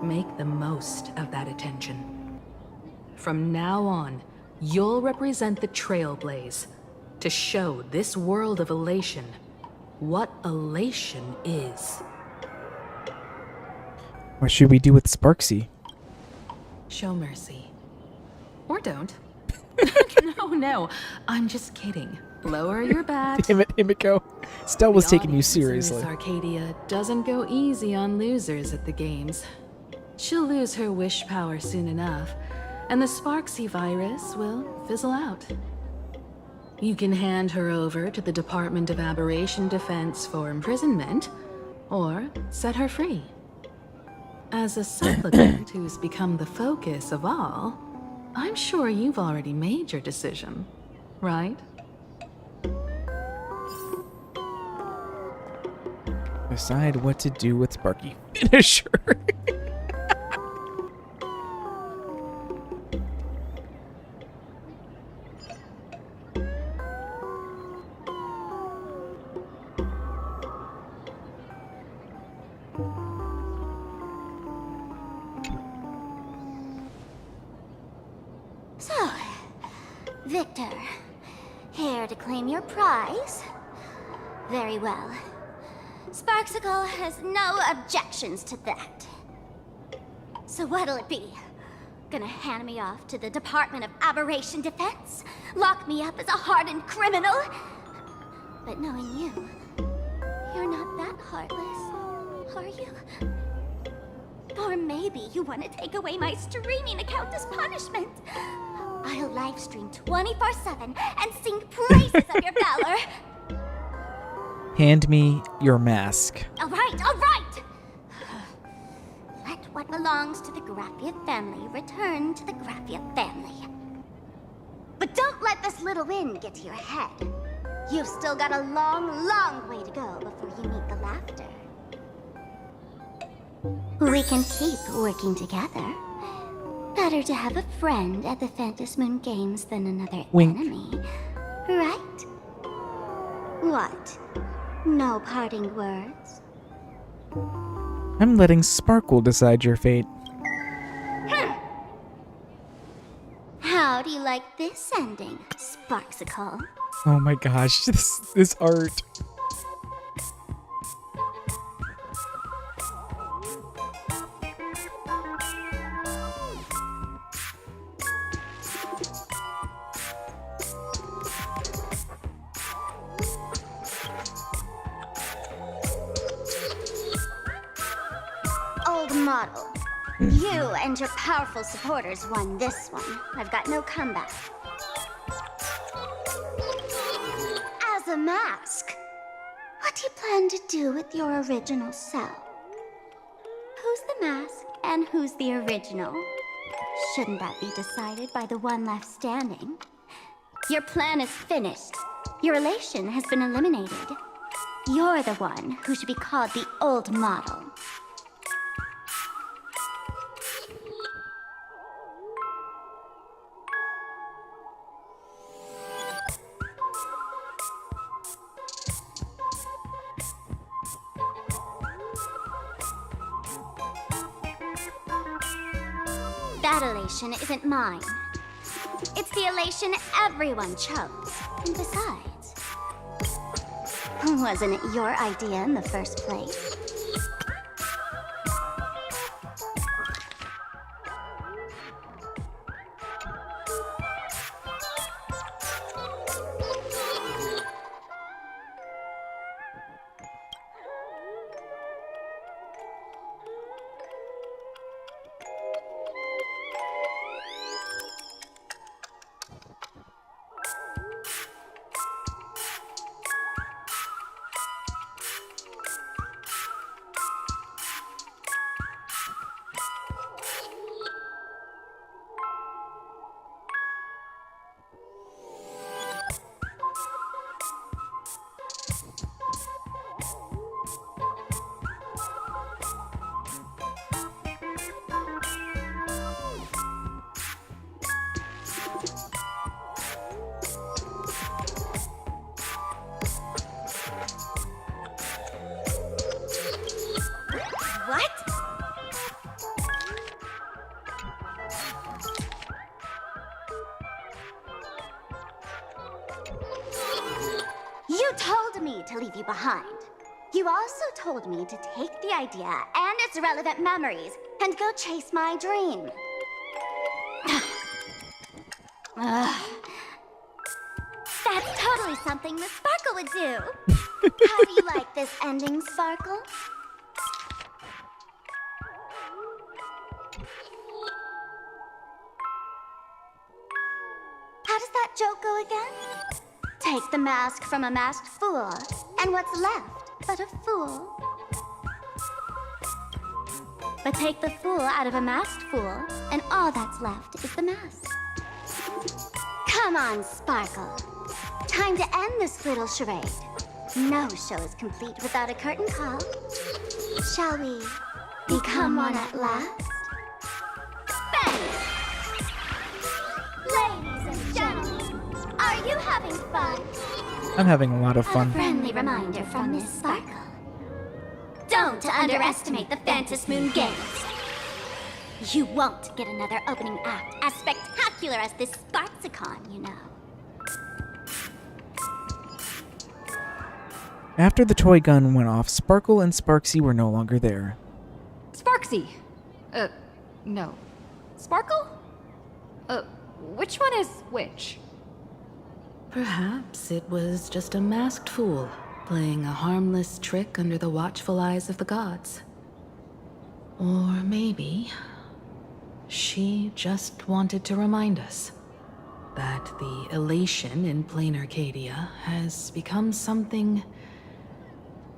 Make the most of that attention. From now on, you'll represent the Trailblaze to show this world of elation what elation is. What should we do with Sparksy? Show mercy. Or don't. No, I'm just kidding. Lower your bat. Damn it, Himiko. Stella was The taking you audience in seriously. Miss Arcadia doesn't go easy on losers at the games. She'll lose her wish power soon enough, and the Sparksy virus will fizzle out. You can hand her over to the Department of Aberration Defense for imprisonment, or set her free. As a supplicant who's become the focus of all, I'm sure you've already made your decision, right? Decide what to do with Sparky. Finisher. So, Victor, here to claim your prize? Very well. Sparksicle has no objections to that. So what'll it be? Gonna hand me off to the Department of Aberration Defense? Lock me up as a hardened criminal? But knowing you, you're not that heartless, are you? Or maybe you want to take away my streaming account as punishment. I'll livestream 24/7 and sing praises of your valor. Hand me your mask. All right. Let what belongs to the Graphia family return to the Graphia family. But don't let this little win get to your head. You've still got a long, long way to go before you meet the laughter. We can keep working together. Better to have a friend at the Phantasmoon Games than another Wink. enemy, right? What? No parting words? I'm letting Sparkle decide your fate. How do you like this ending, Sparksicle? Oh my gosh, this art. Old model. You and your powerful supporters won this one. I've got no comeback. As a mask, what do you plan to do with your original self? Who's the mask and who's the original? Shouldn't that be decided by the one left standing? Your plan is finished. Your relation has been eliminated. You're the one who should be called the old model. That elation isn't mine. It's the elation everyone chose. And besides, wasn't it your idea in the first place? You also told me to take the idea and its relevant memories and go chase my dream. That's totally something Miss Sparkle would do. How do you like this ending, Sparkle? How does that joke go again? Take the mask from a masked fool, and what's left but a fool? But take the fool out of a masked fool, and all that's left is the mask. Come on, Sparkle. Time to end this little charade. No show is complete without a curtain call. Shall we become one at last? Bang! Ladies and gentlemen, are you having fun? I'm having a lot of A fun. friendly reminder from Miss Sparkle. Don't underestimate the Phantom Moon Games. You won't get another opening act as spectacular as this Sparksicon, you know. After the toy gun went off, Sparkle and Sparksy were no longer there. Sparksy! No. Sparkle? Which one is which? Perhaps it was just a masked fool, playing a harmless trick under the watchful eyes of the gods. Or maybe she just wanted to remind us that the elation in plain Arcadia has become something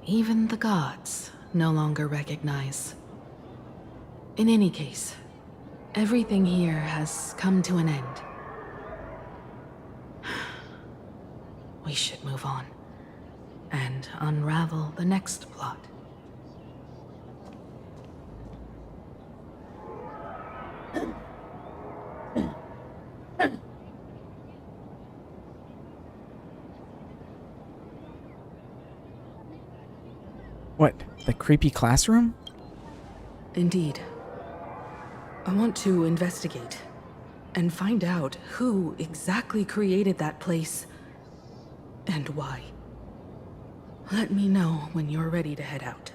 even the gods no longer recognize. In any case, everything here has come to an end. We should move on and unravel the next plot. What, the creepy classroom? Indeed. I want to investigate and find out who exactly created that place and why. Let me know when you're ready to head out.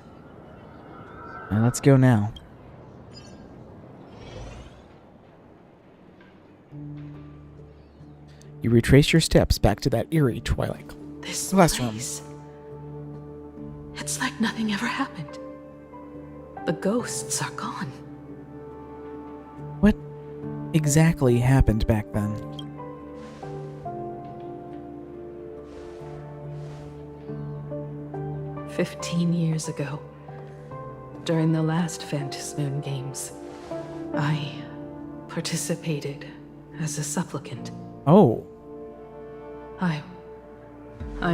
Let's go now. You retrace your steps back to that eerie twilight This classroom. place. It's like nothing ever happened. The ghosts are gone. What exactly happened back then? "15 years ago, during the last Phantom Moon Games, I participated as a supplicant. Oh. I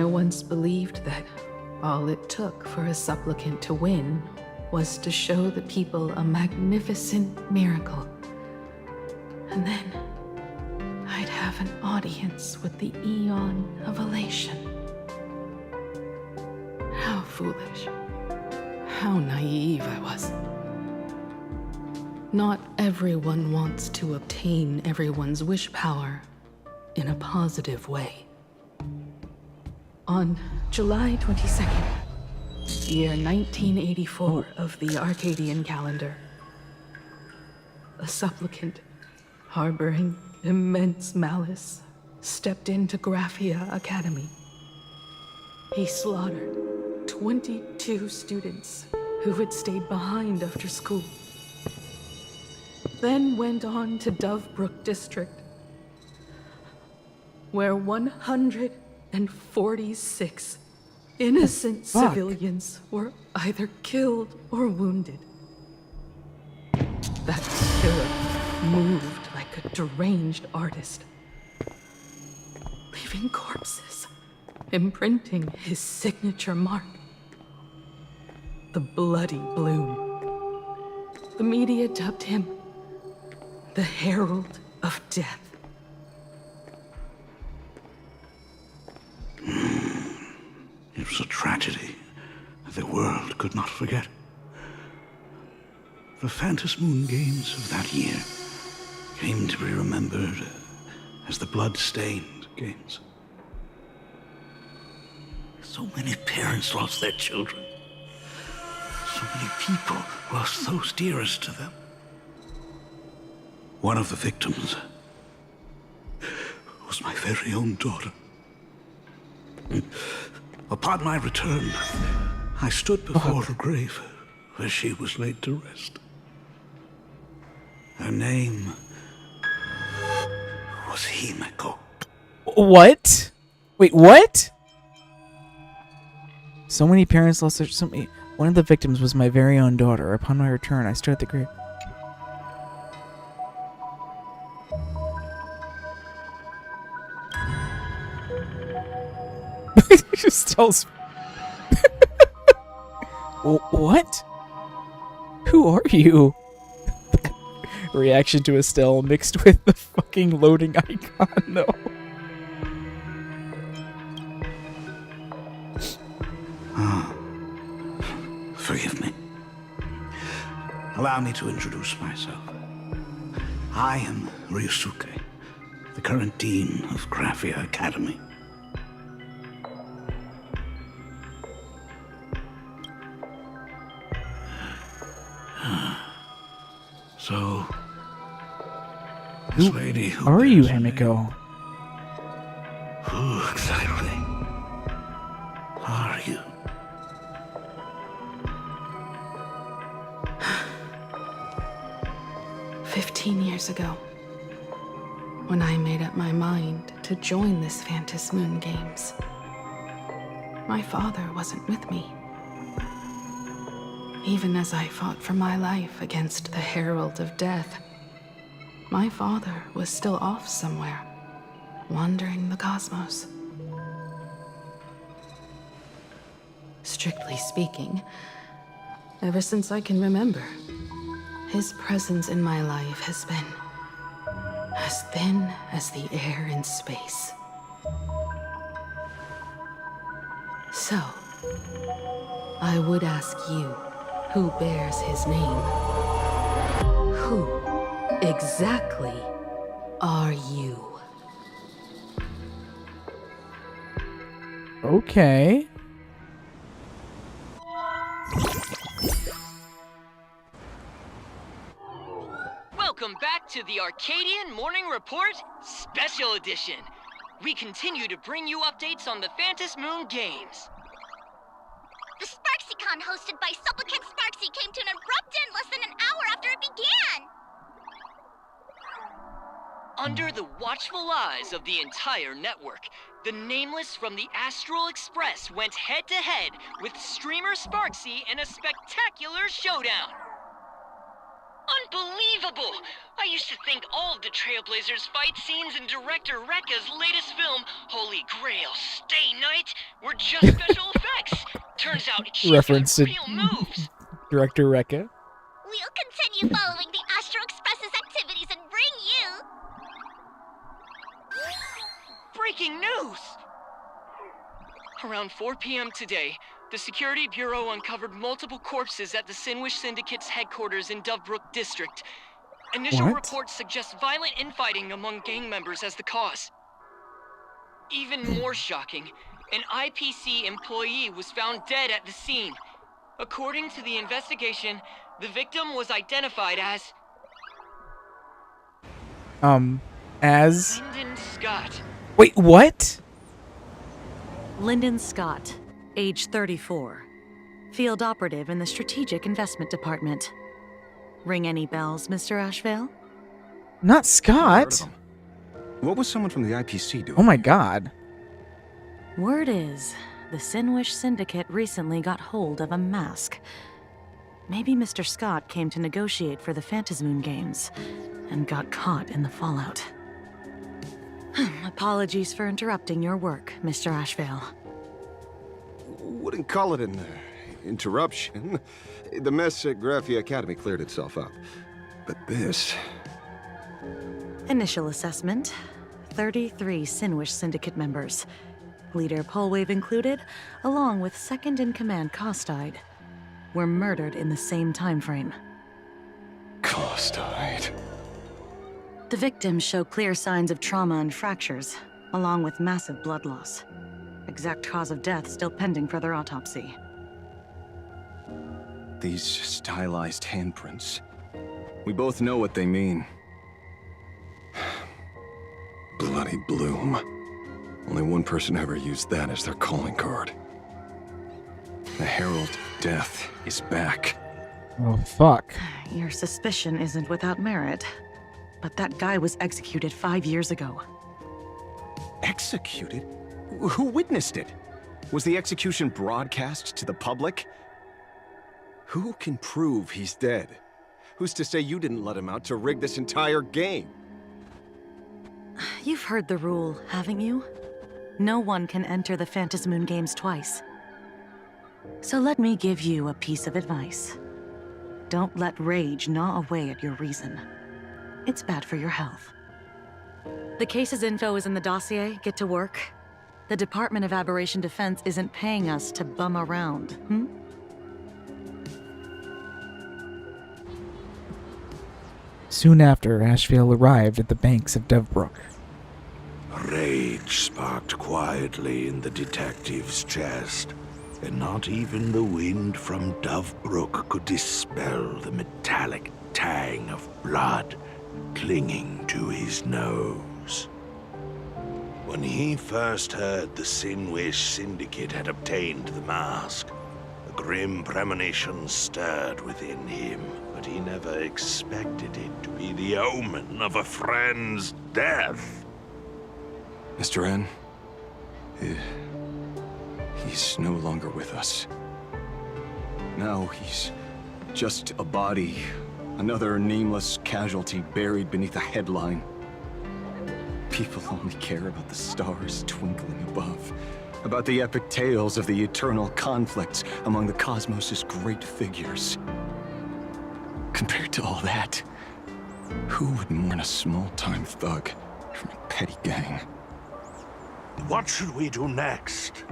once believed that all it took for a supplicant to win was to show the people a magnificent miracle. And then I'd have an audience with the Eon of Elation. How foolish. How naive I was. Not everyone wants to obtain everyone's wish power in a positive way. On July 22nd, year 1984 of the Arcadian calendar, a supplicant harboring immense malice stepped into Graphia Academy. He slaughtered 22 students who had stayed behind after school, then went on to Dovebrook District, where 146 innocent civilians were either killed or wounded. That killer moved like a deranged artist, leaving corpses, imprinting his signature mark. The Bloody Bloom. The media dubbed him the Herald of Death. It was a tragedy that the world could not forget. The Phantom Moon Games of that year came to be remembered as the Blood-Stained Games. So many parents lost their children. many people lost those dearest to them. One of the victims was my very own daughter. Upon my return, I stood before her grave where she was laid to rest. Her name was Himeko. What? Wait, what? So many parents lost their... One of the victims was my very own daughter. Upon my return, I stood at the grave. Just tells... What? Who are you? Reaction to a still mixed with the fucking loading icon, though. Forgive me. Allow me to introduce myself. I am Ryusuke, the current dean of Graphia Academy. So, this lady who are you, Himeko? Who exactly are you? Years ago, when I made up my mind to join this Phantom Moon Games, my father wasn't with me. Even as I fought for my life against the Herald of Death, my father was still off somewhere, wandering the cosmos. Strictly speaking, ever since I can remember, his presence in my life has been as thin as the air in space. So, I would ask you, who bears his name? Who exactly are you? Okay. Welcome back to the Arcadian Morning Report Special Edition. We continue to bring you updates on the Phantom Moon Games. The SparksyCon hosted by Supplicant Sparksy came to an abrupt end less than an hour after it began. Under the watchful eyes of the entire network, the Nameless from the Astral Express went head-to-head with streamer Sparksy in a spectacular showdown. Unbelievable! I used to think all of the Trailblazers' fight scenes in director Rekka's latest film, Holy Grail Stay Night, were just special effects. Turns out she's Reference got to real moves. Director Rekka. We'll continue following the Astro Express's activities and bring you... Breaking news! Around 4 p.m. today, the Security Bureau uncovered multiple corpses at the Sinwish Syndicate's headquarters in Dovebrook District. Initial reports suggest violent infighting among gang members as the cause. Even more shocking, an IPC employee was found dead at the scene. According to the investigation, the victim was identified as... As... Lyndon Scott. Wait, what? Lyndon Scott, age 34. Field operative in the Strategic Investment Department. Ring any bells, Mr. Ashvale? Not Scott. What was someone from the IPC doing? Oh my god. Word is, the Sinwish Syndicate recently got hold of a mask. Maybe Mr. Scott came to negotiate for the Phantom Moon Games, and got caught in the fallout. Apologies for interrupting your work, Mr. Ashvale. Wouldn't call it an interruption. The mess at Graphia Academy cleared itself up. But this... Initial assessment, 33 Sinwish Syndicate members. Leader Polwave included, along with second-in-command Costide, were murdered in the same time frame. Costide. The victims show clear signs of trauma and fractures, along with massive blood loss. Exact cause of death still pending further autopsy. These stylized handprints. We both know what they mean. Bloody Bloom. Only one person ever used that as their calling card. The Herald of Death is back. Oh, fuck. Your suspicion isn't without merit. But that guy was executed 5 years ago. Executed? Who witnessed it? Was the execution broadcast to the public? Who can prove he's dead? Who's to say you didn't let him out to rig this entire game? You've heard the rule, haven't you? No one can enter the Phantasmoon games twice. So let me give you a piece of advice. Don't let rage gnaw away at your reason. It's bad for your health. The case's info is in the dossier. Get to work. The Department of Aberration Defense isn't paying us to bum around, Soon after, Ashvale arrived at the banks of Dovebrook. Rage sparked quietly in the detective's chest, and not even the wind from Dovebrook could dispel the metallic tang of blood clinging to his nose. When he first heard the Sinwish Syndicate had obtained the mask, a grim premonition stirred within him, but he never expected it to be the omen of a friend's death. Mr. N, he's no longer with us. Now he's just a body, another nameless casualty buried beneath a headline. People only care about the stars twinkling above, about the epic tales of the eternal conflicts among the cosmos' great figures. Compared to all that, who would mourn a small-time thug from a petty gang? What should we do next?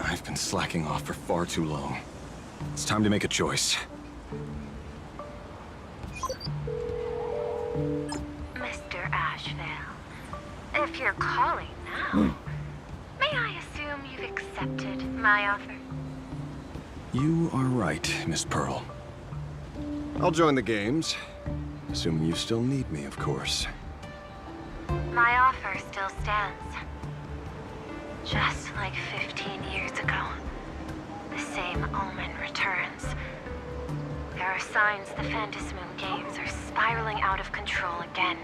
I've been slacking off for far too long. It's time to make a choice. Mr. Ashvale, if you're calling now, may I assume you've accepted my offer? You are right, Miss Pearl. I'll join the games. Assuming you still need me, of course. My offer still stands. Just like 15 years ago, the same omen returns. There are signs the Phantasmoon games are spiraling out of control again.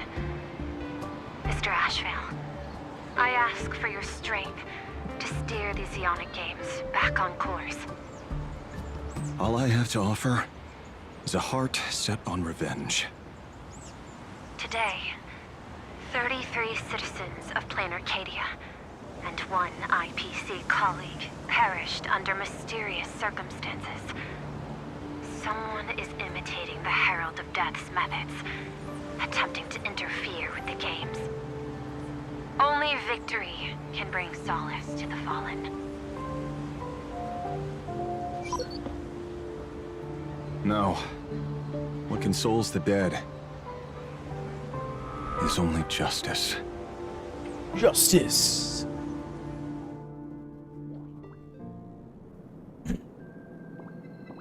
Mr. Ashvale, I ask for your strength to steer these Ionic games back on course. All I have to offer is a heart set on revenge. Today, 33 citizens of Plain Arcadia and one IPC colleague perished under mysterious circumstances. Someone is imitating the Herald of Death's methods, attempting to interfere with the games. Only victory can bring solace to the fallen. No. What consoles the dead is only justice. Justice.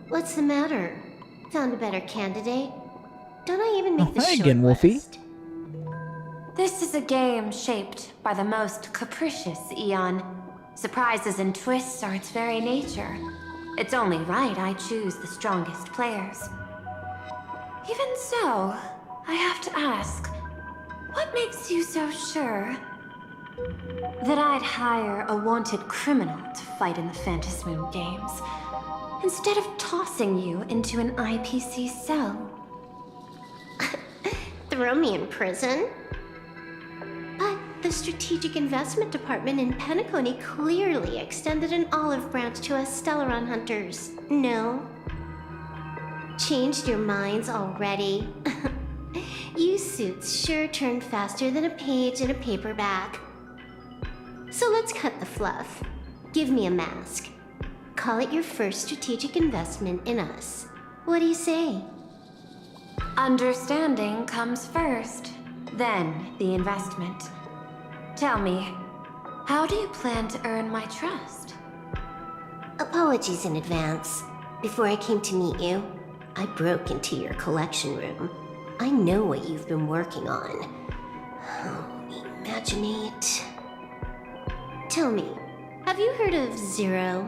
What's the matter? Found a better candidate? Don't I even make the Hi short again, Wolfie. list? This is a game shaped by the most capricious Eon. Surprises and twists are its very nature. It's only right I choose the strongest players. Even so, I have to ask, what makes you so sure that I'd hire a wanted criminal to fight in the Phantasmoon games, instead of tossing you into an IPC cell? Throw me in prison? But the Strategic Investment Department in Penacony clearly extended an olive branch to us Stellaron hunters. No? Changed your minds already? You suits sure turn faster than a page in a paperback. So let's cut the fluff. Give me a mask. Call it your first strategic investment in us. What do you say? Understanding comes first, then the investment. Tell me, how do you plan to earn my trust? Apologies in advance. Before I came to meet you, I broke into your collection room. I know what you've been working on. Imaginate. Tell me, have you heard of Zero?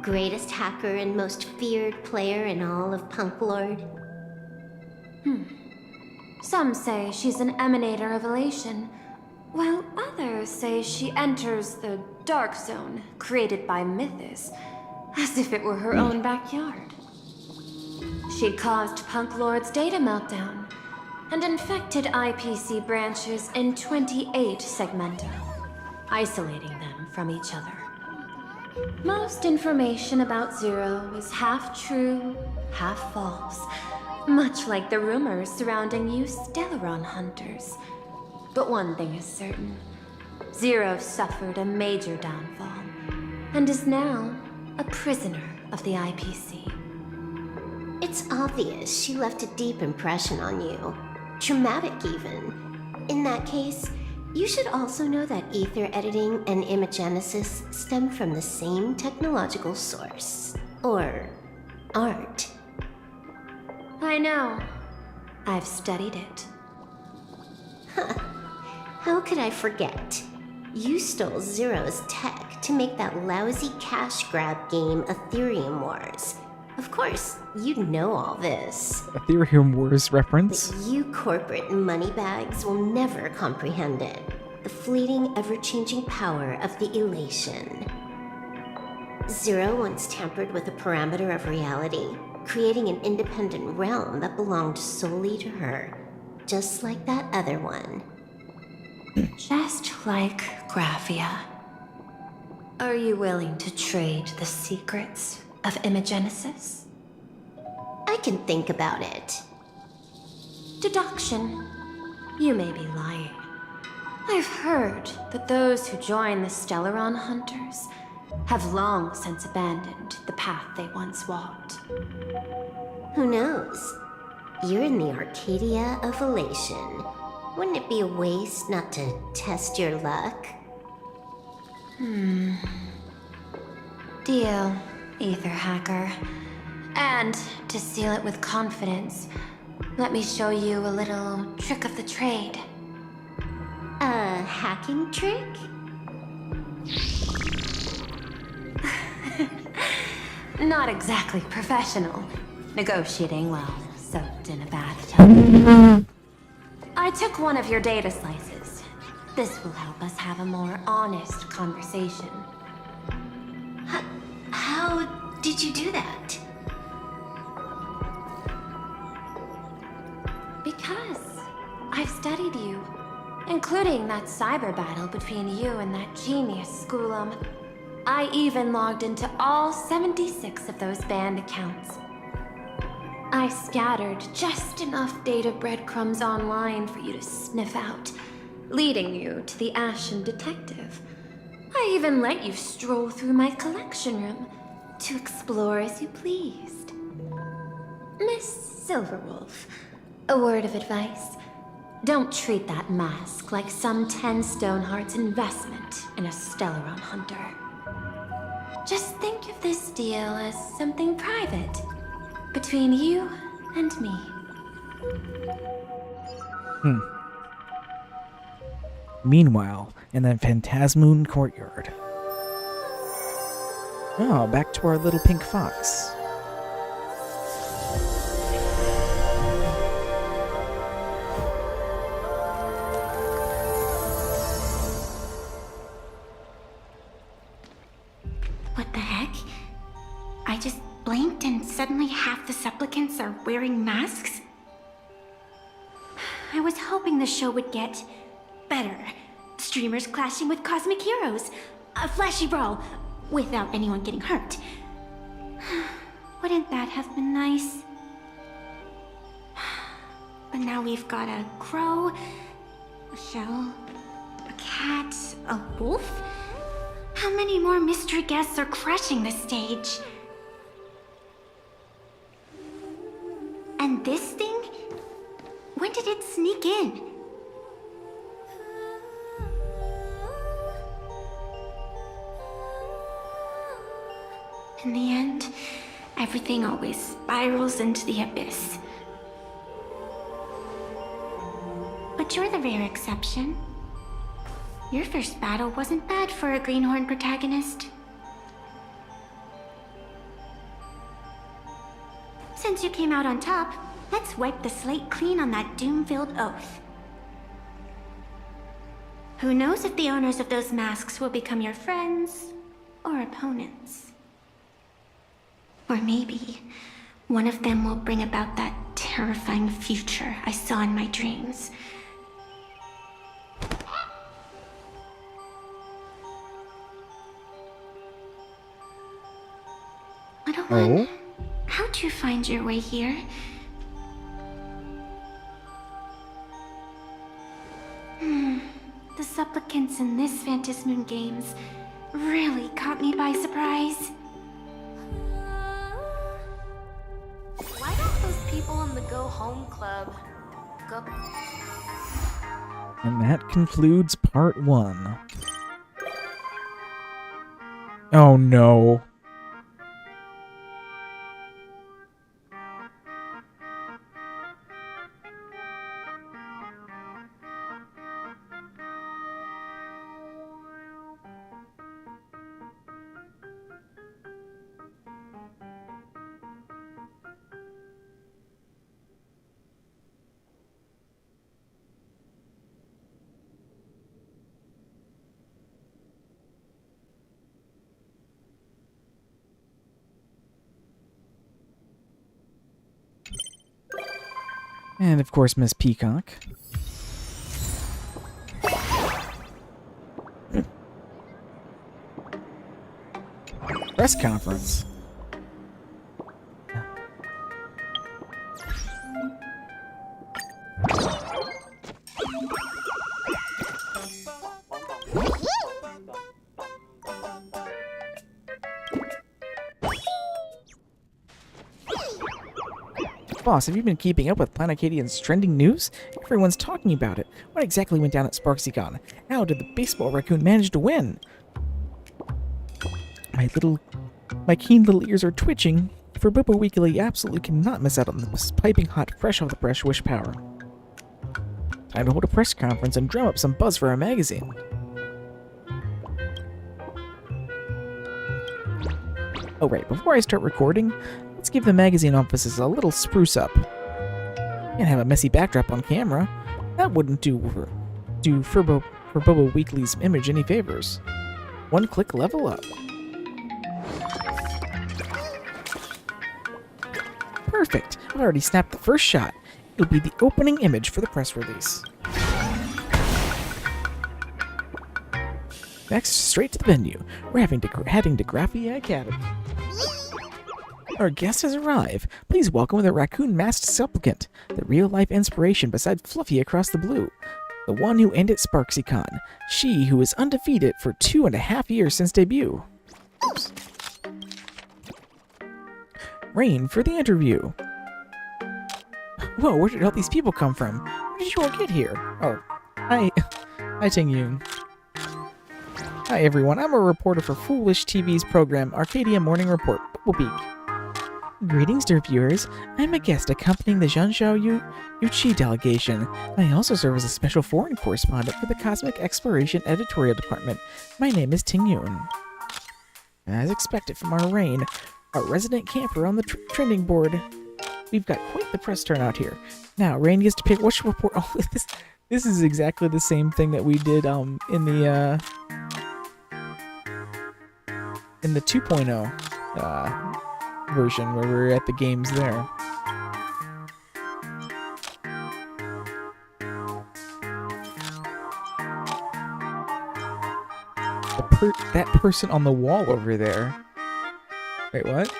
Greatest hacker and most feared player in all of Punk Lord? Some say she's an emanator of elation, while others say she enters the dark zone created by Mythos, as if it were her own backyard. She caused Punk Lord's data meltdown and infected IPC branches in 28 segmenta, isolating them from each other. Most information about Zero is half true, half false, much like the rumors surrounding you Stellaron hunters. But one thing is certain. Zero suffered a major downfall, and is now a prisoner of the IPC. It's obvious she left a deep impression on you. Traumatic, even. In that case, you should also know that ether editing and imagenesis stem from the same technological source. Or art. I know. I've studied it. How could I forget? You stole Zero's tech to make that lousy cash grab game Ethereum Wars. Of course, you'd know all this. Ethereum Wars reference? But you corporate moneybags will never comprehend it. The fleeting, ever-changing power of the elation. Zero once tampered with the parameter of reality, creating an independent realm that belonged solely to her. Just like that other one. Just like Graphia. Are you willing to trade the secrets of imagenesis? I can think about it. Deduction. You may be lying. I've heard that those who join the Stellaron Hunters have long since abandoned the path they once walked. Who knows? You're in the Arcadia of Elation. Wouldn't it be a waste not to test your luck? Deal, Ether Hacker. And to seal it with confidence, let me show you a little trick of the trade. A hacking trick? Not exactly professional. Negotiating while soaked in a bathtub. I took one of your data slices. This will help us have a more honest conversation. How did you do that? Because I've studied you, including that cyber battle between you and that genius Schoolum. I even logged into all 76 of those banned accounts. I scattered just enough data breadcrumbs online for you to sniff out, leading you to the Ashen Detective. I even let you stroll through my collection room to explore as you pleased. Miss Silverwolf, a word of advice. Don't treat that mask like some 10 Stonehearts investment in a Stellaron hunter. Just think of this deal as something private, between you and me. Meanwhile, in the Phantasmoon courtyard. Oh, back to our little pink fox. What the heck? I just blinked and suddenly half the supplicants are wearing masks? I was hoping the show would get better. Streamers clashing with cosmic heroes. A flashy brawl without anyone getting hurt. Wouldn't that have been nice? But now we've got a crow, a shell, a cat, a wolf? How many more mystery guests are crashing the stage? And this thing? When did it sneak in? In the end, everything always spirals into the abyss. But you're the rare exception. Your first battle wasn't bad for a greenhorn protagonist. Since you came out on top, let's wipe the slate clean on that doom-filled oath. Who knows if the owners of those masks will become your friends or opponents? Or maybe one of them will bring about that terrifying future I saw in my dreams. Little one, how'd you find your way here? The supplicants in this Phantasmoon Games really caught me by surprise. Why don't those people in the Go Home Club go... And that concludes part 1. Oh no. And of course, Miss Peacock. Press conference. Boss, have you been keeping up with Planetadian's trending news? Everyone's talking about it. What exactly went down at SparksyCon? How did the baseball raccoon manage to win? My keen little ears are twitching. For Bobo Weekly, you absolutely cannot miss out on this piping hot, fresh off the press wish power. Time to hold a press conference and drum up some buzz for our magazine. Oh right, before I start recording, let's give the magazine offices a little spruce up. Can't have a messy backdrop on camera. That wouldn't do for Bobo Weekly's image any favors. One click level up. Perfect. I've already snapped the first shot. It'll be the opening image for the press release. Next, straight to the venue. We're heading to Graphia Academy. Our guest has arrived. Please welcome the raccoon-masked supplicant, the real-life inspiration beside Fluffy across the blue. The one who ended SparksyCon. She who is undefeated for 2.5 years since debut. Oops. Rain for the interview. Whoa, where did all these people come from? How did you all get here? Oh, hi. Hi, Ting-Yoon. Hi, everyone. I'm a reporter for Foolish TV's program, Arcadia Morning Report, Bubblebeak. Greetings, dear viewers. I'm a guest accompanying the Zhanzhou Yuchi delegation. I also serve as a special foreign correspondent for the Cosmic Exploration Editorial Department. My name is Ting-Yoon. As expected from our Rain, our resident camper on the trending board. We've got quite the press turnout here. Now, Rain gets to pick which report. Oh, this is exactly the same thing that we did in the 2.0 version where we were at the games there. That person on the wall over there. Wait, what?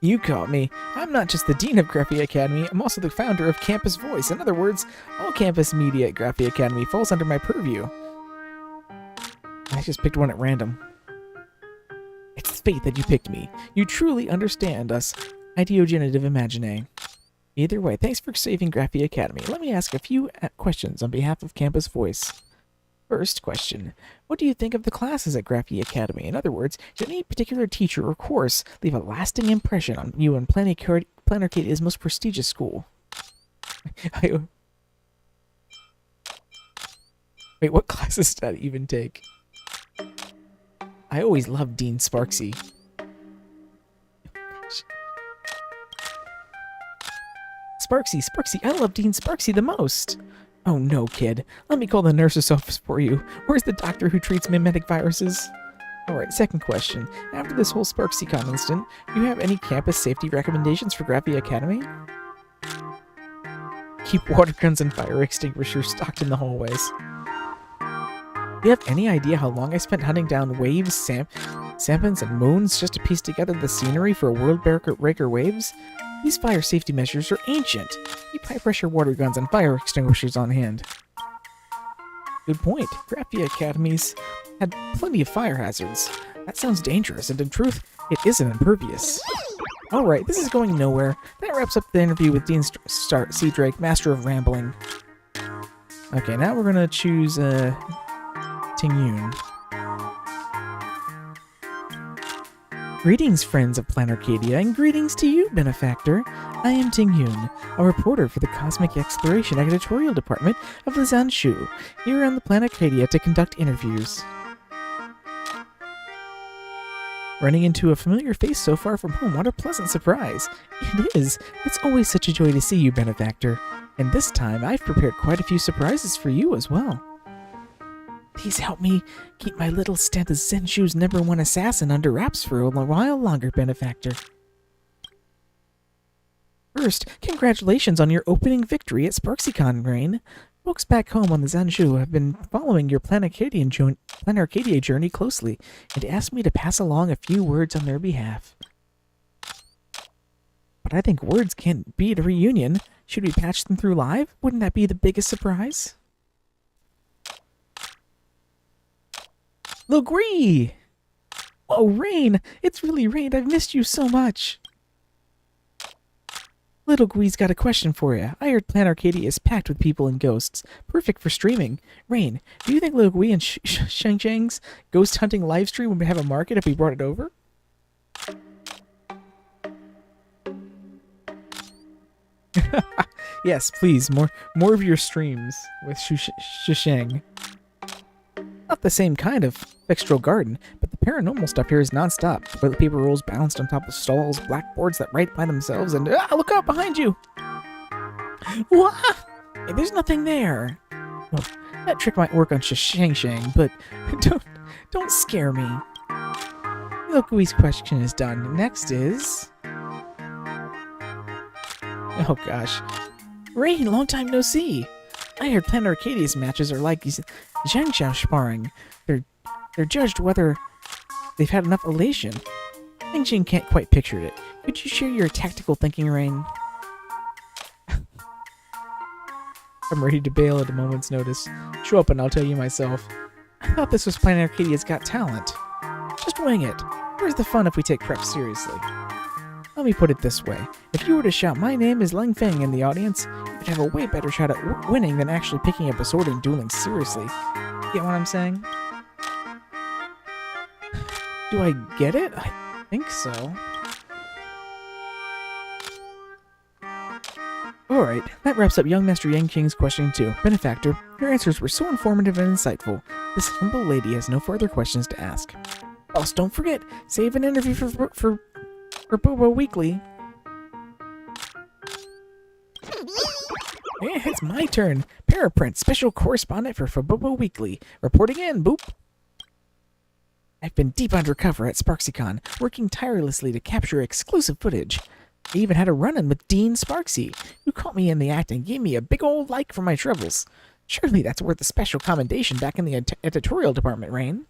You caught me. I'm not just the dean of Graphia Academy, I'm also the founder of Campus Voice. In other words, all campus media at Graphia Academy falls under my purview. I just picked one at random. It's fate that you picked me. You truly understand us ideogenitive imaginae. Either way, thanks for saving Graphia Academy. Let me ask a few questions on behalf of Campus Voice. First question. What do you think of the classes at Graphia Academy? In other words, did any particular teacher or course leave a lasting impression on you in Planarcadia's most prestigious school? Wait, what classes did I even take? I always loved Dean Sparksy. Sparksy, I love Dean Sparksy the most. Oh no, kid. Let me call the nurse's office for you. Where's the doctor who treats mimetic viruses? Alright, second question. After this whole SparksyCon incident, do you have any campus safety recommendations for Graphia Academy? Keep water guns and fire extinguishers stocked in the hallways. Do you have any idea how long I spent hunting down waves, sampans, and moons just to piece together the scenery for World Breaker waves? These fire safety measures are ancient. Keep high-pressure water guns and fire extinguishers on hand. Good point. Graphia Academies had plenty of fire hazards. That sounds dangerous, and in truth, it isn't impervious. Alright, this is going nowhere. That wraps up the interview with Dean C. Drake, Master of Rambling. Okay, now we're gonna choose, Ting Yun. Greetings, friends of Planarcadia, and greetings to you, Benefactor. I am Ting Yun, a reporter for the Cosmic Exploration Editorial Department of the Zanshu, here on the Planarcadia to conduct interviews. Running into a familiar face so far from home, what a pleasant surprise. It is. It's always such a joy to see you, Benefactor. And this time, I've prepared quite a few surprises for you as well. Please help me keep my little stint as Zenshu's #1 assassin under wraps for a while longer, Benefactor. First, congratulations on your opening victory at SparksyCon, Rain. Folks back home on the Zanshu have been following your Planarcadia journey closely and asked me to pass along a few words on their behalf. But I think words can't beat a reunion. Should we patch them through live? Wouldn't that be the biggest surprise? Logree! Oh, Rain! It's really Rain. I've missed you so much. Little Gui's got a question for you. I heard Planarcadia is packed with people and ghosts. Perfect for streaming. Rain, do you think Little Gui and Shang Chang's ghost hunting livestream would have a market if we brought it over? Yes, please. More of your streams with Shishang. Not the same kind of textural garden, but the paranormal stuff here is non-stop. Toilet paper rolls balanced on top of stalls, blackboards that write by themselves, and look out behind you! What? Hey, there's nothing there. Oh, that trick might work on Shang, but don't scare me. Lokui's question is done. Next is... Oh gosh. Rain, long time no see. I heard Planarcadia's matches are like Zhangxiao sparring. They're judged whether they've had enough elation. Xing can't quite picture it. Could you share your tactical thinking, Rain? I'm ready to bail at a moment's notice. Show up and I'll tell you myself. I thought this was Planarcadia's Got Talent. Just wing it. Where's the fun if we take prep seriously? Let me put it this way. If you were to shout, "My name is Ling Feng" in the audience, you'd have a way better shot at winning than actually picking up a sword and dueling seriously. Get what I'm saying? Do I get it? I think so. Alright, that wraps up young Master Yang Qing's question 2. Benefactor, your answers were so informative and insightful. This humble lady has no further questions to ask. Also, don't forget, save an interview for Bobo Weekly. Yeah, it's my turn. Paraprint, special correspondent for Bobo Weekly. Reporting in, boop. I've been deep undercover at SparksyCon, working tirelessly to capture exclusive footage. I even had a run-in with Dean Sparksy, who caught me in the act and gave me a big old like for my troubles. Surely that's worth a special commendation back in the editorial department, Rain.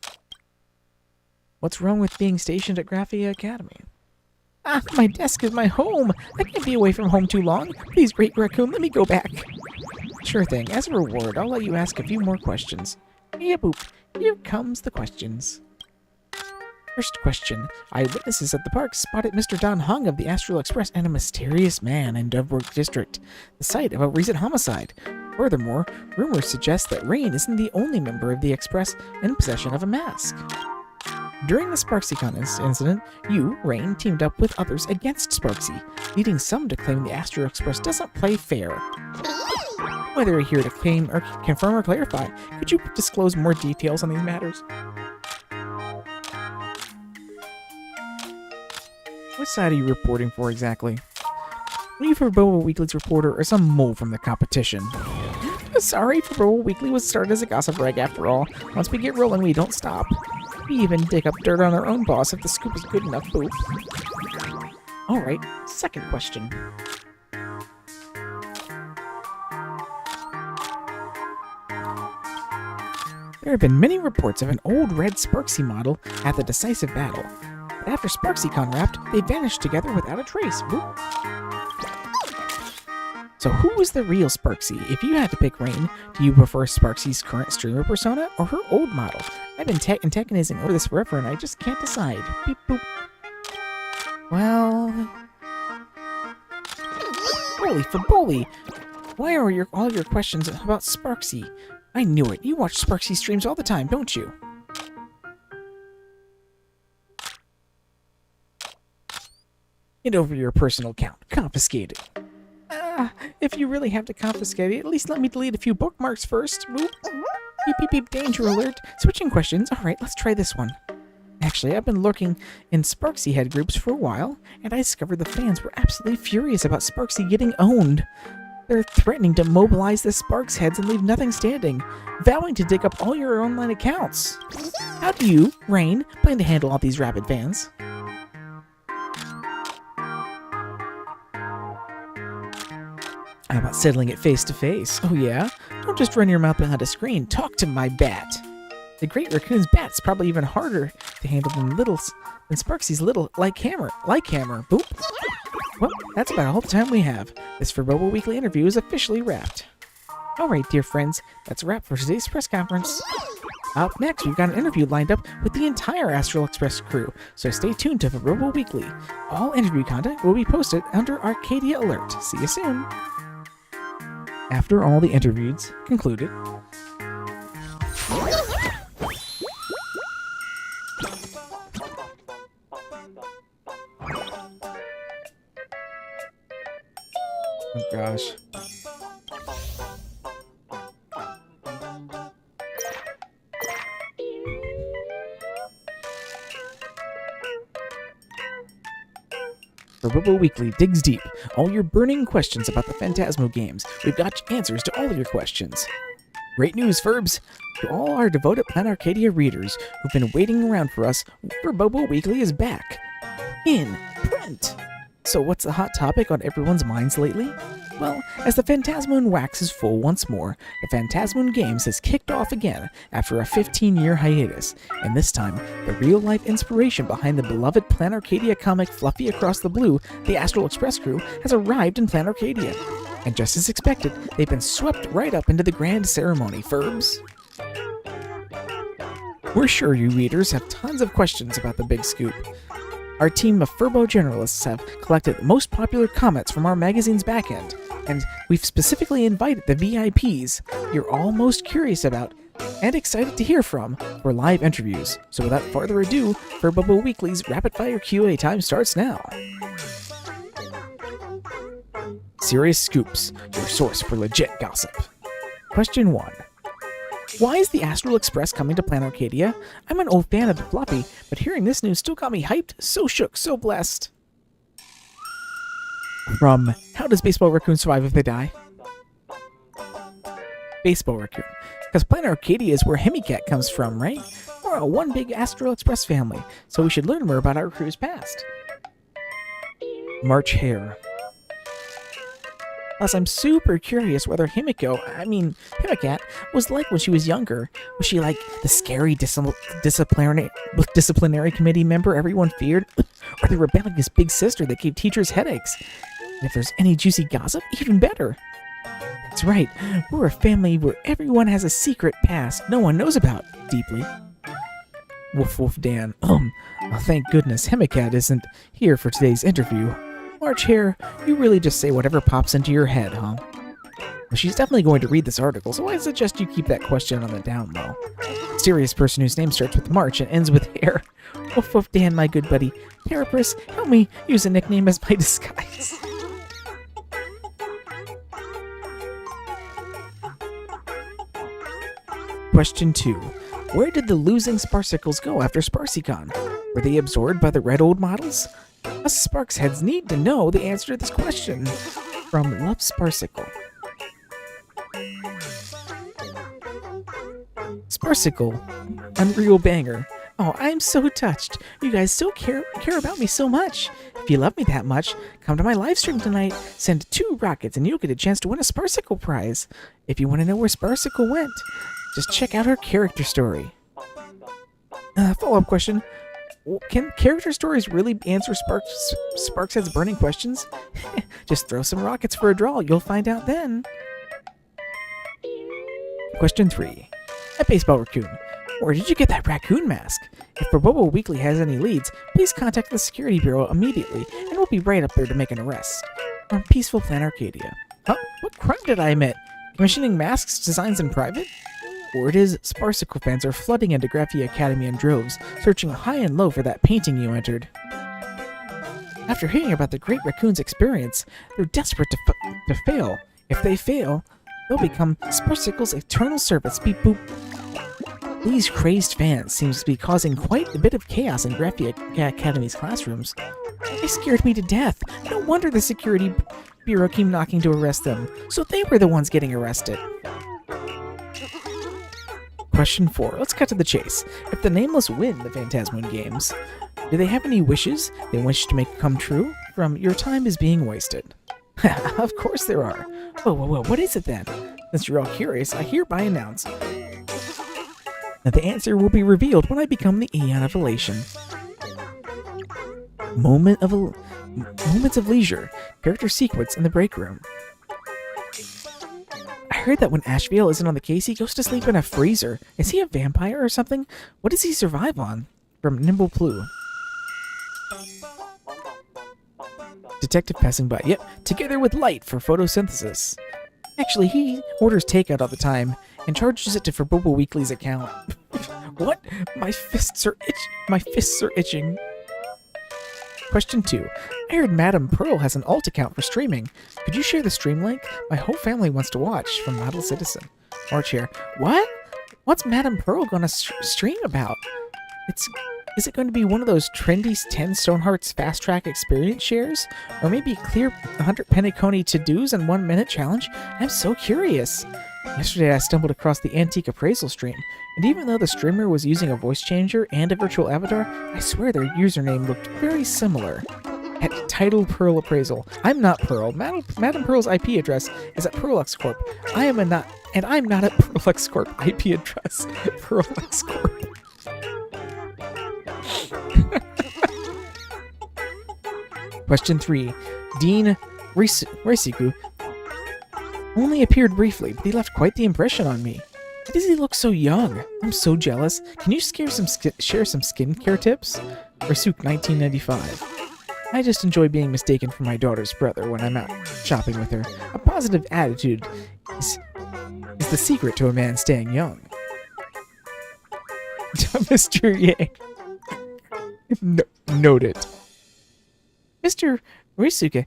What's wrong with being stationed at Graphia Academy? Ah, my desk is my home. I can't be away from home too long. Please, Great Raccoon, let me go back. Sure thing. As a reward, I'll let you ask a few more questions. Yeah, boop. Here comes the questions. First question. Eyewitnesses at the park spotted Mr. Don Hung of the Astral Express and a mysterious man in Dovebrook District, the site of a recent homicide. Furthermore, rumors suggest that Rain isn't the only member of the Express in possession of a mask. During the SparksyCon incident, you, Rain, teamed up with others against Sparksy, leading some to claim the Astro Express doesn't play fair. Whether you're here to claim or confirm or clarify, could you disclose more details on these matters? Which side are you reporting for exactly? Are you for Boba Weekly's reporter or some mole from the competition? Sorry, for Boba Weekly was started as a gossip rag after all. Once we get rolling, we don't stop. We even dig up dirt on our own boss if the scoop is good enough, boop. Alright, second question. There have been many reports of an old red Sparksy model at the decisive battle. But after SparksyCon wrapped, they vanished together without a trace. Boop. So who was the real Sparksy? If you had to pick Rain, do you prefer Sparksy's current streamer persona or her old model? I've been antagonizing over this forever and I just can't decide. Beep boop. Well... Holy for bully! Why are all your questions about Sparksy? I knew it. You watch Sparksy streams all the time, don't you? Hand over your personal account. Confiscated. If you really have to confiscate it, at least let me delete a few bookmarks first. Boop. Beep beep beep, danger alert. Switching questions. Alright, let's try this one. Actually, I've been lurking in Sparksy head groups for a while, and I discovered the fans were absolutely furious about Sparksy getting owned. They're threatening to mobilize the Sparks heads and leave nothing standing, vowing to dig up all your online accounts. How do you, Rain, plan to handle all these rabid fans? How about settling it face to face? Oh yeah? Don't just run your mouth behind a screen. Talk to my bat. The Great Raccoon's bat's probably even harder to handle than Sparksy's little like hammer. Boop. Well, that's about all the time we have. This Boba Weekly interview is officially wrapped. Alright, dear friends, that's a wrap for today's press conference. Up next, we've got an interview lined up with the entire Astral Express crew, so stay tuned to Boba Weekly. All interview content will be posted under Arcadia Alert. See you soon. After all the interviews concluded, oh gosh. Boba Weekly digs deep. All your burning questions about the Phantasmo games. We've got answers to all of your questions. Great news, Ferbs! To all our devoted Planet Arcadia readers who've been waiting around for us, Boba Weekly is back. In print! So what's the hot topic on everyone's minds lately? Well, as the Phantasmoon wax is full once more, the Phantasmoon Games has kicked off again after a 15-year hiatus, and this time, the real-life inspiration behind the beloved Planet Arcadia comic Fluffy Across the Blue, the Astral Express crew, has arrived in Planet Arcadia. And just as expected, they've been swept right up into the grand ceremony, Ferbs. We're sure you readers have tons of questions about the big scoop. Our team of Furbo journalists have collected the most popular comments from our magazine's backend, and we've specifically invited the VIPs you're all most curious about and excited to hear from for live interviews. So without further ado, Furbo Weekly's Rapid Fire QA time starts now. Serious Scoops, your source for legit gossip. Question 1. Why is the Astral Express coming to Planet Arcadia? I'm an old fan of the Fluffy, but hearing this news still got me hyped, so shook, so blessed. From How Does Baseball Raccoon Survive If They Die? Baseball Raccoon. Because Planet Arcadia is where Hemicat comes from, right? We're a one big Astral Express family, so we should learn more about our crew's past. March Hare. Plus, I'm super curious whether Himicat, was like when she was younger. Was she like the scary disciplinary committee member everyone feared? Or the rebellious big sister that gave teachers headaches? And if there's any juicy gossip, even better. That's right, we're a family where everyone has a secret past no one knows about deeply. Woof woof Dan. Thank goodness Himicat isn't here for today's interview. March Hare, you really just say whatever pops into your head, huh? Well, she's definitely going to read this article, so I suggest you keep that question on the down low. Mysterious person whose name starts with March and ends with Hair. Woof woof Dan, my good buddy. Parapris, help me use a nickname as my disguise. Question 2. Where did the losing Sparkicles go after SparcyCon? Were they absorbed by the red old models? Us Sparks heads need to know the answer to this question. From Love Sparsicle. Sparsicle, Unreal Banger. Oh, I'm so touched. You guys so care about me so much. If you love me that much, come to my live stream tonight. Send 2 rockets and you'll get a chance to win a Sparsicle prize. If you want to know where Sparsicle went, just check out her character story. Follow-up question. Can character stories really answer Sparkshead's burning questions? Just throw some rockets for a draw. You'll find out then. Question 3. A baseball raccoon. Where did you get that raccoon mask? If Bobo Weekly has any leads, please contact the Security Bureau immediately, and we'll be right up there to make an arrest. From Peaceful Plan Arcadia. Huh? What crime did I admit? Commissioning masks designs in private? Word is, Sparsicle fans are flooding into Graphia Academy in droves, searching high and low for that painting you entered. After hearing about the Great Raccoon's experience, they're desperate to fail. If they fail, they'll become Sparsicle's eternal servants. Beep boop. These crazed fans seems to be causing quite a bit of chaos in Graphia Academy's classrooms. They scared me to death. No wonder the Security Bureau came knocking to arrest them, so they were the ones getting arrested. Question 4. Let's cut to the chase. If the Nameless win the Phantasmoon games, do they have any wishes they wish to make come true? From Your Time Is Being Wasted. Of course there are. Whoa, what is it then? Since you're all curious, I hereby announce that the answer will be revealed when I become the Aeon of Elation. Moments of leisure. Character sequence in the break room. I heard that when Ashvale isn't on the case, he goes to sleep in a freezer. Is he a vampire or something? What does he survive on? From Nimble Plue. Detective passing by. Yep, together with light for photosynthesis. Actually, he orders takeout all the time and charges it to Forbobo Weekly's account. What? My fists are itching. Question 2. I heard Madame Pearl has an alt account for streaming. Could you share the stream link? My whole family wants to watch. From Model Citizen. Arch here. What? What's Madame Pearl gonna stream about? Is it going to be one of those trendy 10 Stonehearts fast track experience shares? Or maybe clear 100 Penacony to-dos in 1 minute challenge? I'm so curious. Yesterday I stumbled across the Antique Appraisal stream, and even though the streamer was using a voice changer and a virtual avatar, I swear their username looked very similar. At Title Pearl Appraisal. I'm not Pearl. Madame Pearl's IP address is at Pearlux Corp. I'm not at Pearlux Corp IP address. Pearlux Corp. Question 3. Dean Reisiku only appeared briefly, but he left quite the impression on me. Why does he look so young? I'm so jealous. Can you share some skincare tips? Reisuk 1995. I just enjoy being mistaken for my daughter's brother when I'm out shopping with her. A positive attitude is the secret to a man staying young. Mr. Yang. Note it. Mr. Risuke,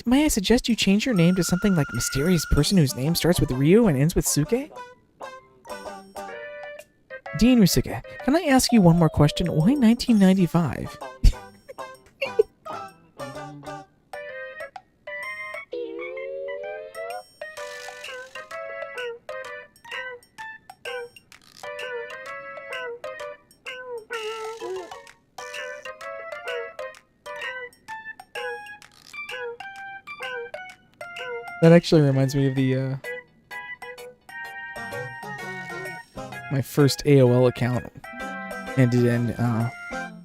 may I suggest you change your name to something like Mysterious Person whose name starts with Ryu and ends with Suke? Dean Risuke, can I ask you one more question? Why 1995? That actually reminds me of the, my first AOL account ended in,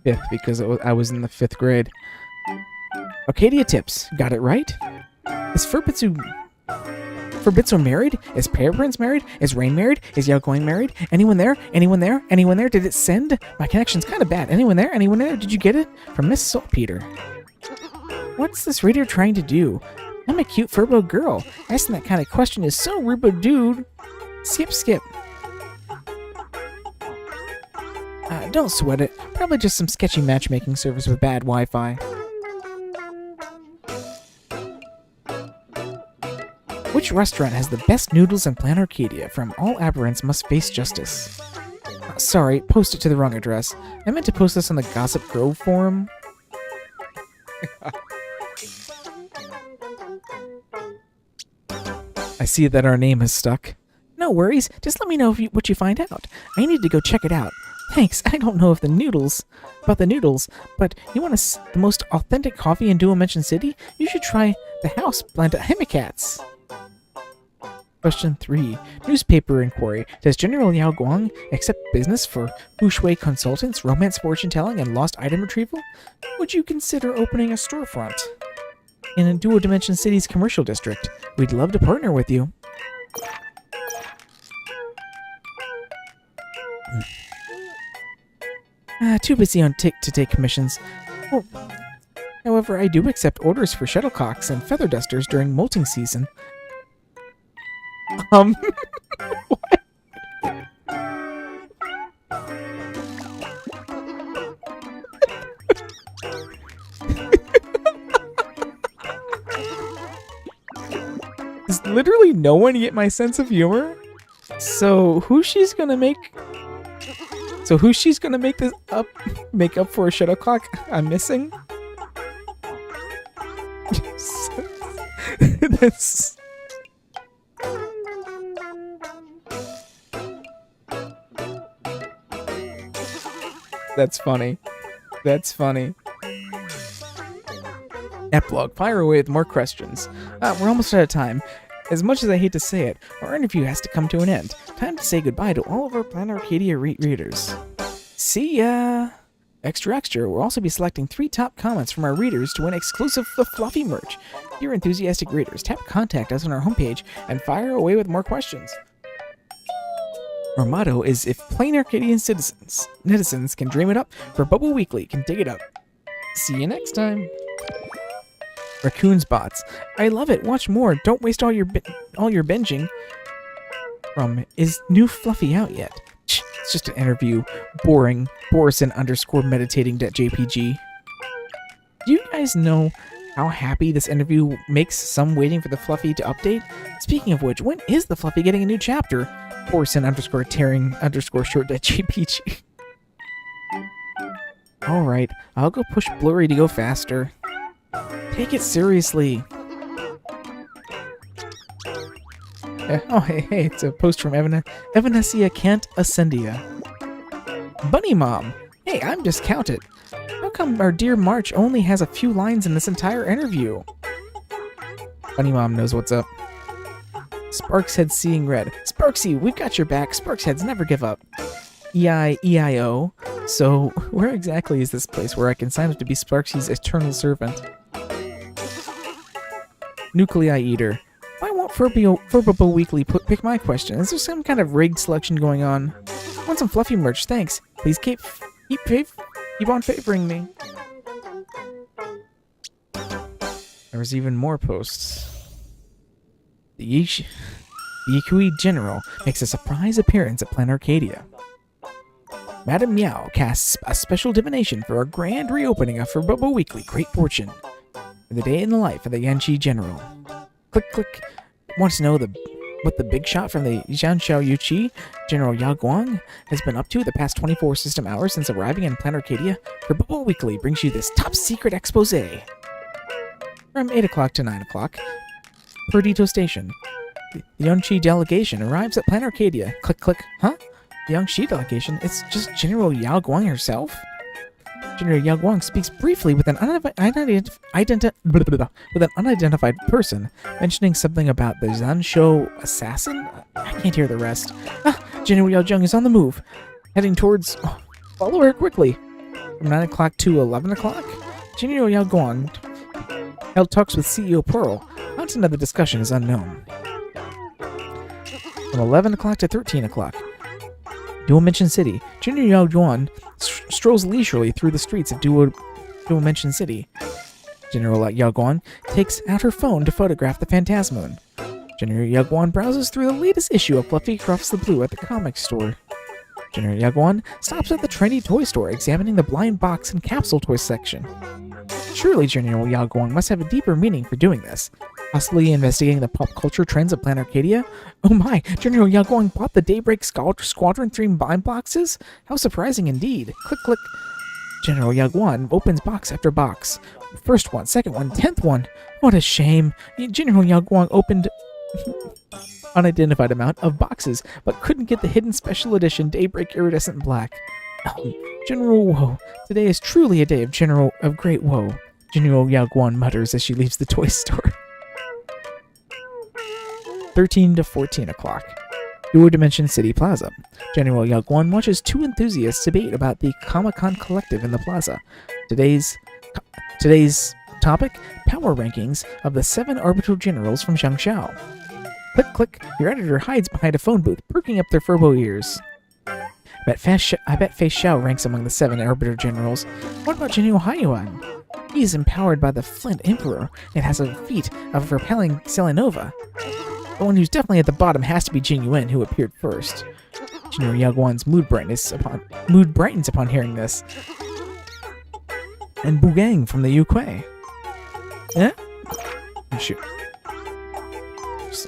5th because I was in the 5th grade. Arcadia tips. Got it right? Is Furbitsu married? Is Peregrines married? Is Rain married? Is Yaogoing married? Anyone there? Anyone there? Anyone there? Did it send? My connection's kind of bad. Anyone there? Anyone there? Did you get it? From Miss Saltpeter. What's this reader trying to do? I'm a cute furbo girl. Asking that kind of question is so rude, dude. Skip. Don't sweat it. Probably just some sketchy matchmaking service with bad Wi-Fi. Which restaurant has the best noodles in Plan Arcadia? From all aberrants must face justice. Sorry, post it to the wrong address. I meant to post this on the Gossip Grove forum. I see that our name is stuck. No worries, just let me know what you find out. I need to go check it out. Thanks, I don't know if the noodles, but you want the most authentic coffee in Dual Mention City? You should try the house blend at Himikats. Question 3. Newspaper inquiry. Does General Yao Guang accept business for feng shui consultants, romance fortune telling, and lost item retrieval? Would you consider opening a storefront in a Dual Dimension City's commercial district? We'd love to partner with you. Too busy to take commissions. Well, however, I do accept orders for shuttlecocks and feather dusters during molting season. What? Does literally no one get my sense of humor? So who's she's gonna make this make up for a shuttlecock I'm missing? That's funny. That's funny. Epilogue. Fire away with more questions. We're almost out of time. As much as I hate to say it, our interview has to come to an end. Time to say goodbye to all of our Plan Arcadia readers. See ya! Extra, we'll also be selecting 3 top comments from our readers to win exclusive fluffy merch. Dear enthusiastic readers, tap contact us on our homepage and fire away with more questions. Our motto is, if plain Arcadian netizens can dream it up, for Bubble Weekly can dig it up. See you next time. Raccoon's bots. I love it. Watch more. Don't waste all your binging. From, is new Fluffy out yet? It's just an interview. Boring. Borison_meditating.jpg. Do you guys know how happy this interview makes some waiting for the Fluffy to update? Speaking of which, when is the Fluffy getting a new chapter? Borison_tearing_short.jpg. Alright, I'll go push Blurry to go faster. Take it seriously. Oh, hey, it's a post from Evanesia Kant Ascendia. Bunny Mom! Hey, I'm discounted. How come our dear March only has a few lines in this entire interview? Bunny Mom knows what's up. Sparkshead seeing red. Sparksy, we've got your back. Sparksheads never give up. EIO. So, where exactly is this place where I can sign up to be Sparksy's eternal servant? Nuclei Eater. Why won't Furbo Weekly pick my question? Is there some kind of rigged selection going on? I want some fluffy merch, thanks. Please keep on favoring me. There was even more posts. The Yikui General makes a surprise appearance at Plan Arcadia. Madame Meow casts a special divination for a grand reopening of Furbo Weekly Great Fortune. The day in the life of the Yanqi General. Click, click. Want to know what the big shot from the Xianxiao Yuqi, General Yao Guang, has been up to the past 24 system hours since arriving in Plan Arcadia? Furbo Weekly brings you this top-secret expose. From 8 o'clock to 9 o'clock, Perdito Station. The Yangshi delegation arrives at Plan Arcadia. Click, click. Huh? The Yangshi delegation? It's just General Yao Guang herself? General Yao Guang speaks briefly with an unidentified person, mentioning something about the Zanshou assassin? I can't hear the rest. General Yao Guang is on the move, heading towards... follow her quickly. From 9 o'clock to 11 o'clock, General Yao Guang held talks with CEO Pearl. Content of the discussion is unknown. From 11 o'clock to 13 o'clock, Dual Mention City. General Yao Guang strolls leisurely through the streets of Dual Mention City. General Yaguan takes out her phone to photograph the Phantasmoon. General Yaguan browses through the latest issue of Fluffy Across the Blue at the comic store. General Yaguan stops at the trendy toy store, examining the blind box and capsule toy section. Surely General Yaguan must have a deeper meaning for doing this. Possibly investigating the pop culture trends of Planet Arcadia? Oh my, General Yaguan bought the Daybreak Squadron 3 blind boxes? How surprising indeed. Click, click. General Yaguan opens box after box. First one, second one, 10th one. What a shame. General Yaguan opened unidentified amount of boxes, but couldn't get the hidden special edition Daybreak Iridescent Black. General Woe. Today is truly a day of great woe. General Yaguan mutters as she leaves the toy store. 13 to 14 o'clock. Duo Dimension City Plaza. General Yaguan watches two enthusiasts debate about the Comic-Con Collective in the plaza. Today's topic, power rankings of the 7 arbitral generals from Zhangshao. Click, click. Your editor hides behind a phone booth, perking up their furbo ears. I bet Face Xiao ranks among the 7 arbiter generals. What about General Haiyuan? He's empowered by the Flint Emperor and has a feat of repelling Selenova. The one who's definitely at the bottom has to be Jin Yuan, who appeared first. General Yaguan's mood brightens upon hearing this. And Bugang from the Yuquei. Eh? Oh, shoot.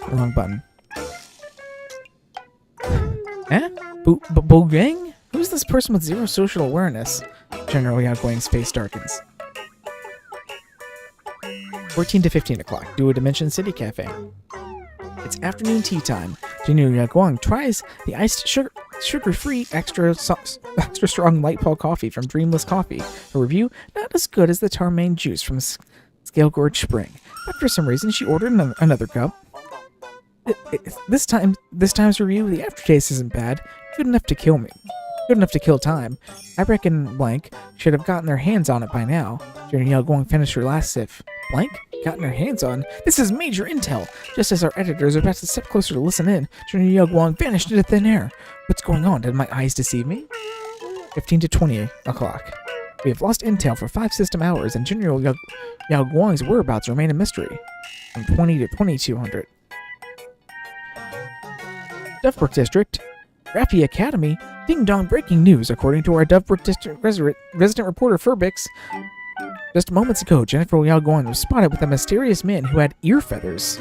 Wrong button. Eh? Bugang? Who's this person with zero social awareness? General Yaguang's face darkens. 14 to 15 o'clock. Duo Dimension City Cafe. It's afternoon tea time. General Yaguang tries the iced sugar-free extra strong light pale coffee from Dreamless Coffee. A review, not as good as the Tarmaine juice from Scale Gorge Spring. But for some reason, she ordered another cup. This time's review, the aftertaste isn't bad. Good enough to kill me. Good enough to kill time. I reckon Blank should have gotten their hands on it by now. General Yaguang finished her last sip. Blank? Gotten her hands on? This is major intel! Just as our editors are about to step closer to listen in, General Yaguang vanished into thin air. What's going on? Did my eyes deceive me? 15 to 20 o'clock. We have lost intel for 5 system hours, and General Yaguang's whereabouts remain a mystery. From 20 to 2200. Dovebrook District. Raffy Academy. Ding dong breaking news, according to our Dovebrook District resident reporter Furbix. Just moments ago, Jennifer Yaguang was spotted with a mysterious man who had ear feathers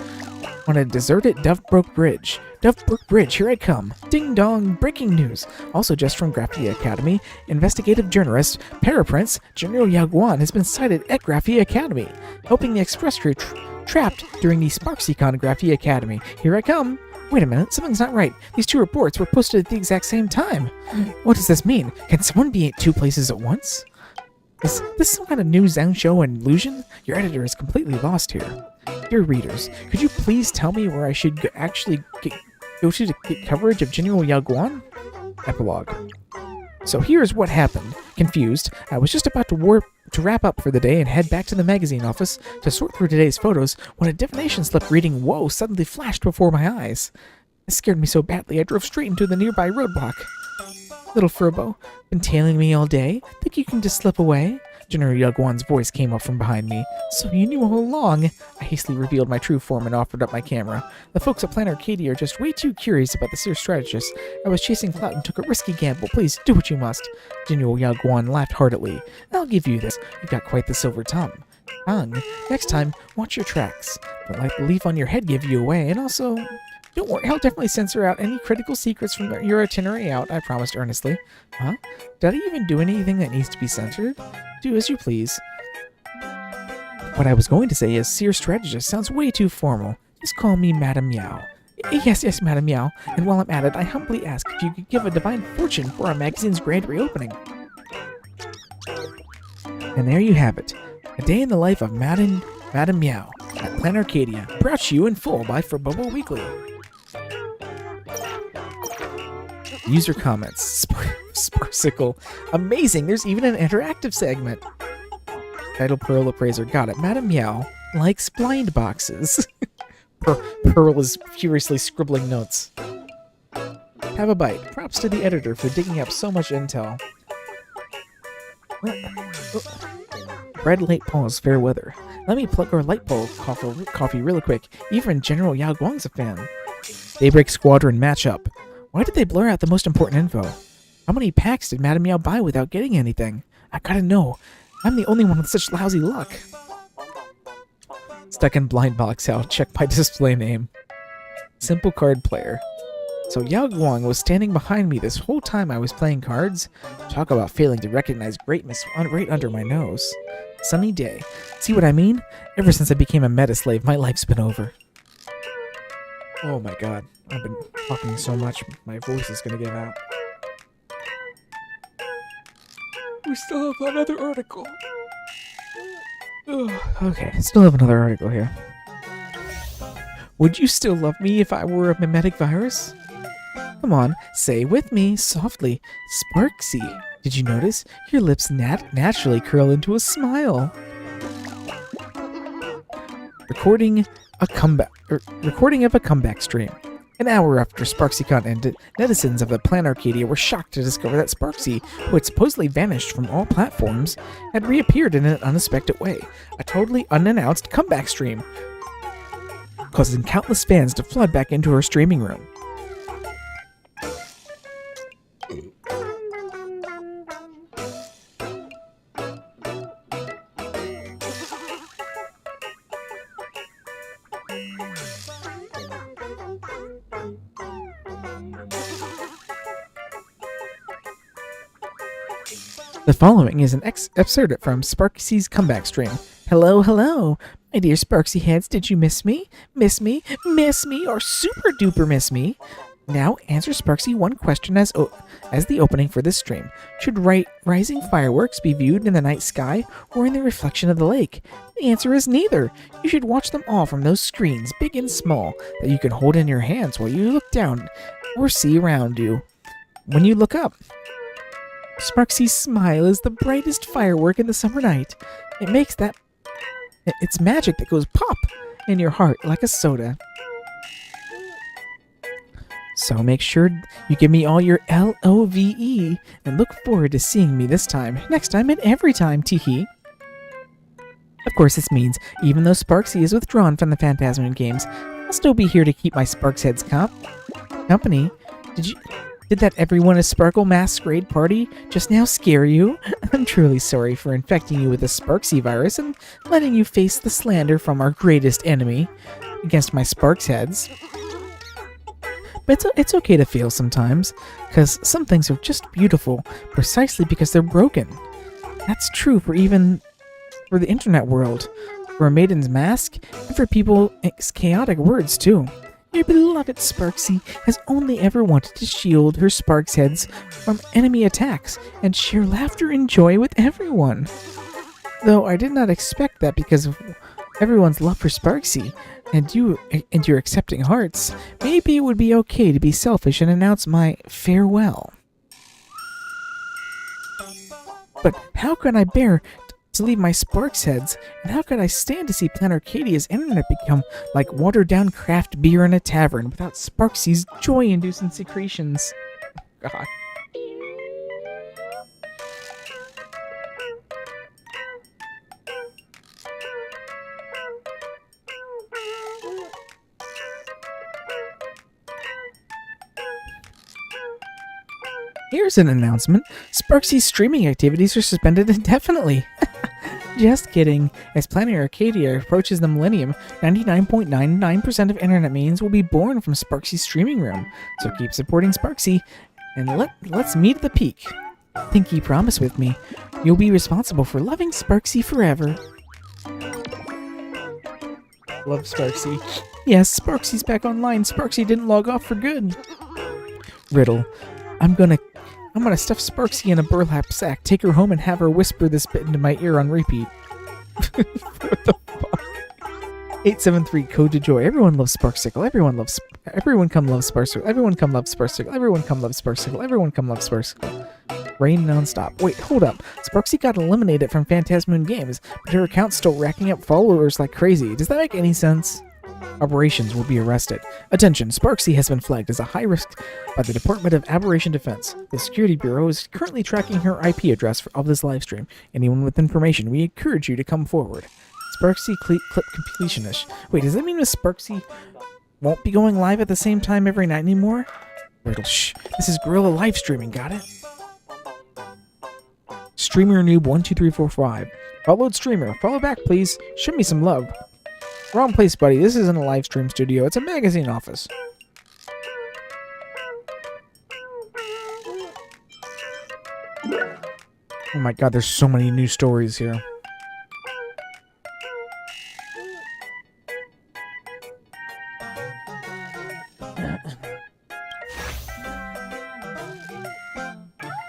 on a deserted Dovebrook Bridge. Dovebrook Bridge, here I come. Ding dong, breaking news. Also just from Graffy Academy, investigative journalist Paraprince General Yaguang has been sighted at Graffy Academy, helping the express crew trapped during the SparksyCon Graffy Academy. Here I come. Wait a minute, something's not right. These two reports were posted at the exact same time. What does this mean? Can someone be at 2 places at once? Is this some kind of new Zhang show illusion? Your editor is completely lost here. Dear readers, could you please tell me where I should go to get coverage of General Yaguang? Epilogue. So here's what happened. Confused, I was just about to wrap up for the day and head back to the magazine office to sort through today's photos when a divination slip reading "Whoa" suddenly flashed before my eyes. It scared me so badly I drove straight into the nearby roadblock. Little Furbo, been tailing me all day? Think you can just slip away? General Yaguang's voice came up from behind me. So you knew all along? I hastily revealed my true form and offered up my camera. The folks at Planet Arcadia are just way too curious about the Seer strategist. I was chasing clout and took a risky gamble. Please, do what you must. General Yaguang laughed heartily. I'll give you this. You've got quite the silver tongue. Next time, watch your tracks. Don't let the leaf on your head give you away, and also... Don't worry, I'll definitely censor out any critical secrets from your itinerary out, I promised earnestly. Huh? Did I even do anything that needs to be censored? Do as you please. What I was going to say is, Seer Strategist sounds way too formal. Just call me Madame Meow. Yes, Madame Meow. And while I'm at it, I humbly ask if you could give a divine fortune for our magazine's grand reopening. And there you have it. A day in the life of Madame Meow at Planet Arcadia, brought to you in full by Furbobo Weekly. User comments. Sparsicle. Amazing, there's even an interactive segment. Title Pearl Appraiser. Got it. Madame Meow likes blind boxes. Pearl is furiously scribbling notes. Have a bite. Props to the editor for digging up so much intel. Red light pause, fair weather. Let me plug our light bulb coffee really quick. Even General Yao Guang's a fan. Daybreak Squadron matchup. Why did they blur out the most important info? How many packs did Madame Yao buy without getting anything? I gotta know. I'm the only one with such lousy luck. Stuck in blind box out. Check my display name. Simple card player. So Yao Guang was standing behind me this whole time I was playing cards. Talk about failing to recognize greatness right under my nose. Sunny day. See what I mean? Ever since I became a meta slave, my life's been over. Oh my god. I've been talking so much, my voice is gonna give out. We still have another article. Ugh. Okay, still have another article here. Would you still love me if I were a mimetic virus? Come on, say with me, softly. Sparksy. Did you notice? Your lips naturally curl into a smile. Recording of a comeback stream. An hour after SparksyCon ended, netizens of the Plan Arcadia were shocked to discover that Sparksy, who had supposedly vanished from all platforms, had reappeared in an unexpected way. A totally unannounced comeback stream, causing countless fans to flood back into her streaming room. The following is an excerpt from Sparksy's comeback stream. Hello, hello, my dear Sparksy heads. Did you miss me? Miss me? Miss me? Or super duper miss me? Now answer Sparksy one question as the opening for this stream. Should rising fireworks be viewed in the night sky or in the reflection of the lake? The answer is neither. You should watch them all from those screens, big and small, that you can hold in your hands while you look down or see around you. When you look up, Sparksy's smile is the brightest firework in the summer night. It's magic that goes pop in your heart like a soda. So make sure you give me all your LOVE and look forward to seeing me this time, next time, and every time, teehee. Of course, this means even though Sparksy is withdrawn from the Phantasm games, I'll still be here to keep my Sparksheads company. Did that everyone is Sparkle masquerade party just now scare you? I'm truly sorry for infecting you with the Sparksy virus and letting you face the slander from our greatest enemy against my Sparks heads. But it's okay to fail sometimes, because some things are just beautiful precisely because they're broken. That's true for the internet world, for a maiden's mask, and for people's chaotic words too. Your beloved Sparksy has only ever wanted to shield her Sparks heads from enemy attacks and share laughter and joy with everyone. Though I did not expect that because of everyone's love for Sparksy and your accepting hearts, maybe it would be okay to be selfish and announce my farewell. But how can I bear to leave my Sparks heads, and how could I stand to see Plan Arcadia's internet become like watered-down craft beer in a tavern without Sparksy's joy-inducing secretions? God. Here's an announcement. Sparksy's streaming activities are suspended indefinitely. Just kidding. As Planet Arcadia approaches the millennium, 99.99% of internet memes will be born from Sparksy's streaming room. So keep supporting Sparksy, and let's meet at the peak. Pinky promise with me. You'll be responsible for loving Sparksy forever. Love Sparksy. Yes, Sparksy's back online. Sparksy didn't log off for good. Riddle. I'm gonna stuff Sparksy in a burlap sack, take her home, and have her whisper this bit into my ear on repeat. What the fuck? 873 Code to Joy. Everyone loves Sparksicle. Everyone come love Sparksicle. Everyone come love Sparksicle. Everyone come love Sparksicle. Everyone come love Sparksicle. Rain nonstop. Wait, hold up. Sparksy got eliminated from Phantasmoon Games, but her account's still racking up followers like crazy. Does that make any sense? operations will be arrested. Attention, Sparksy has been flagged as a high risk by the Department of Aberration Defense. The Security Bureau is currently tracking her IP address of this livestream. Anyone with information, we encourage you to come forward. Sparksy clip completionist. Wait, does that mean Miss Sparksy won't be going live at the same time every night anymore? Shh. This is guerrilla live streaming, got it? Streamer noob 12345. Followed streamer. Follow back, please. Show me some love. Wrong place, buddy. This isn't a live stream studio. It's a magazine office. Oh my god, there's so many new stories here.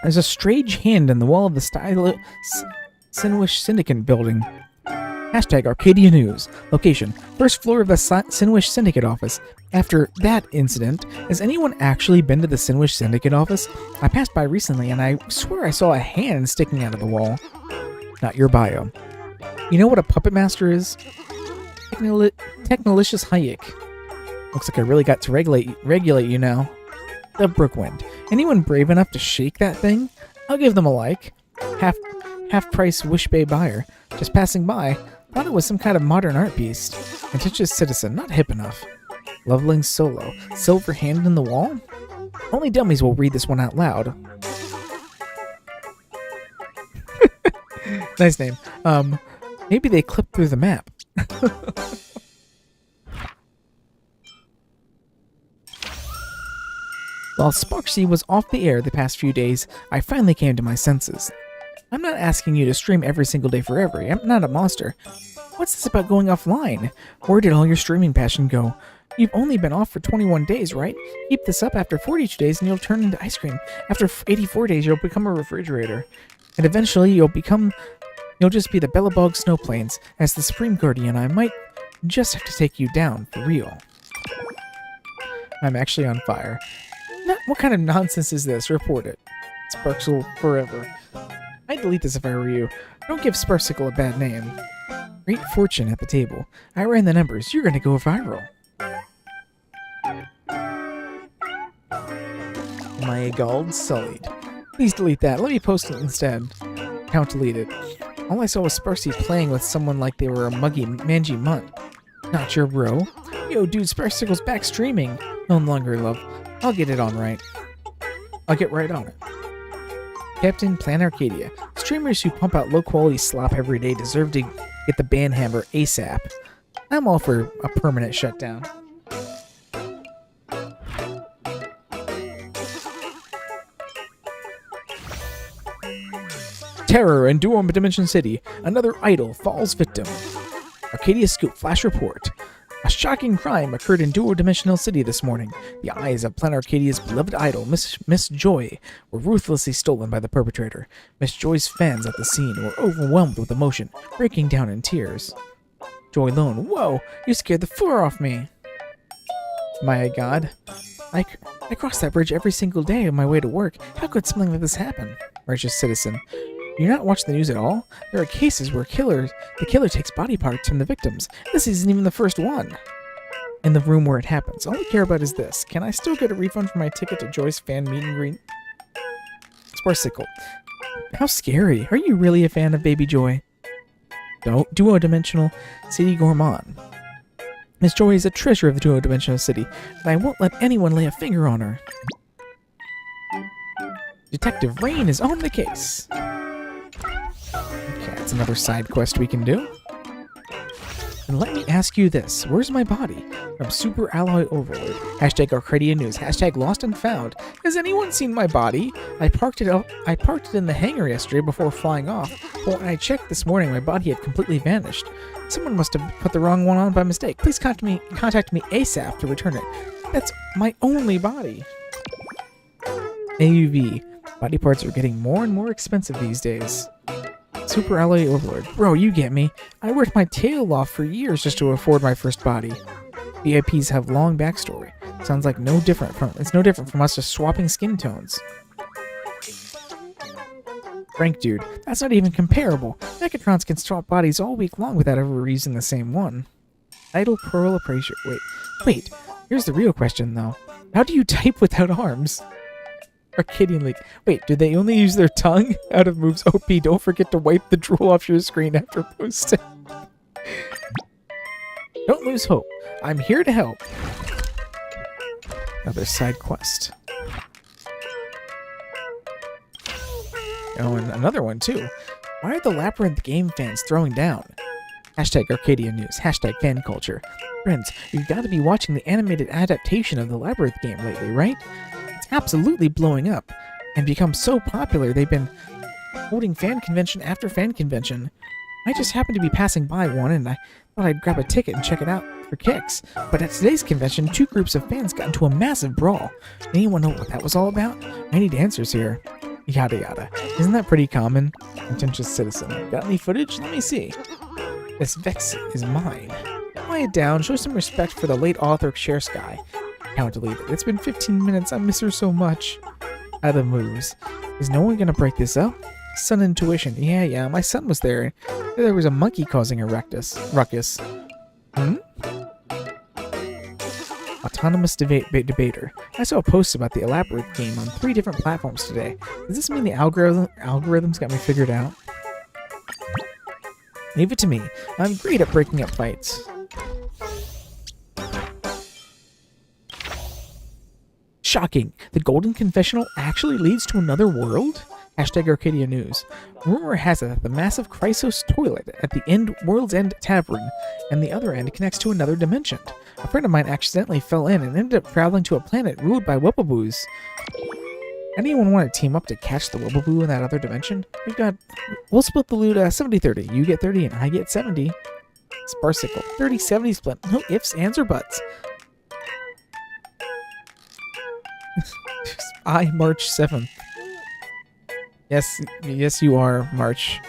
There's a strange hand in the wall of the Sinwish Syndicate building. Hashtag Arcadia News. Location: first floor of the Sinwish Syndicate office. After that incident, has anyone actually been to the Sinwish Syndicate office? I passed by recently and I swear I saw a hand sticking out of the wall. Not your bio. You know what a puppet master is? Technolicious Hayek. Looks like I really got to regulate you now. The Brookwind. Anyone brave enough to shake that thing? I'll give them a like. Half price Wish Bay buyer. Just passing by. Thought it was some kind of modern art piece. Contentious citizen. Not hip enough. Loveling Solo. Silver hand in the wall? Only dummies will read this one out loud. Nice name. Maybe they clipped through the map. While Sparksy was off the air the past few days, I finally came to my senses. I'm not asking you to stream every single day forever. I'm not a monster. What's this about going offline? Where did all your streaming passion go? You've only been off for 21 days, right? Keep this up after 42 days and you'll turn into ice cream. After 84 days, you'll become a refrigerator. And eventually, you'll just be the Bellabog Snowplains. As the Supreme Guardian, I might just have to take you down, for real. I'm actually on fire. What kind of nonsense is this? Report it. Sparksicle forever. I'd delete this if I were you. Don't give Sparksicle a bad name. Great fortune at the table. I ran the numbers. You're gonna go viral. My gold sullied. Please delete that. Let me post it instead. Count deleted. All I saw was Sparsy playing with someone like they were a mangy mutt. Not your bro. Yo, dude, Sparksicle's back streaming. No longer, love. I'll get it on right. I'll get right on it. Captain Plan Arcadia. Streamers who pump out low-quality slop every day deserve to get the ban hammer ASAP. I'm all for a permanent shutdown. Terror in Duo Dimension City. Another idol falls victim. Arcadia Scoop Flash Report. A shocking crime occurred in Duo-Dimensional City this morning. The eyes of Planet Arcadia's beloved idol, Miss Joy, were ruthlessly stolen by the perpetrator. Miss Joy's fans at the scene were overwhelmed with emotion, breaking down in tears. Joy Lone, whoa, you scared the fur off me. My God, I cross that bridge every single day on my way to work. How could something like this happen? Righteous Citizen. Do you not watch the news at all? There are cases where the killer takes body parts from the victims. This isn't even the first one. In the room where it happens. All I care about is this. Can I still get a refund for my ticket to Joy's fan meet and greet? Sparksicle. How scary. Are you really a fan of Baby Joy? Duo-Dimensional City Gourmand. Miss Joy is a treasure of the Duo-Dimensional City, and I won't let anyone lay a finger on her. Detective Rain is on the case. Okay, that's another side quest we can do. And let me ask you this. Where's my body? From Super Alloy Overlord. Hashtag Arcadia News. Hashtag Lost and Found. Has anyone seen my body? I parked it in the hangar yesterday before flying off. But when I checked this morning, my body had completely vanished. Someone must have put the wrong one on by mistake. Please contact me ASAP to return it. That's my only body. AUV. Body parts are getting more and more expensive these days. Super Alloy Overlord. Bro, you get me. I worked my tail off for years just to afford my first body. VIPs have long backstory. Sounds like no different from us just swapping skin tones. Frank dude, that's not even comparable. Mechatrons can swap bodies all week long without ever using the same one. idle pearl appraiser. Wait. Here's the real question, though. How do you type without arms? Arcadian League. Wait, do they only use their tongue? Out of moves. OP, don't forget to wipe the drool off your screen after posting. Don't lose hope. I'm here to help. Another side quest. Oh, and another one, too. Why are the Labyrinth game fans throwing down? Hashtag Arcadia News. Hashtag fan culture. Friends, you've got to be watching the animated adaptation of the Labyrinth game lately, right? It's absolutely blowing up and become so popular they've been holding fan convention after fan convention. I just happened to be passing by one and I thought I'd grab a ticket and check it out for kicks. But at today's convention, 2 groups of fans got into a massive brawl. Anyone know what that was all about? I need answers here. Yada yada. Isn't that pretty common? Contentious citizen. Got any footage? Let me see. This Vex is mine. Quiet down. Show some respect for the late author Share Sky. Can't delete it. It's been 15 minutes. I miss her so much. Out of moves. Is no one gonna break this up? Sun intuition. Yeah. My son was there. There was a monkey causing a ruckus. Autonomous debater. I saw a post about the Labyrinth game on 3 different platforms today. Does this mean the algorithms got me figured out? Leave it to me. I'm great at breaking up fights. Shocking. The Golden Confessional actually leads to another world? Hashtag Arcadia News. Rumor has it that the massive Chrysos toilet at the World's End Tavern and the other end connects to another dimension. A friend of mine accidentally fell in and ended up traveling to a planet ruled by Wubbaboos. Anyone want to team up to catch the Wubbaboo in that other dimension? We'll split the loot 70-30. You get 30 and I get 70. Sparsicle. 30-70 split. No ifs, ands, or buts. I March 7th. Yes, you are, March.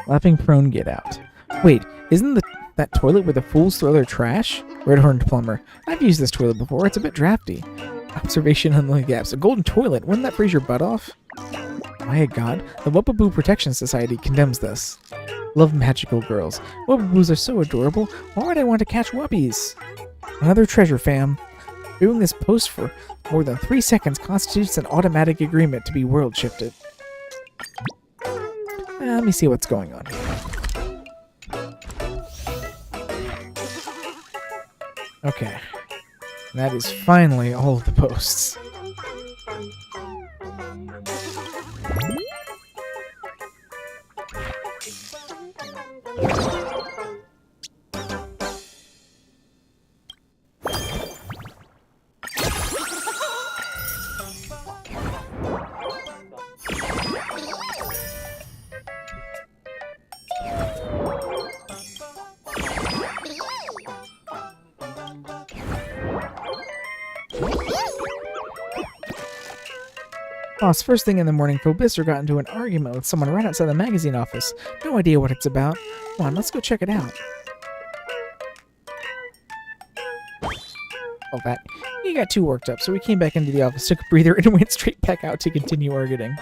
Laughing prone, get out. Wait, isn't that toilet where the fools throw their trash? Red-horned plumber. I've used this toilet before. It's a bit drafty. Observation on the gaps. A golden toilet. Wouldn't that freeze your butt off? My God, the Wubbaboo Protection Society condemns this. Love magical girls. Wubbaboos are so adorable. Why would I want to catch wubbies? Another treasure, fam. Doing this post for more than 3 seconds constitutes an automatic agreement to be world shifted. Let me see what's going on here. Okay. That is finally all of the posts. Boss, first thing in the morning, Phobisser got into an argument with someone right outside the magazine office. No idea what it's about. Come on, let's go check it out. Oh, that. He got too worked up, so we came back into the office, took a breather, and went straight back out to continue arguing.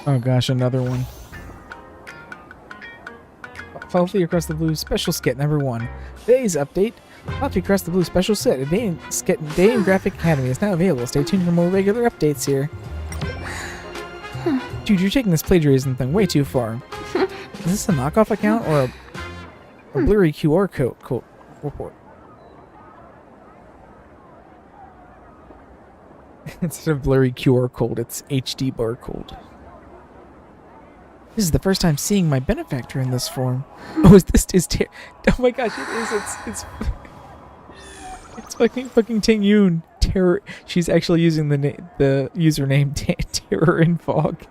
Oh gosh, another one. Fluffy Across the Blue Special Skit number 1. Today's update. Fluffy Across the Blue Special Set. A Day in Graphic Academy is now available. Stay tuned for more regular updates here. Dude, you're taking this plagiarism thing way too far. Is this a knockoff account or a blurry QR code report? Instead of blurry QR code, it's HD barcode. This is the first time seeing my benefactor in this form. Oh, oh my gosh, it is. It's fucking Ting Yoon. Terror. She's actually using the username Terror in Fog.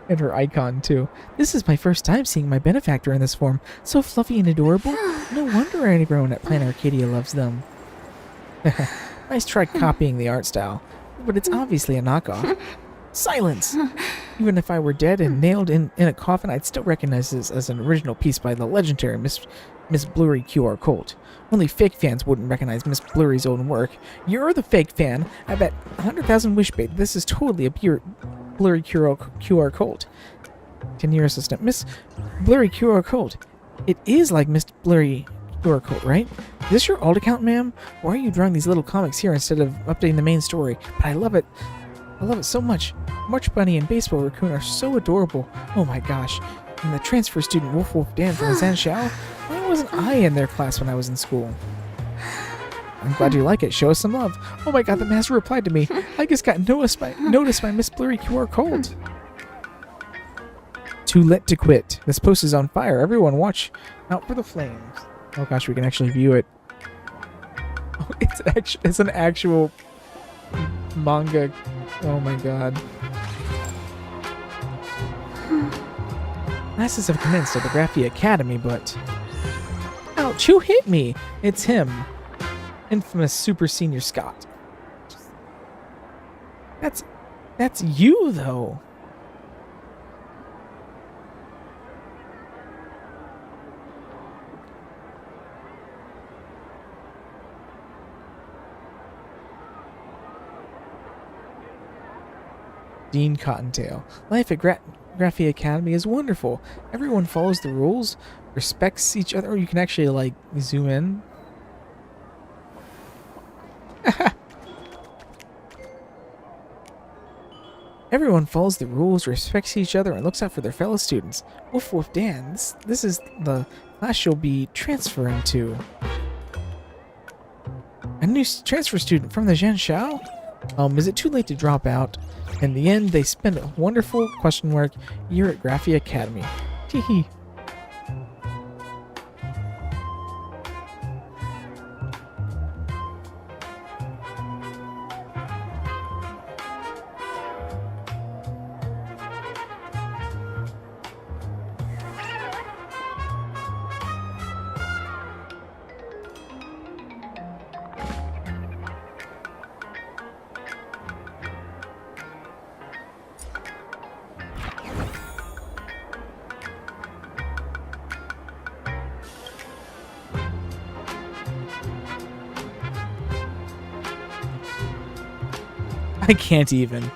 And her icon too. This is my first time seeing my benefactor in this form. So fluffy and adorable. No wonder everyone at Planet Arcadia loves them. Nice try copying the art style, but it's obviously a knockoff. Silence! Even if I were dead and nailed in a coffin, I'd still recognize this as an original piece by the legendary Miss Blurry QR Cult. Only fake fans wouldn't recognize Miss Blurry's own work. You're the fake fan. I bet 100,000 wishbait. This is totally a pure Blurry QR Cult. 10-year assistant. Miss Blurry QR Cult. It is like Miss Blurry QR Cult, right? Is this your alt account, ma'am? Why are you drawing these little comics here instead of updating the main story? But I love it. I love it so much. March Bunny and Baseball Raccoon are so adorable. Oh my gosh. And the transfer student Wolf Wolf Dan from Zhanxiao? Why wasn't I in their class when I was in school? I'm glad you like it. Show us some love. Oh my god, the master replied to me. I just got noticed by Miss Blurry QR Cult. Too lit to quit. This post is on fire. Everyone watch out for the flames. Oh gosh, we can actually view it. Oh, it's an actual manga. Oh my god. Classes have commenced at the Graphia Academy, but... Ouch, who hit me? It's him. Infamous Super Senior Scott. That's you, though. Dean Cottontail. Life at Graphia Academy is wonderful. Everyone follows the rules, respects each other. Or you can actually, like, zoom in. Everyone follows the rules, respects each other, and looks out for their fellow students. Woof Woof Dan, this is the class you'll be transferring to. A new transfer student from the Zhanxiao? Is it too late to drop out? In the end, they spend a wonderful year at Graphia Academy. Teehee. I can't even.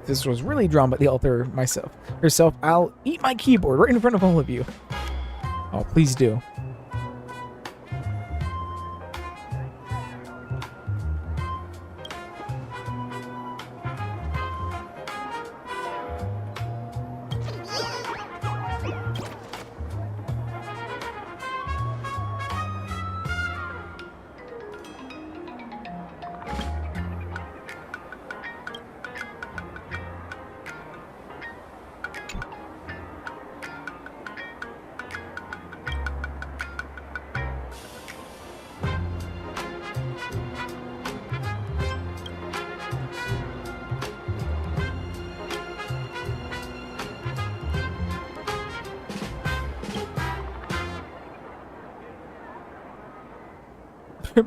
This was really drawn by the author herself. I'll eat my keyboard right in front of all of you. Oh, please do.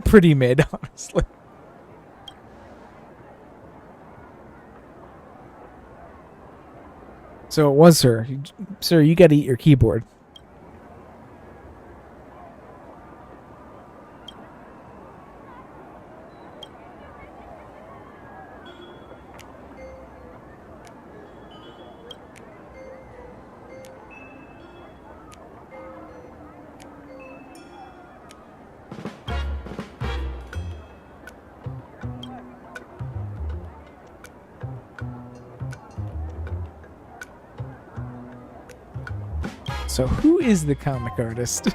Pretty mid, honestly. So it was her. Sir, you gotta eat your keyboard. So who is the comic artist?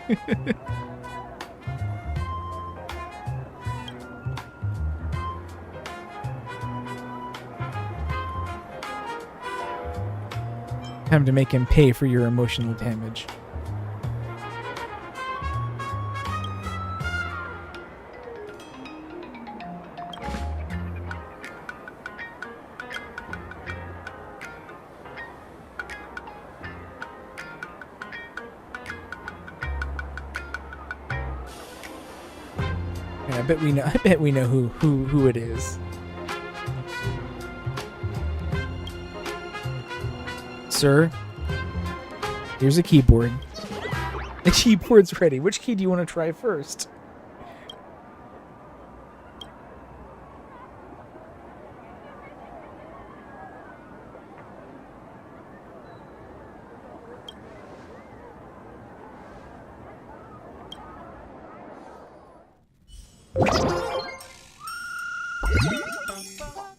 Time to make him pay for your emotional damage. Yeah, I bet we know who it is. Sir, here's a keyboard. The keyboard's ready. Which key do you want to try first?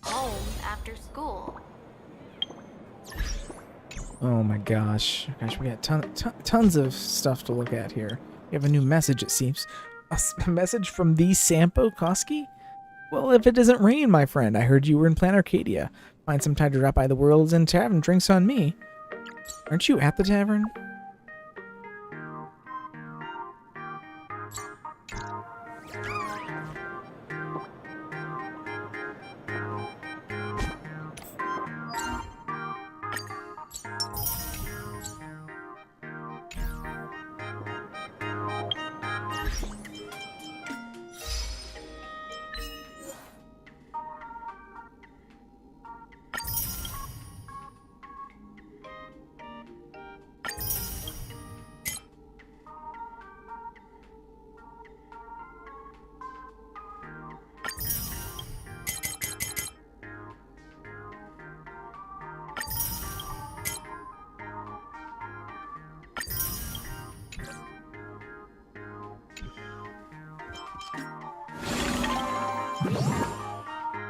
Home after school. Oh my gosh. Gosh, we got tons of stuff to look at here. We have a new message, it seems. A message from the Sampo Koski? Well, if it doesn't rain, my friend, I heard you were in Plan Arcadia. Find some time to drop by the World's End Tavern. Drinks on me. Aren't you at the tavern?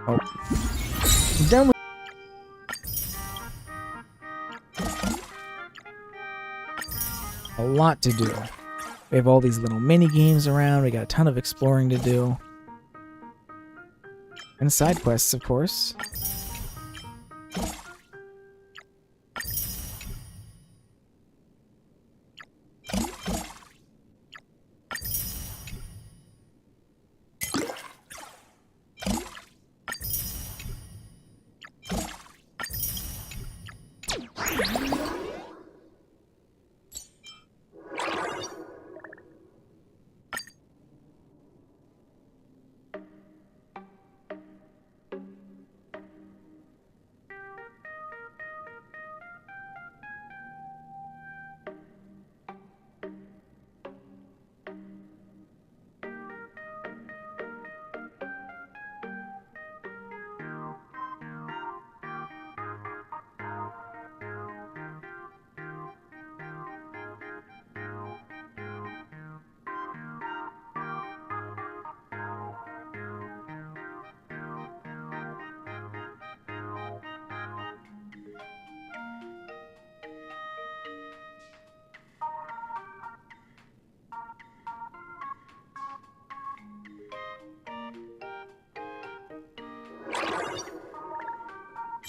Oh. I'm done with a lot to do. We have all these little mini games around. We got a ton of exploring to do. And side quests, of course.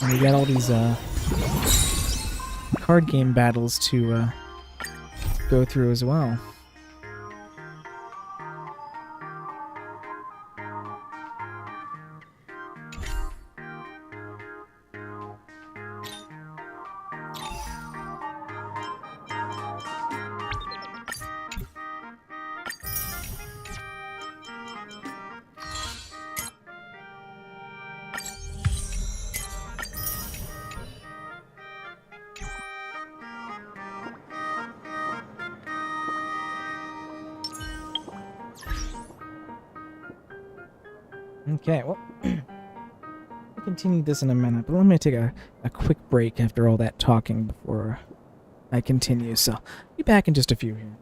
And we got all these card game battles to go through as well. Okay, well, we'll continue this in a minute, but let me take a quick break after all that talking before I continue, so be back in just a few here.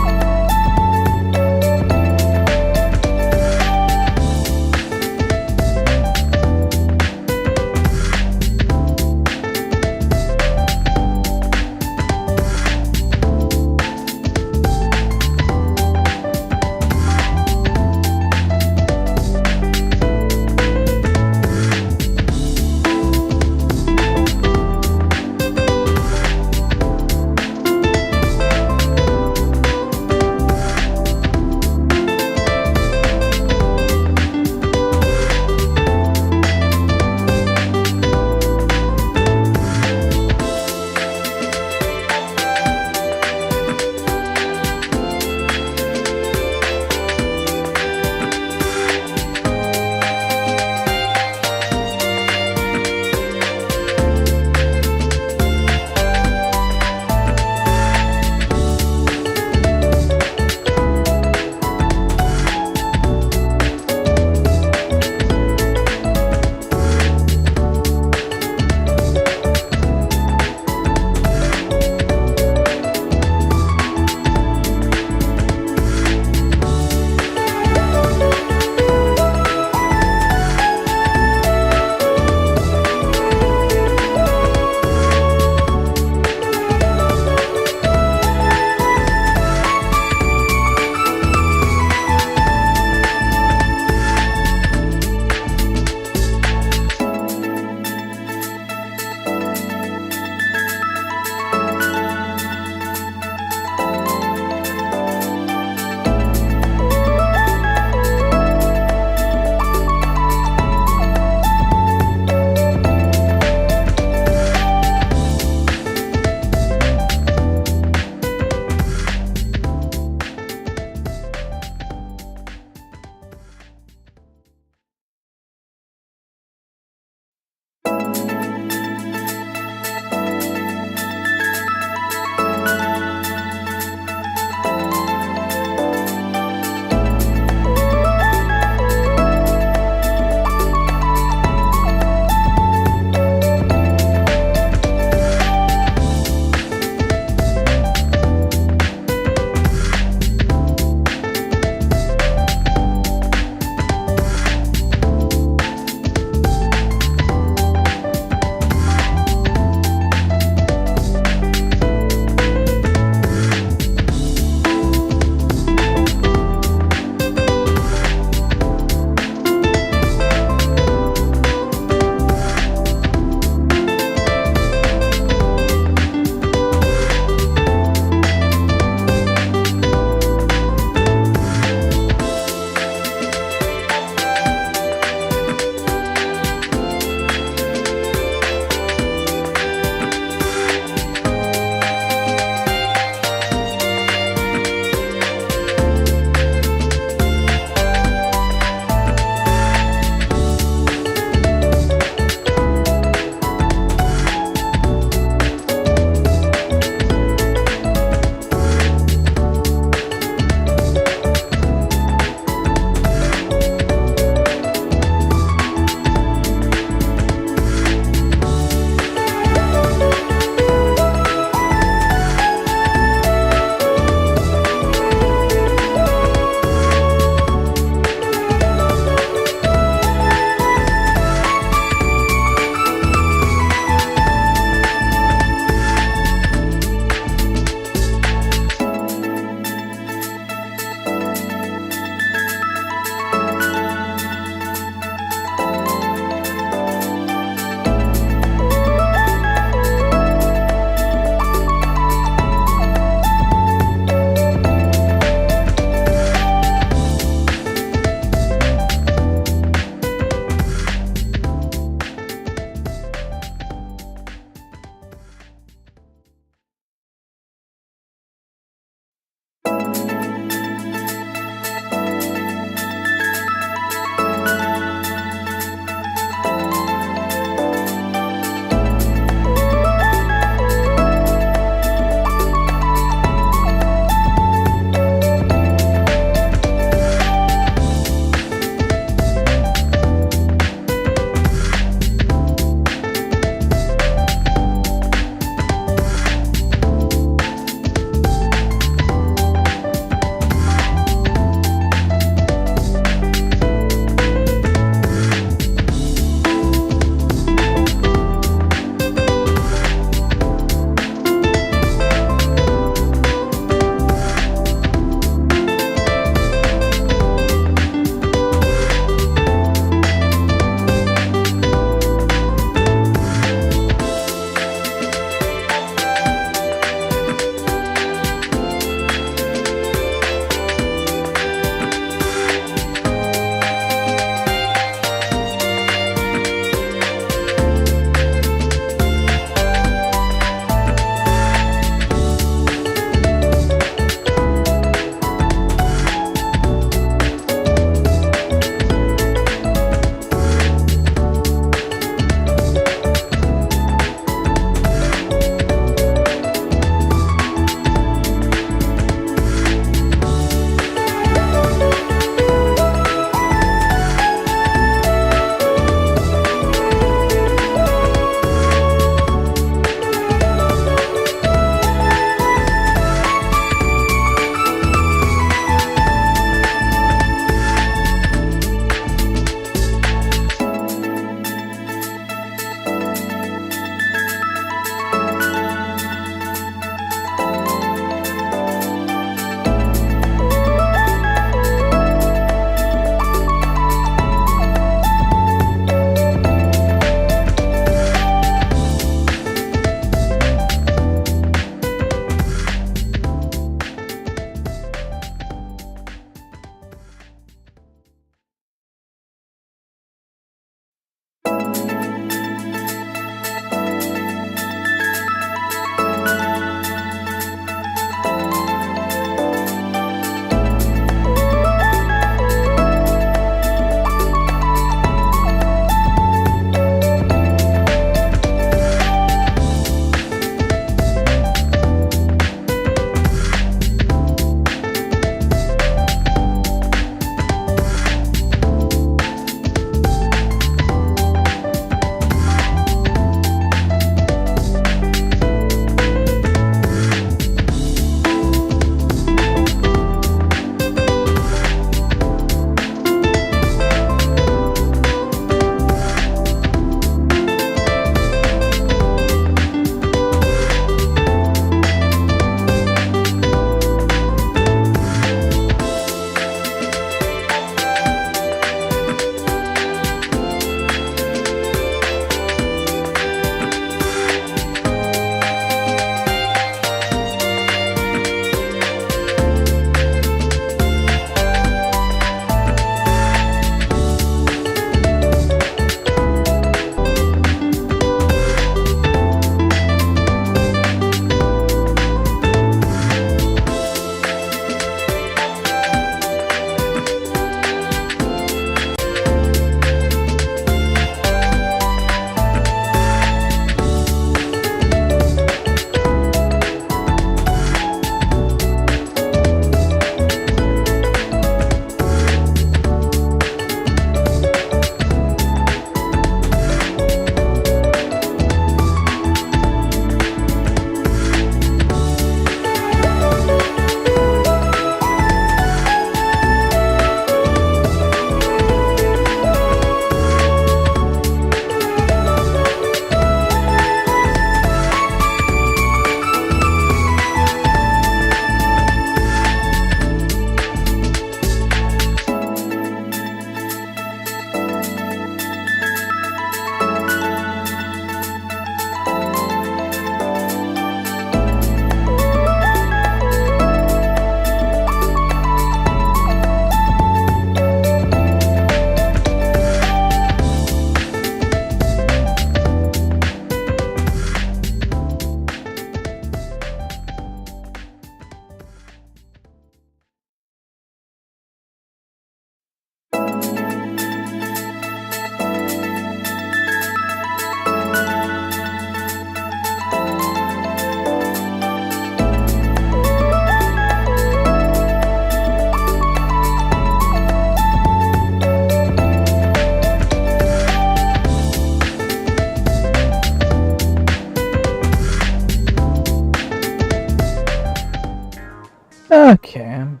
Okay, I'm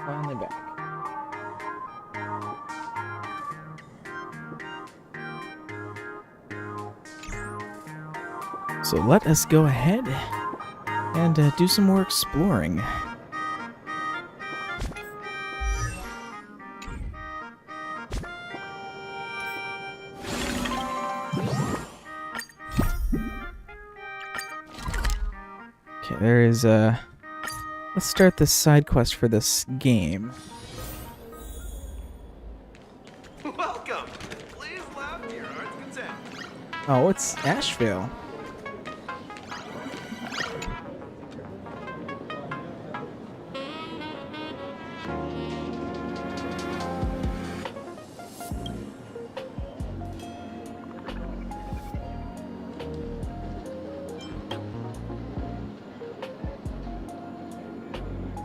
finally back. So let us go ahead and do some more exploring. Okay, there is let's start this side quest for this game. Welcome. Please laugh to your heart's content. Oh, it's Asheville.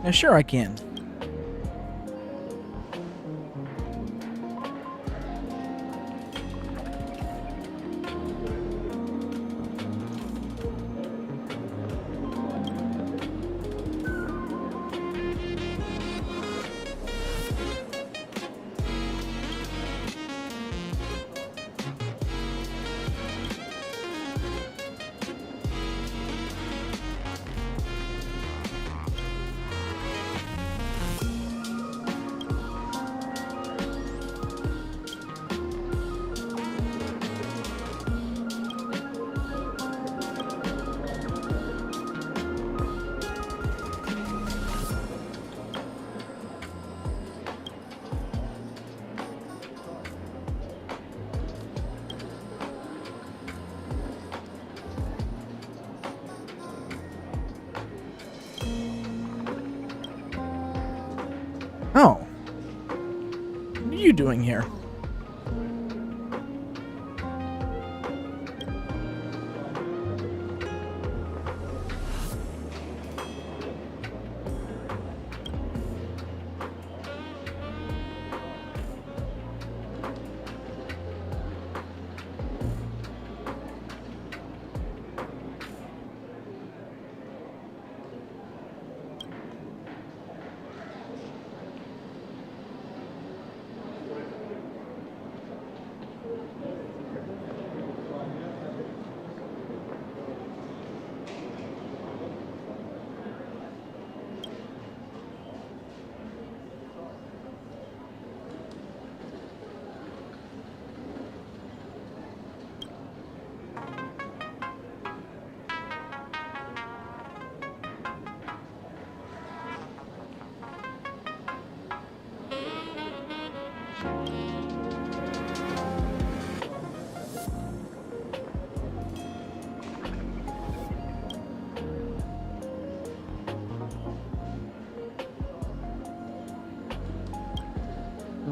Yeah, sure I can. Oh. What are you doing here?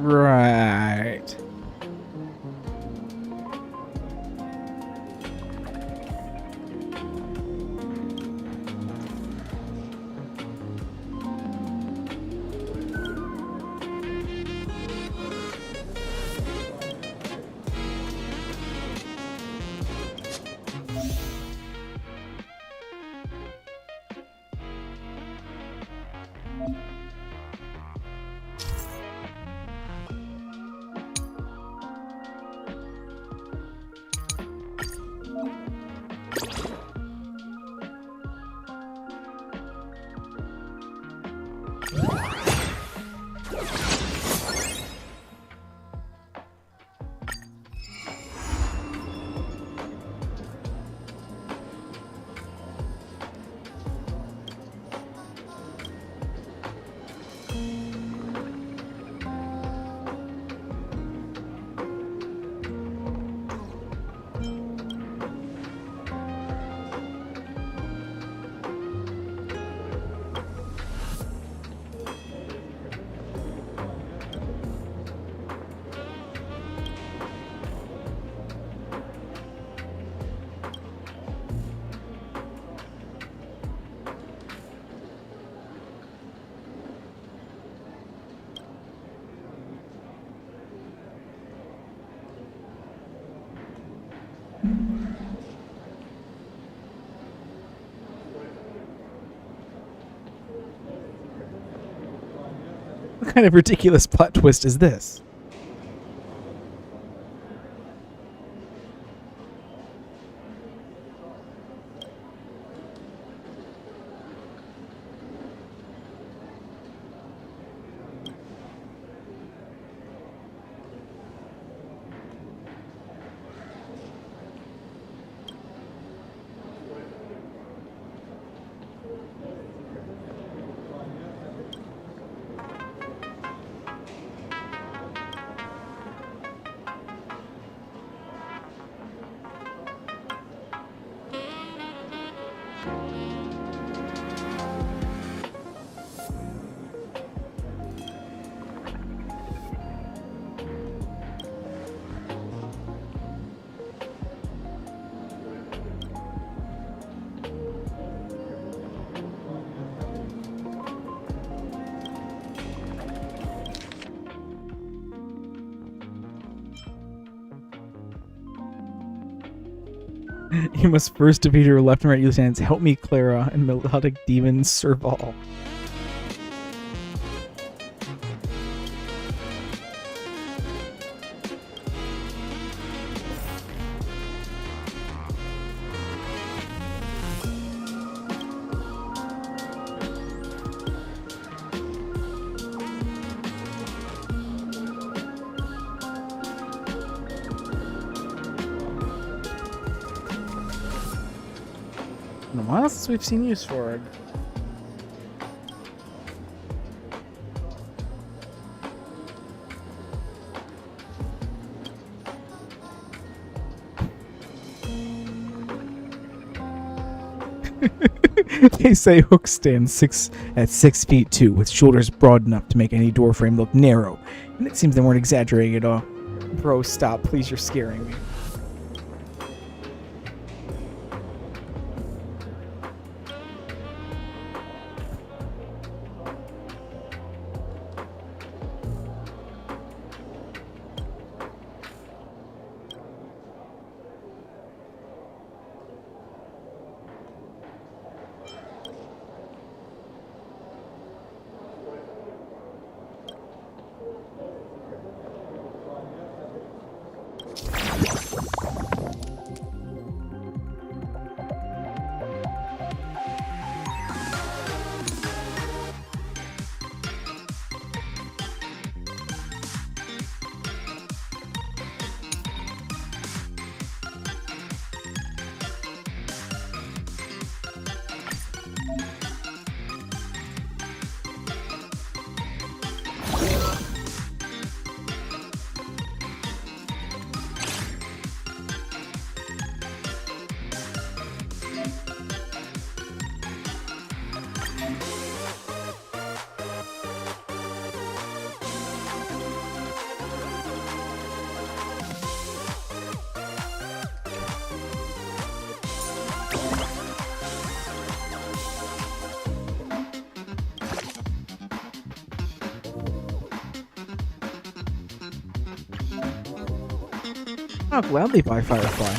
Right. What kind of ridiculous plot twist is this? You must first defeat your left and right use hands. Help me, Clara, and melodic demon Serval. In a while since we've seen use for it. They say Hook stands at 6 feet 2, with shoulders broad enough to make any door frame look narrow, and it seems they weren't exaggerating at all. Bro, stop, please, you're scaring me. I'll gladly buy Firefly.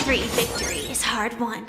Every victory is hard won.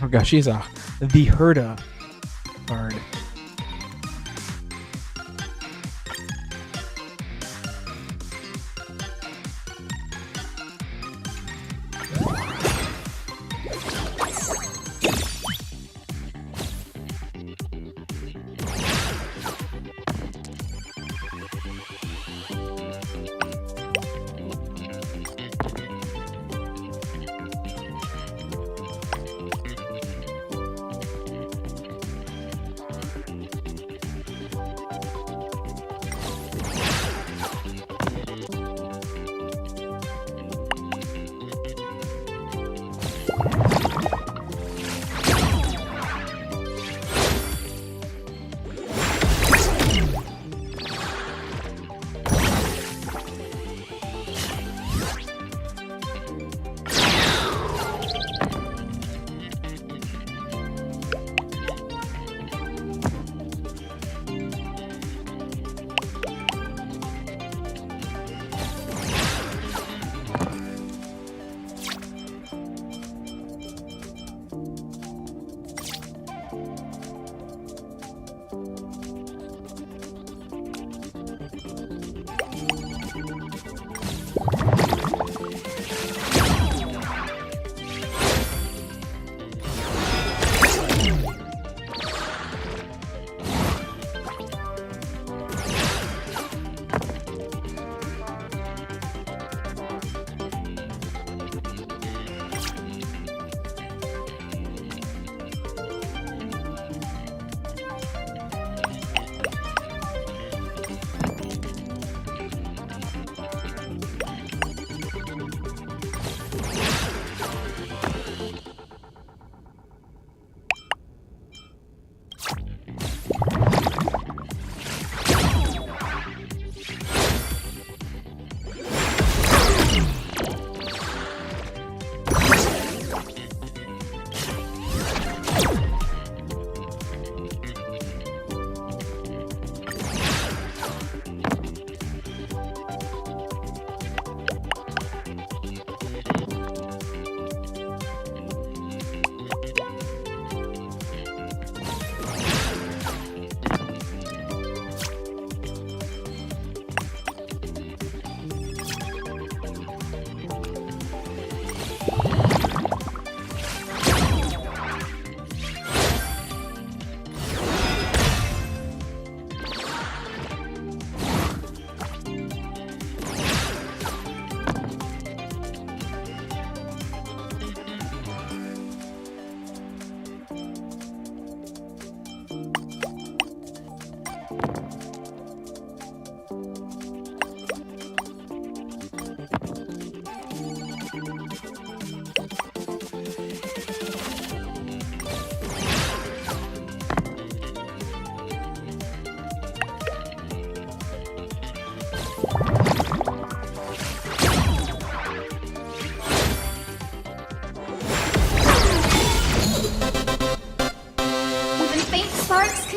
Oh gosh, she's the Herda card.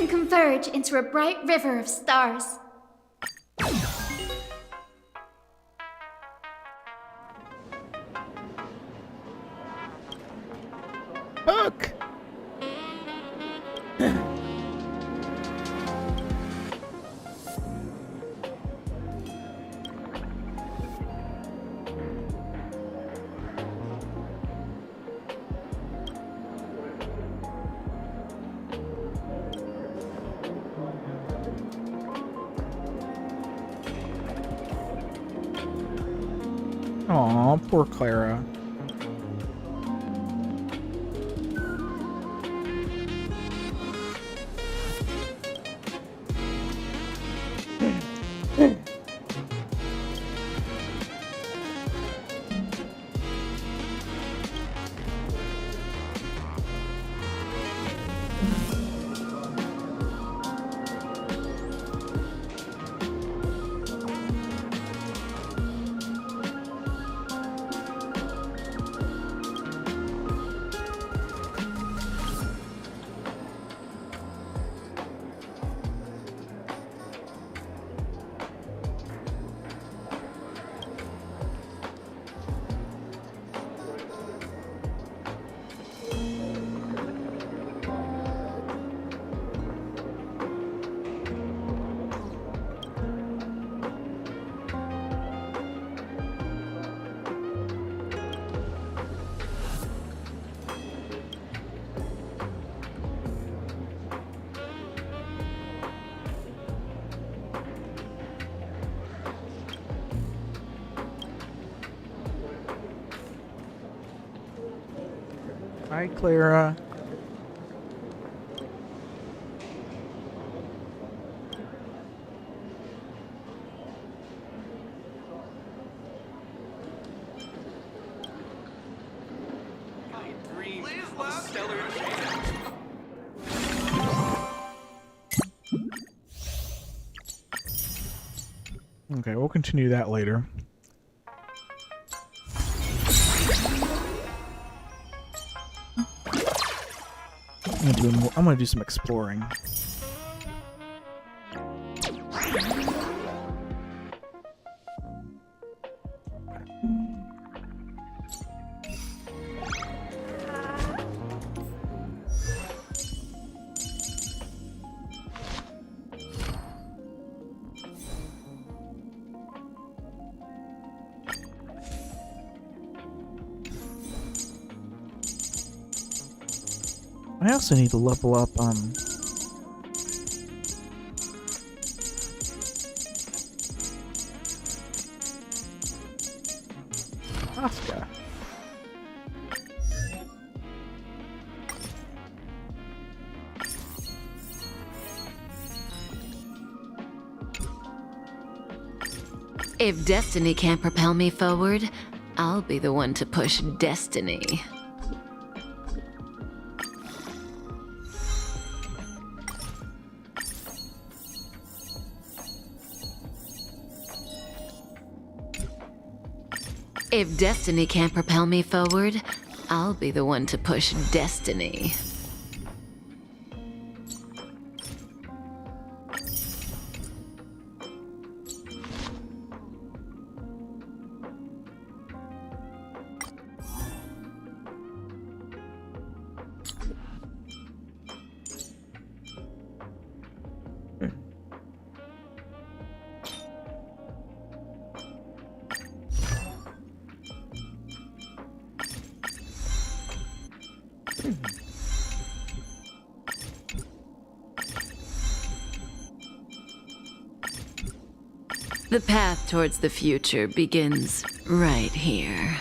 Converge into a bright river of stars. Hook! Aw, poor Clara. Hi, Clara. Okay, we'll continue that later. I'm gonna do some exploring. I also need to level up, Asuka. If destiny can't propel me forward, I'll be the one to push destiny. If destiny can't propel me forward, I'll be the one to push destiny. The path towards the future begins right here.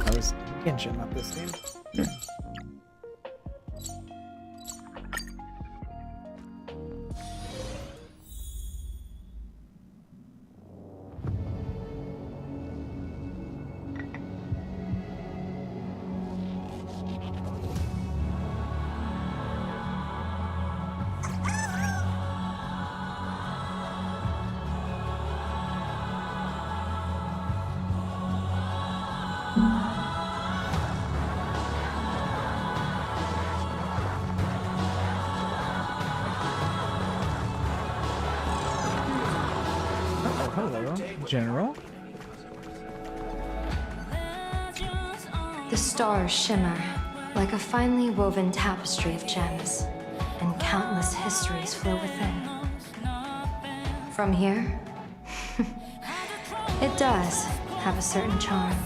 That was Genshin, not this game. Hello, General. The stars shimmer like a finely woven tapestry of gems, and countless histories flow within. From here, it does have a certain charm.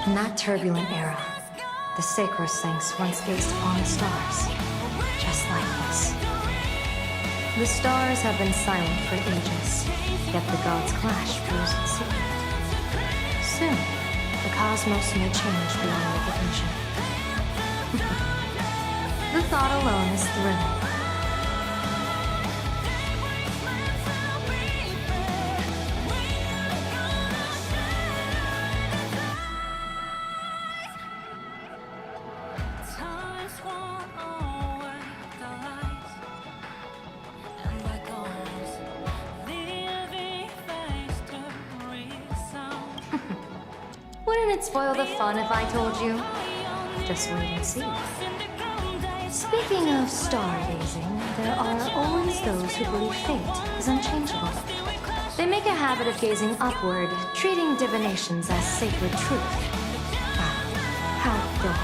In that turbulent era, the sacrosancts once gazed upon the stars, just like this. The stars have been silent for ages, yet the gods' clash proves its secret. Soon, the cosmos may change beyond recognition. The thought alone is thrilling. Wouldn't it spoil the fun if I told you? Just wait and see. Speaking of stargazing, there are always those who believe fate is unchangeable. They make a habit of gazing upward, treating divinations as sacred truth. Ah, how dull.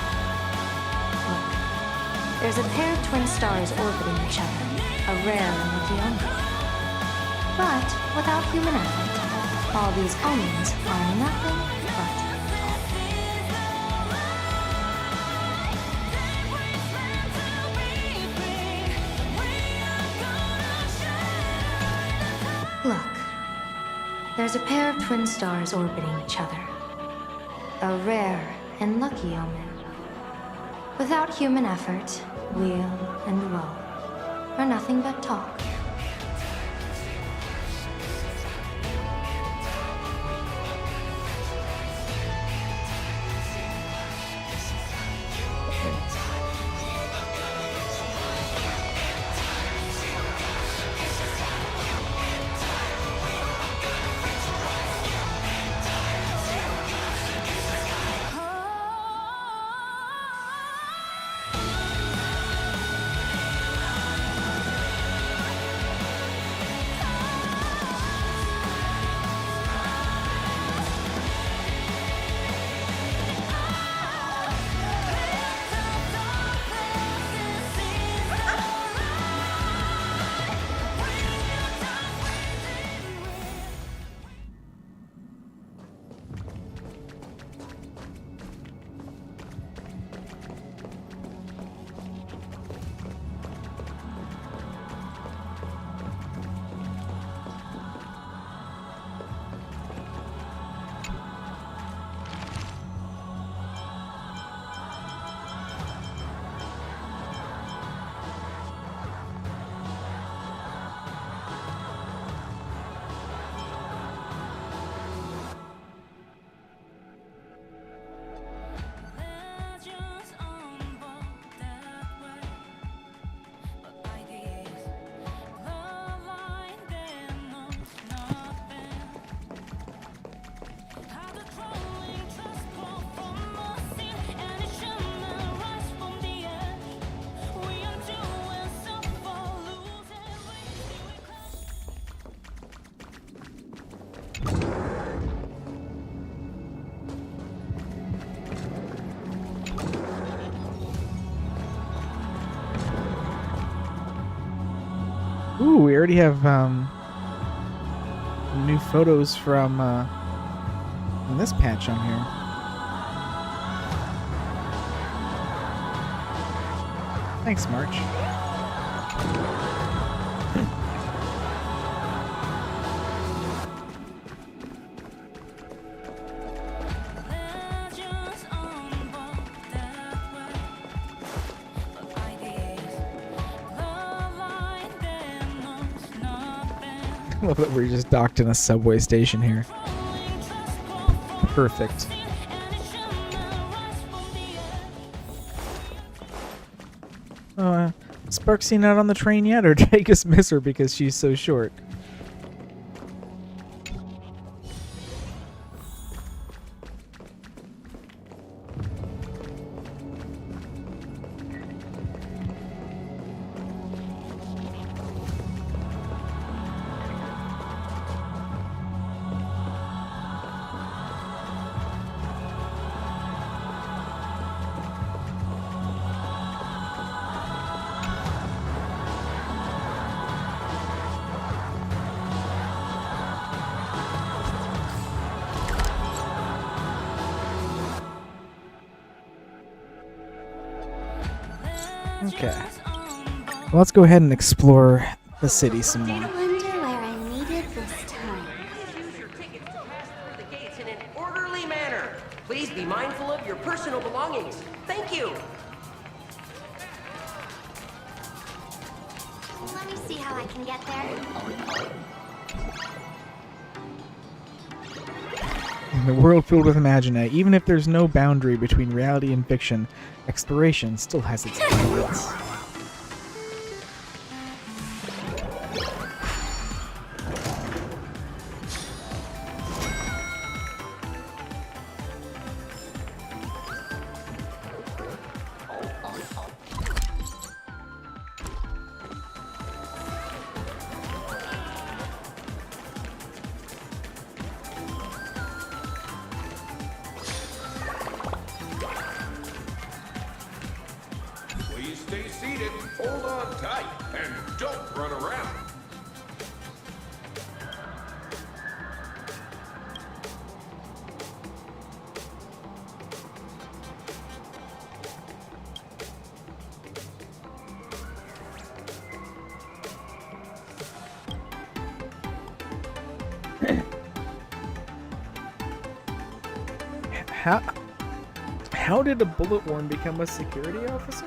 Look, there's a pair of twin stars orbiting each other, a rare and lucky omen. But without human effort, all these omens are nothing but Look, there's a pair of twin stars orbiting each other. A rare and lucky omen. Without human effort, weal and woe are nothing but talk. Ooh, we already have new photos from this patch on here. Thanks, March. I love that we're just docked in a subway station here. Perfect. Sparksy not on the train yet, or did I just miss her because she's so short? Okay. Well, let's go ahead and explore the city some more. I wonder where I needed this time. Use your tickets to pass through the gates in an orderly manner. Please be mindful of your personal belongings. Thank you. Let me see how I can get there. In the world filled with imagina, even if there's no boundary between reality and fiction, exploration still has its limits. Please stay seated, hold on tight, and don't run around. How did a bullet worm become a security officer?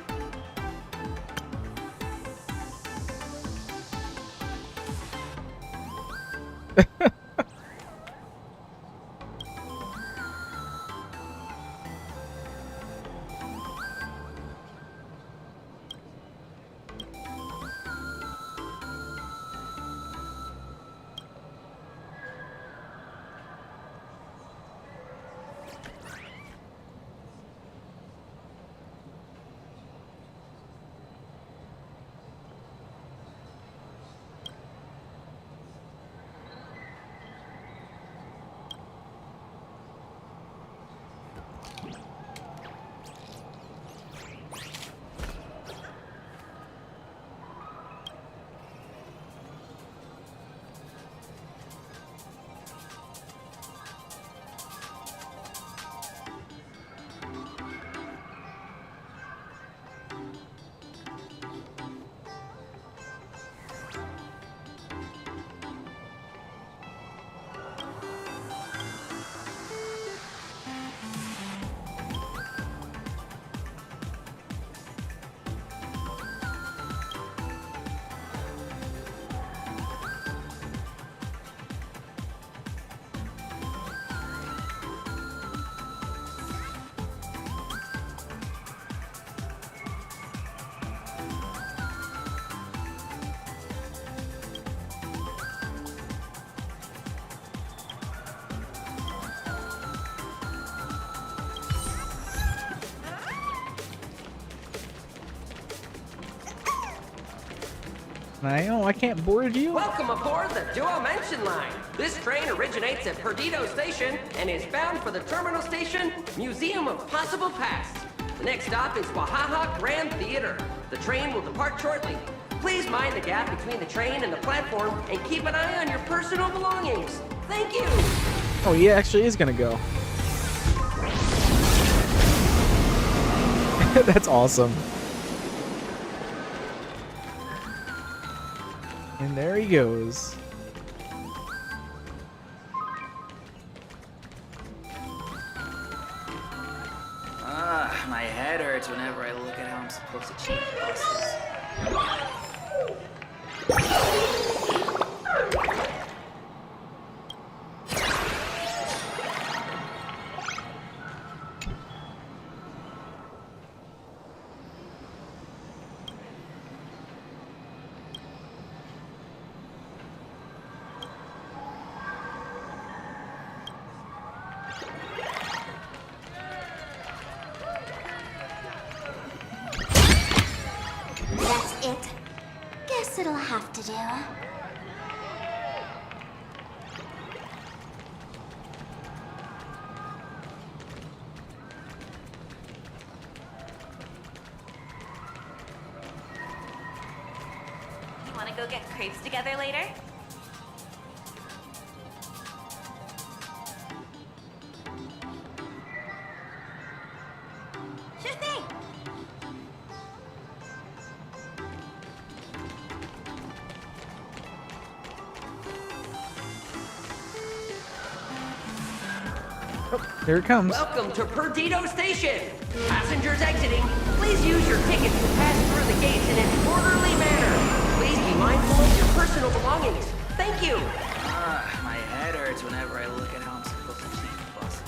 I can't board you. Welcome aboard the Duo Mention Line. This train originates at Perdido Station and is bound for the terminal station, Museum of Possible Past. The next stop is Wahaha Grand Theater. The train will depart shortly. Please mind the gap between the train and the platform and keep an eye on your personal belongings. Thank you! Oh, he actually is gonna go. That's awesome. And there he goes. My head hurts whenever I look at how I'm supposed to change buses. That's it. Guess it'll have to do. You wanna go get crepes together later? Sure thing! Here it comes. Welcome to Perdido Station! Passengers exiting, please use your tickets to pass through the gates in an orderly manner. Please be mindful of your personal belongings. Thank you! My head hurts whenever I look at how I'm supposed to change buses.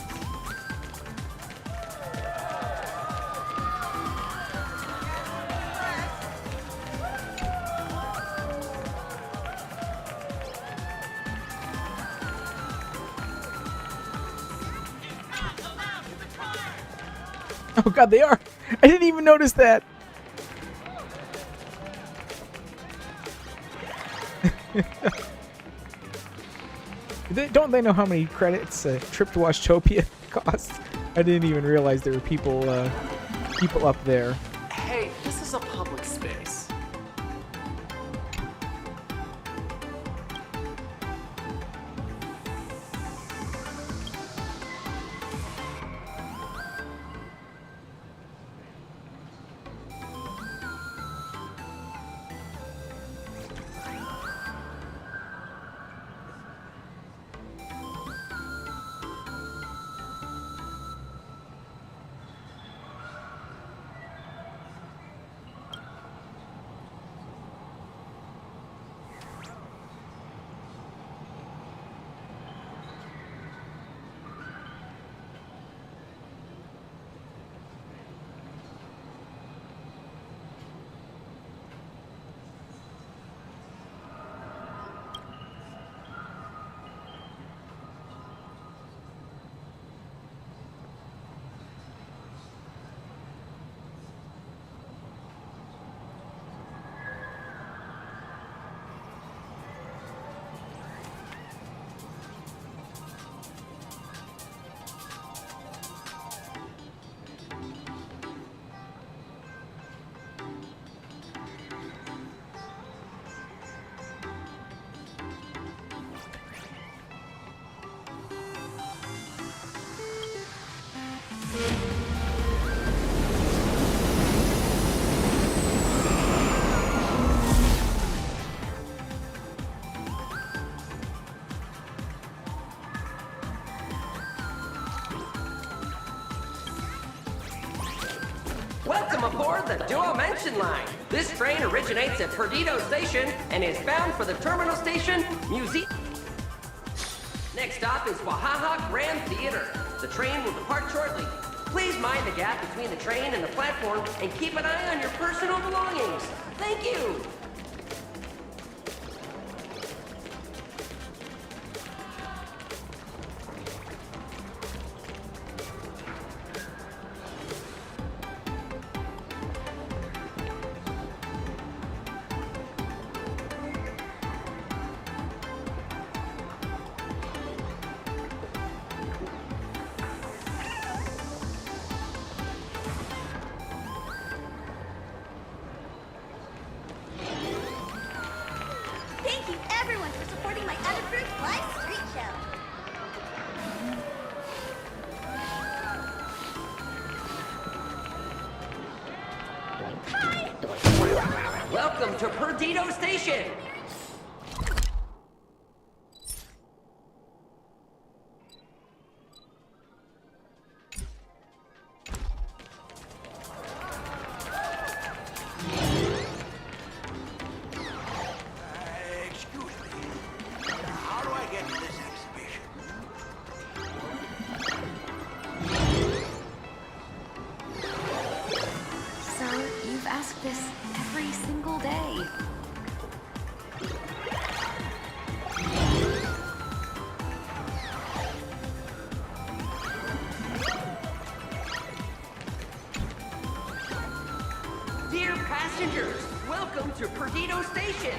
Oh god, they are! I didn't even notice that! Don't they know how many credits a trip to Watchtopia costs? I didn't even realize there were people up there. Hey, this is a public space. Welcome aboard the Dual-Mention line. This train originates at Perdido Station and is bound for the terminal station, Museum. Next stop is Wahaha Grand Theater. The train will depart shortly. Please mind the gap between the train and the platform and keep an eye on your personal belongings. Thank you! everyone for supporting my unapproved live street show. Welcome to Perdido Station! Excuse me. How do I get to this exhibition? Sir, you've asked this every single day. Dear passengers, welcome to Perdido Station!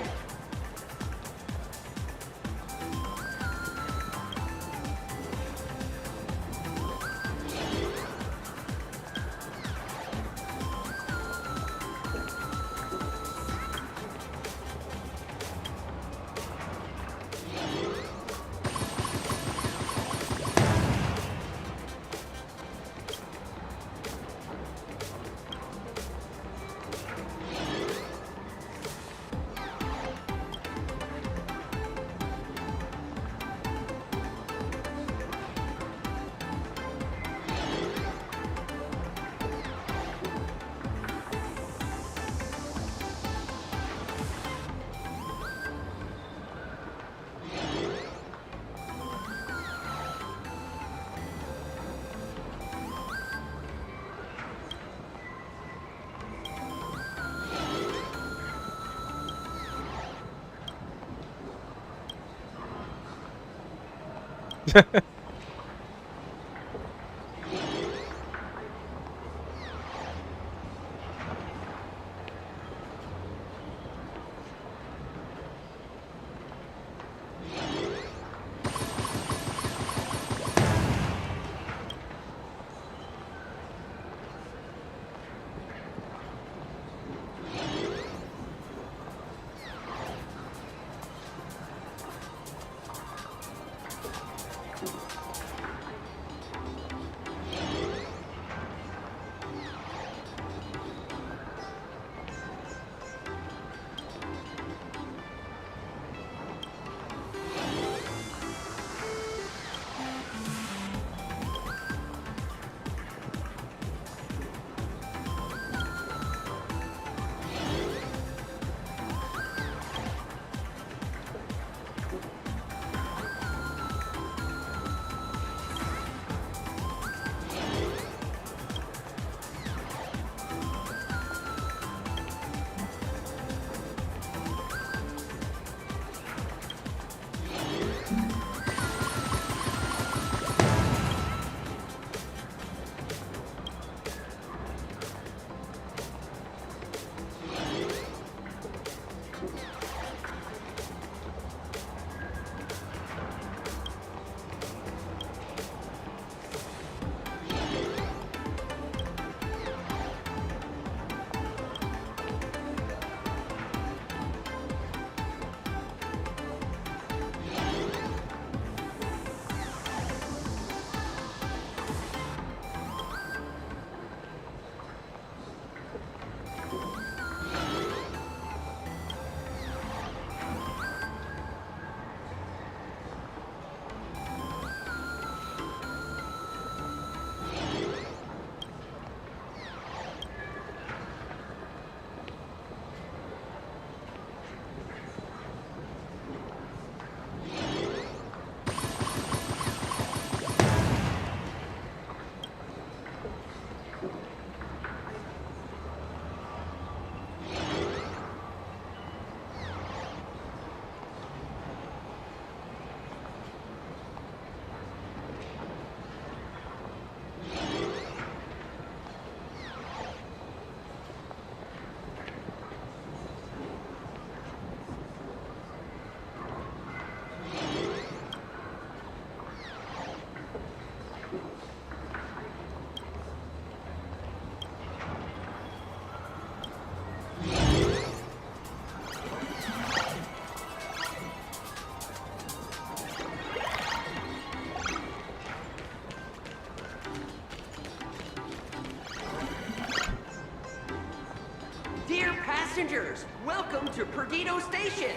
Passengers, welcome to Perdido Station.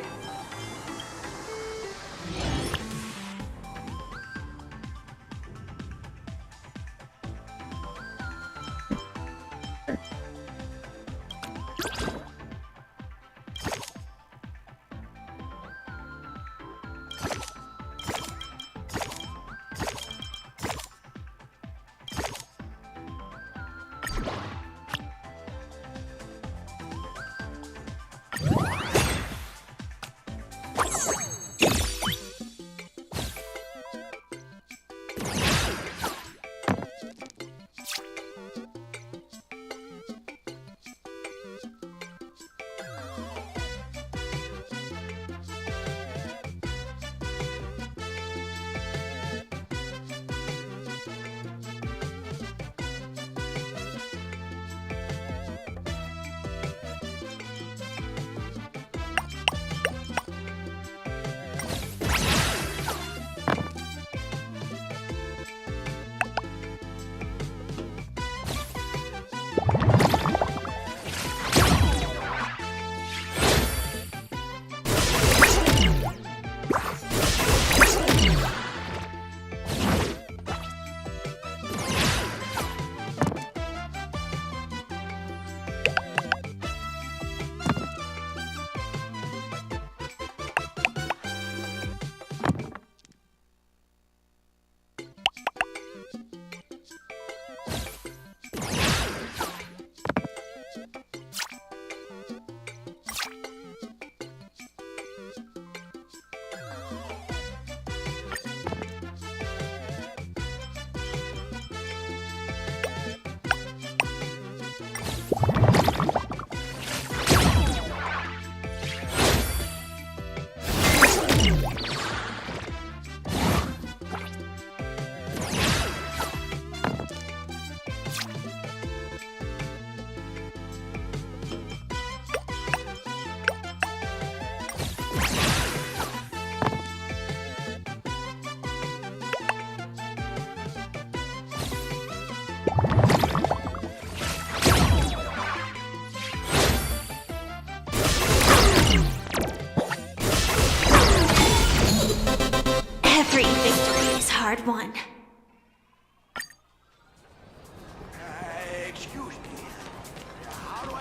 hard won.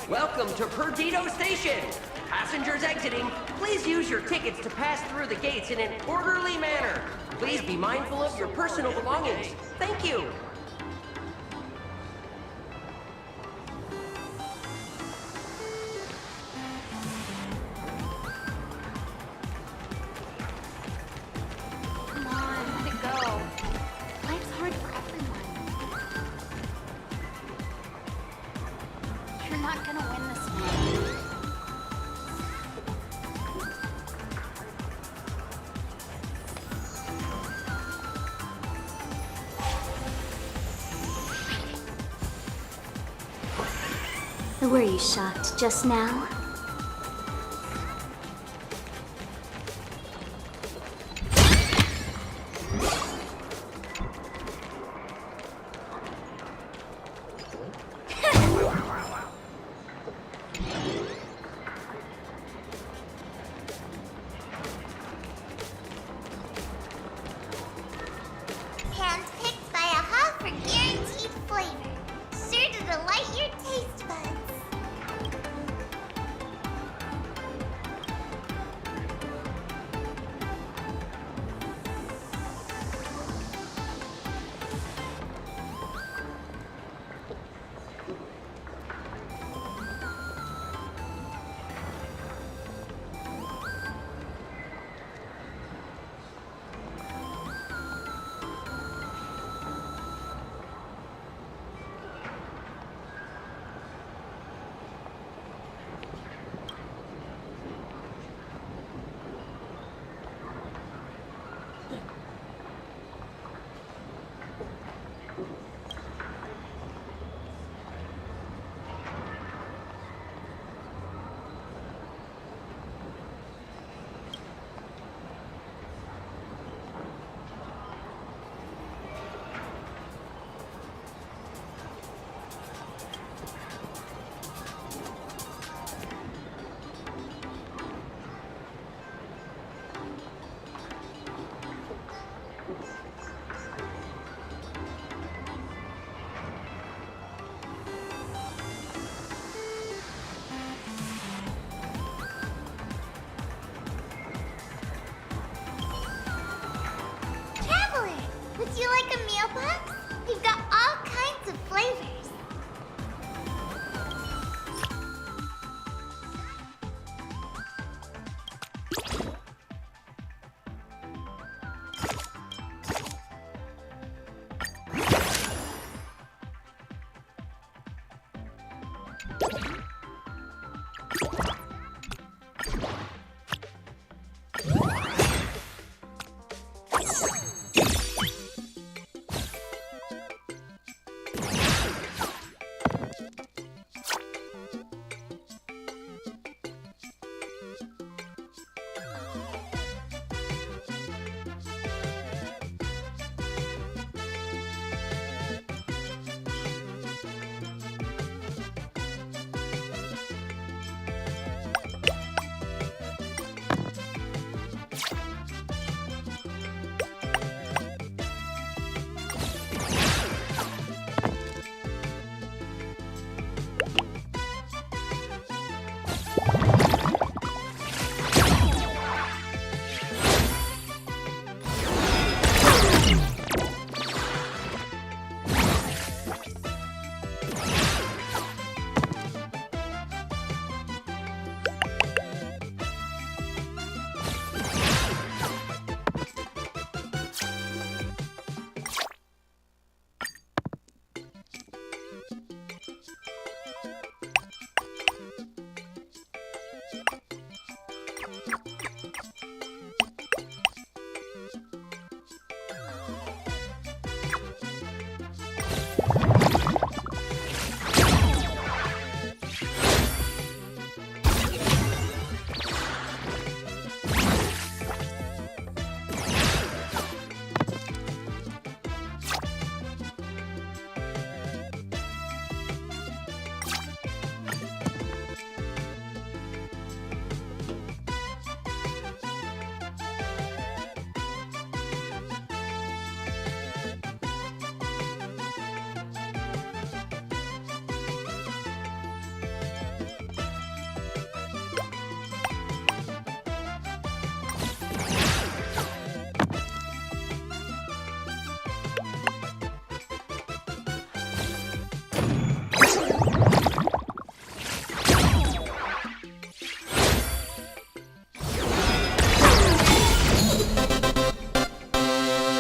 Welcome to Perdido Station! Passengers exiting, please use your tickets to pass through the gates in an orderly manner. Please be mindful of your personal belongings. Thank you! Come on, let it go. Life's hard for everyone. You're not gonna win this one. Were you shocked just now? Handpicked by AHA for guaranteed flavor. Sure to delight your taste buds. Oreo Puffs? We've got all kinds of flavors.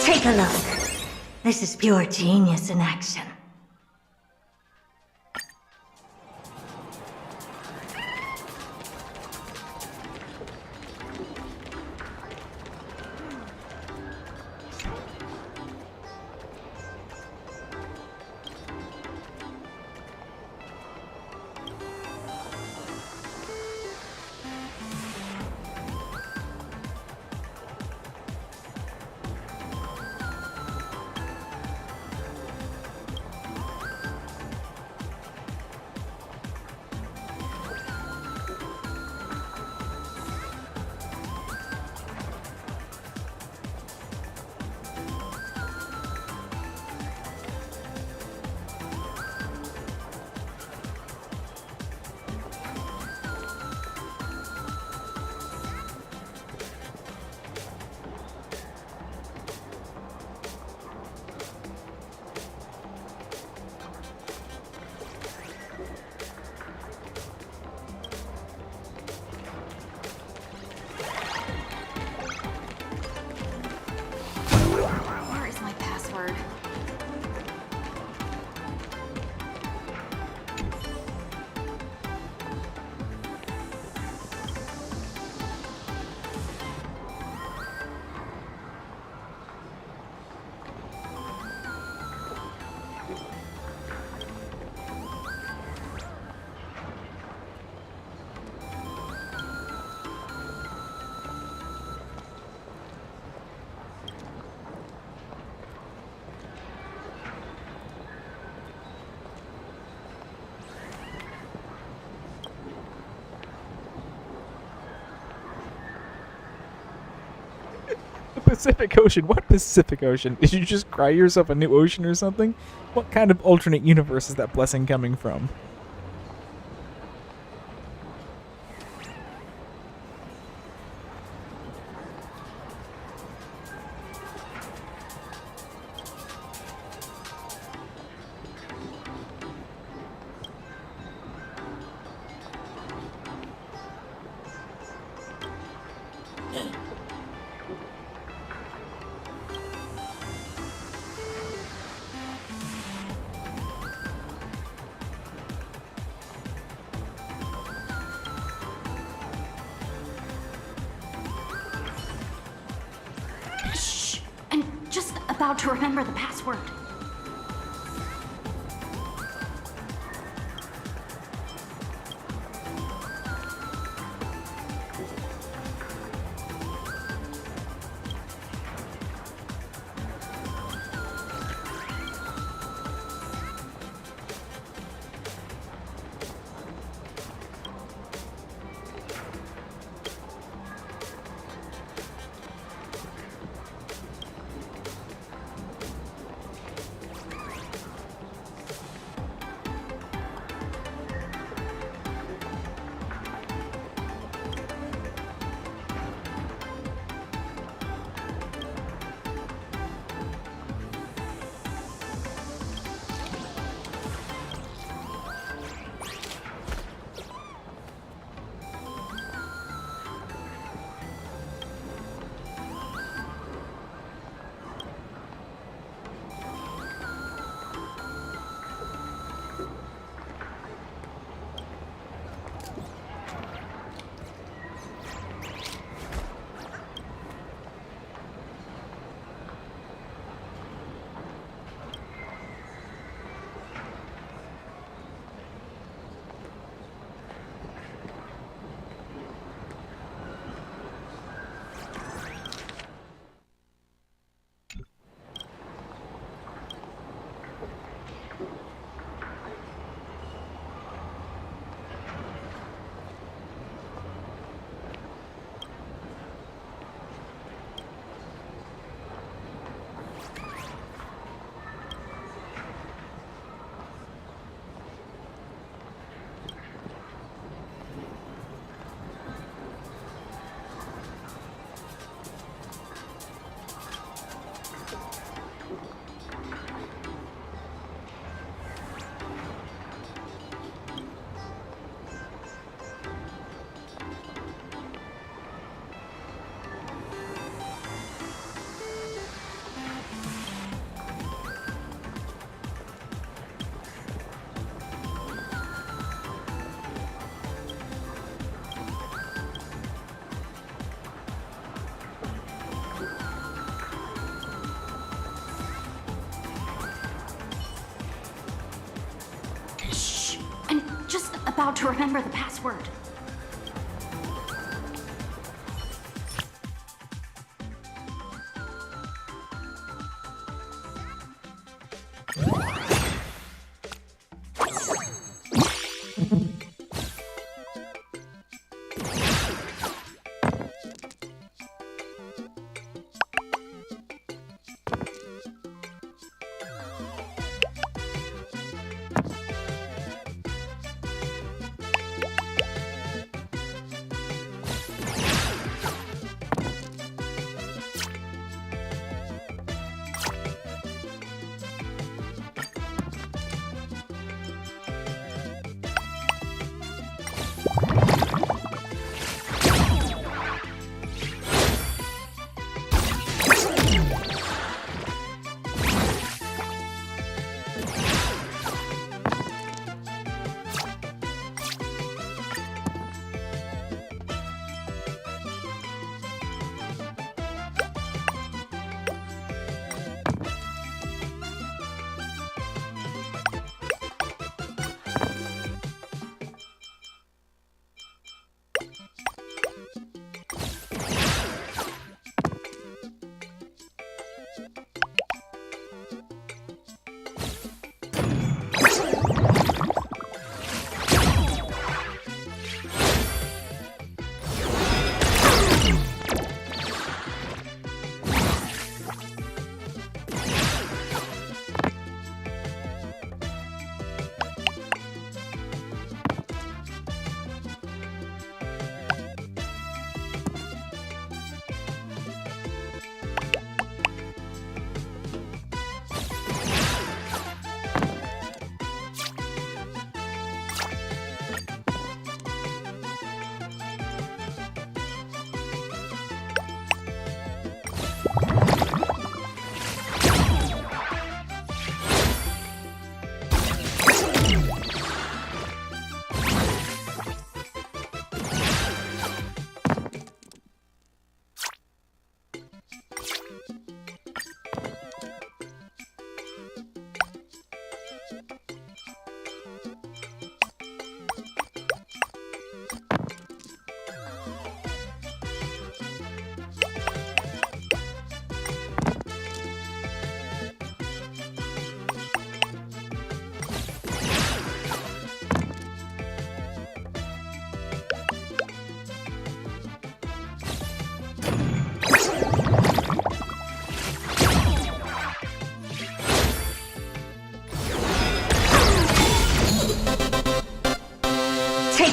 Take a look. This is pure genius in action. Where is my password? The Pacific Ocean? What Pacific Ocean? Did you just cry yourself a new ocean or something? What kind of alternate universe is that blessing coming from? about to remember the password. About to remember the password.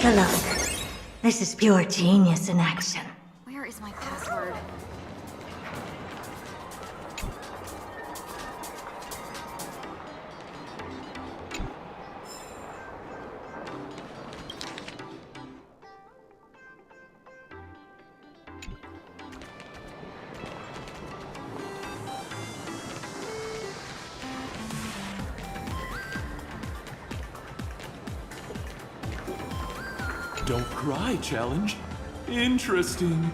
Take a look. This is pure genius in action. Where is my password? Don't cry, challenge. Interesting.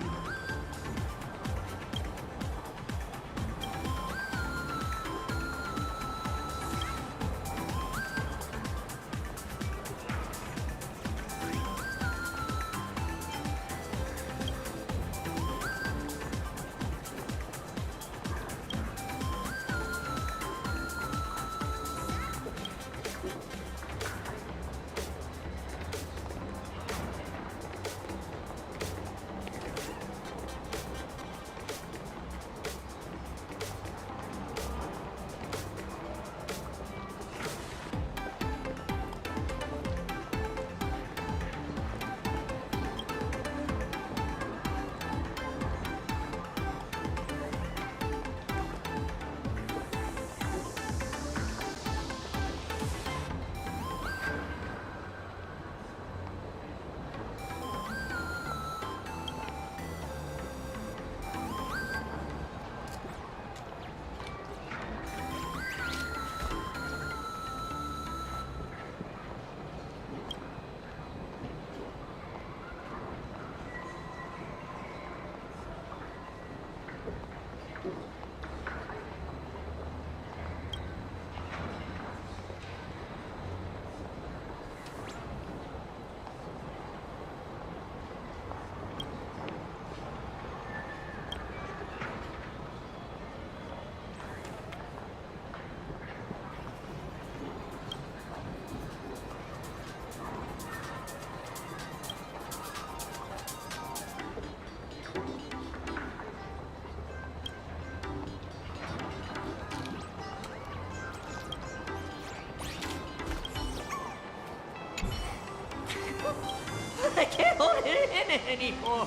I can't hold it in anymore.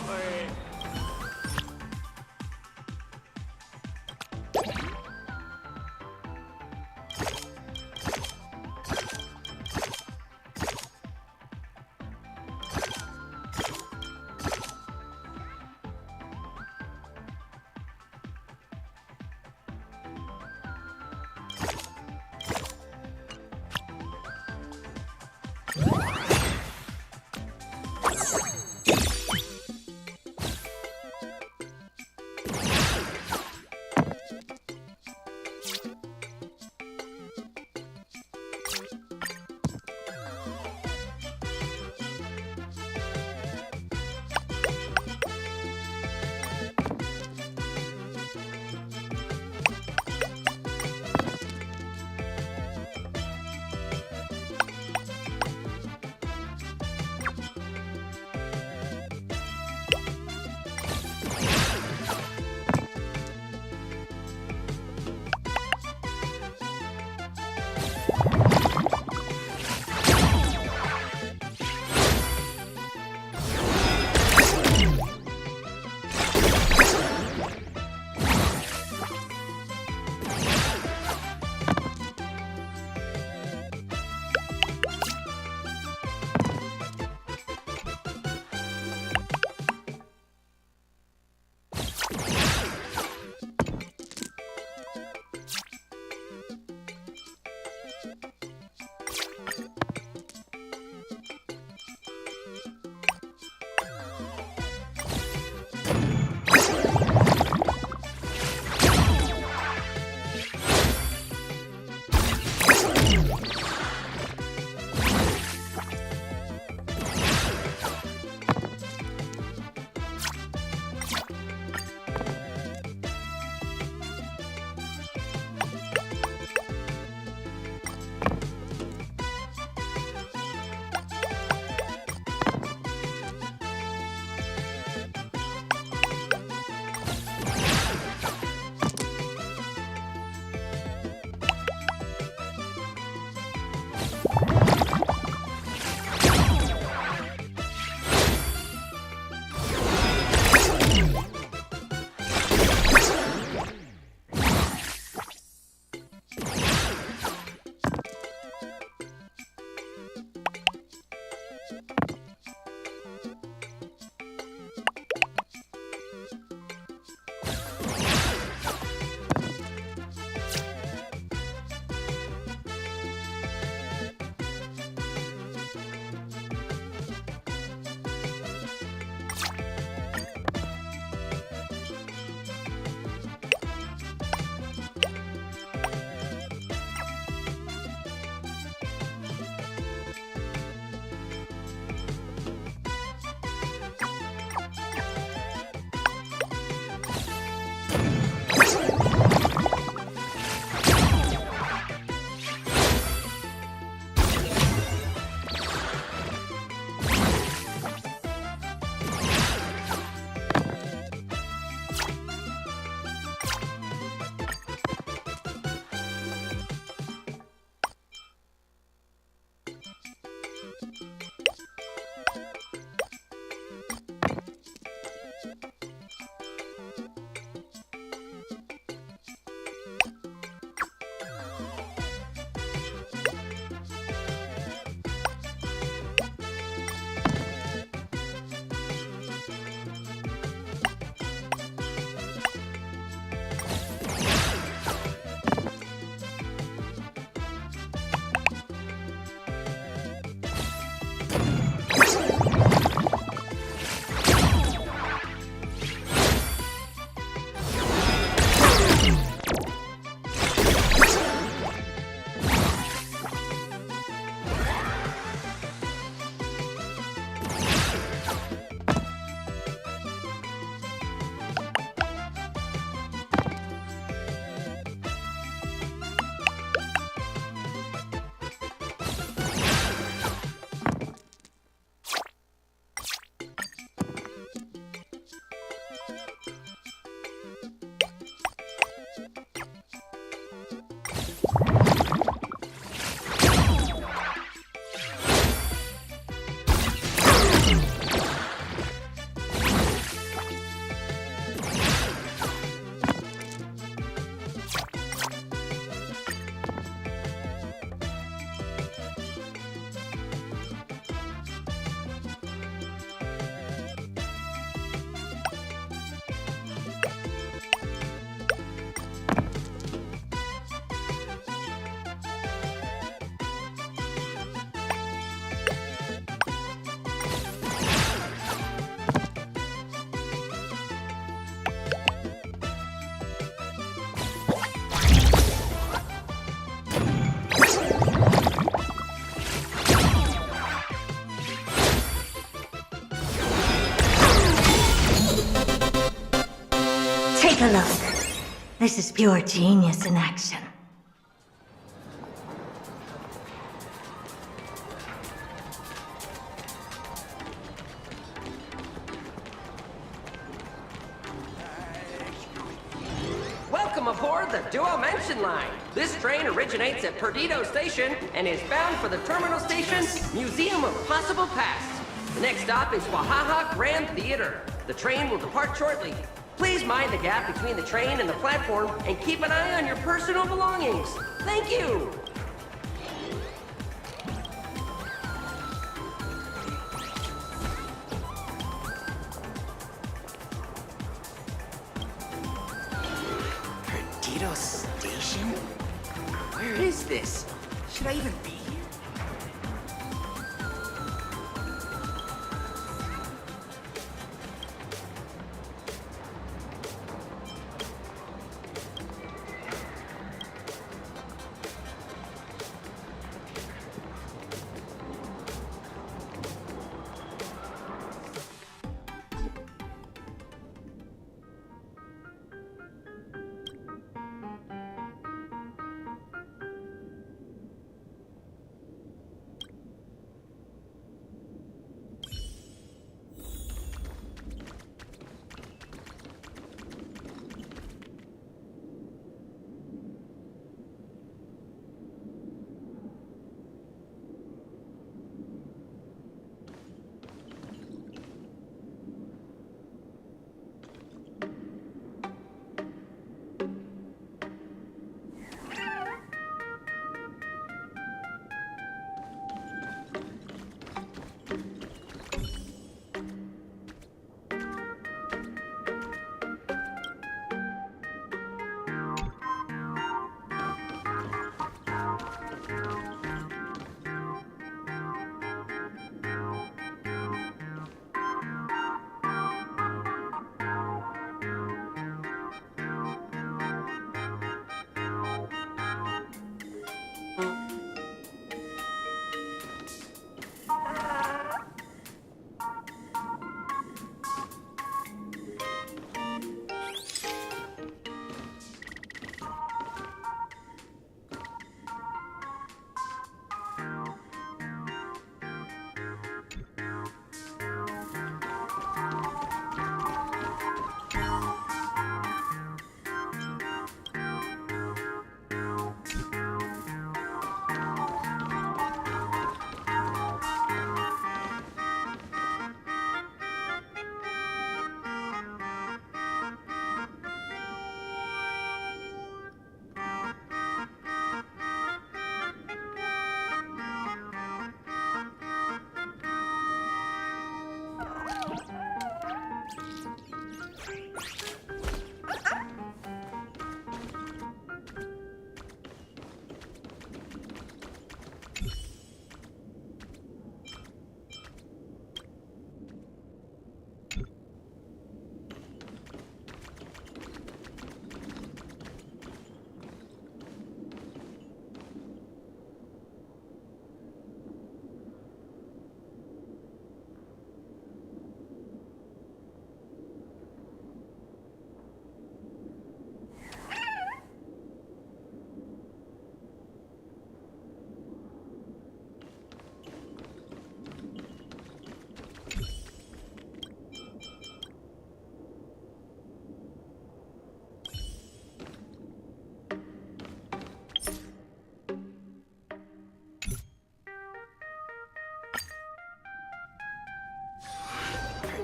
This is pure genius in action. Welcome aboard the Duo Mention Line. This train originates at Perdido Station and is bound for the terminal station Museum of Possible Past. The next stop is Wahaha Grand Theater. The train will depart shortly. Please mind the gap between the train and the platform and keep an eye on your personal belongings. Thank you. Perdido Station? Where is this? Should I even be here?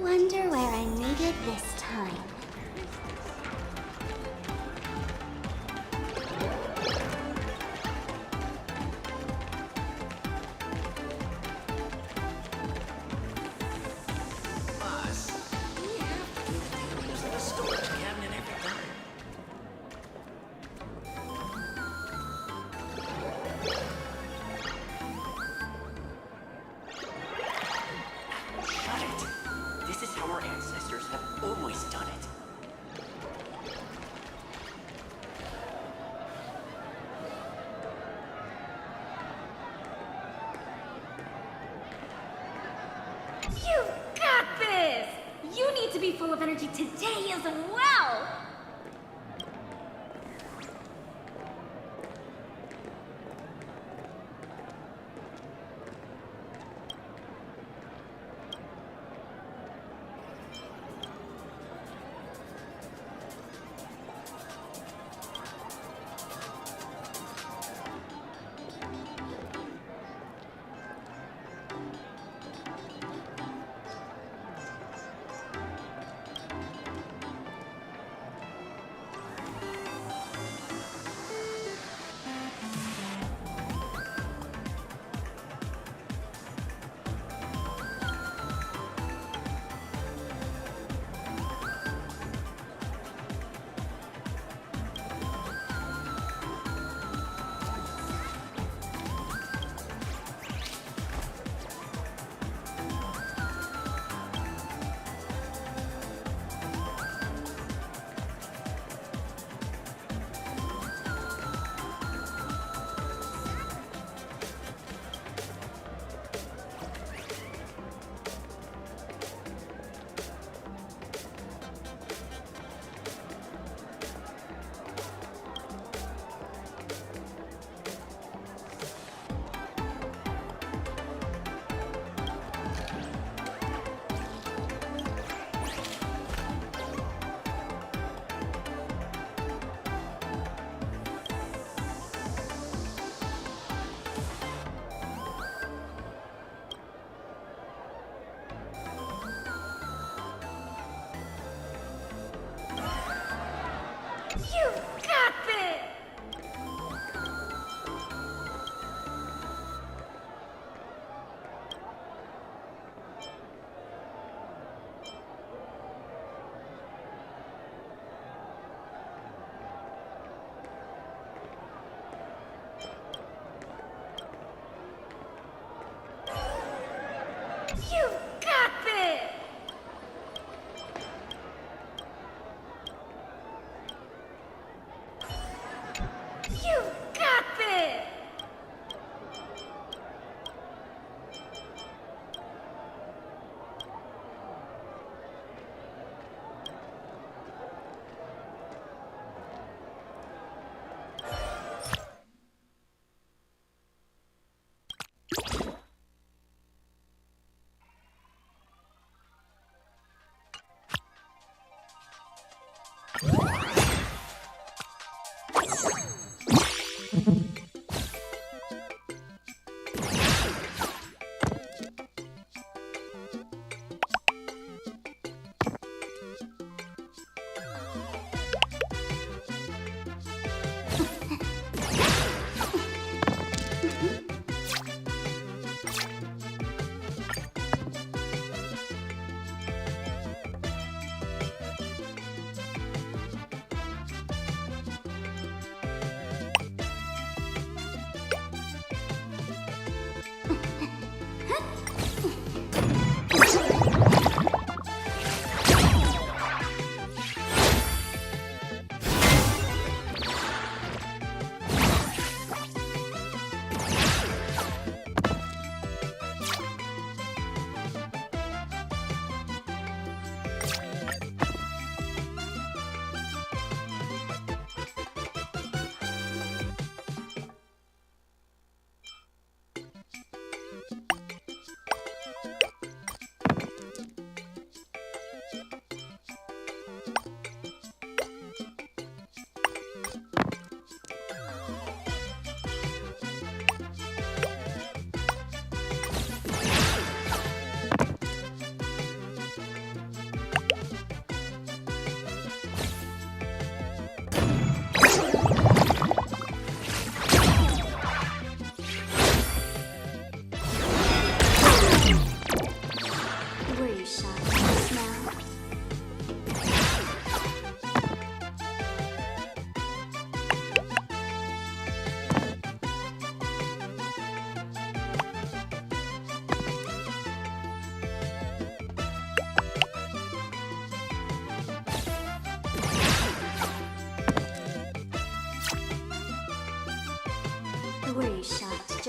Wonder where I made it this time. Full of energy today as well!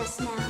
just now.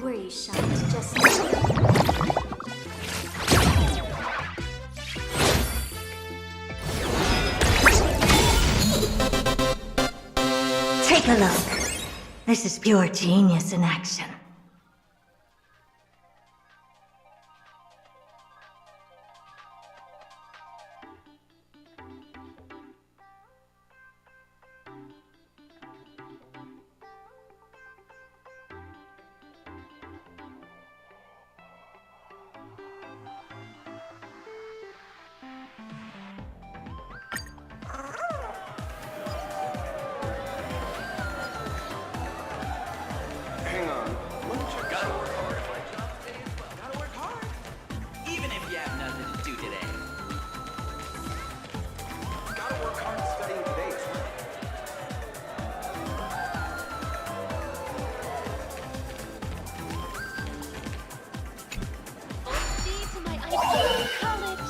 Were you shocked just now? Take a look. This is pure genius in action. Hang on. What you gotta work hard at my job today as well. Gotta work hard. Even if you have nothing to do today. Gotta work hard studying today as well. To my ideal college.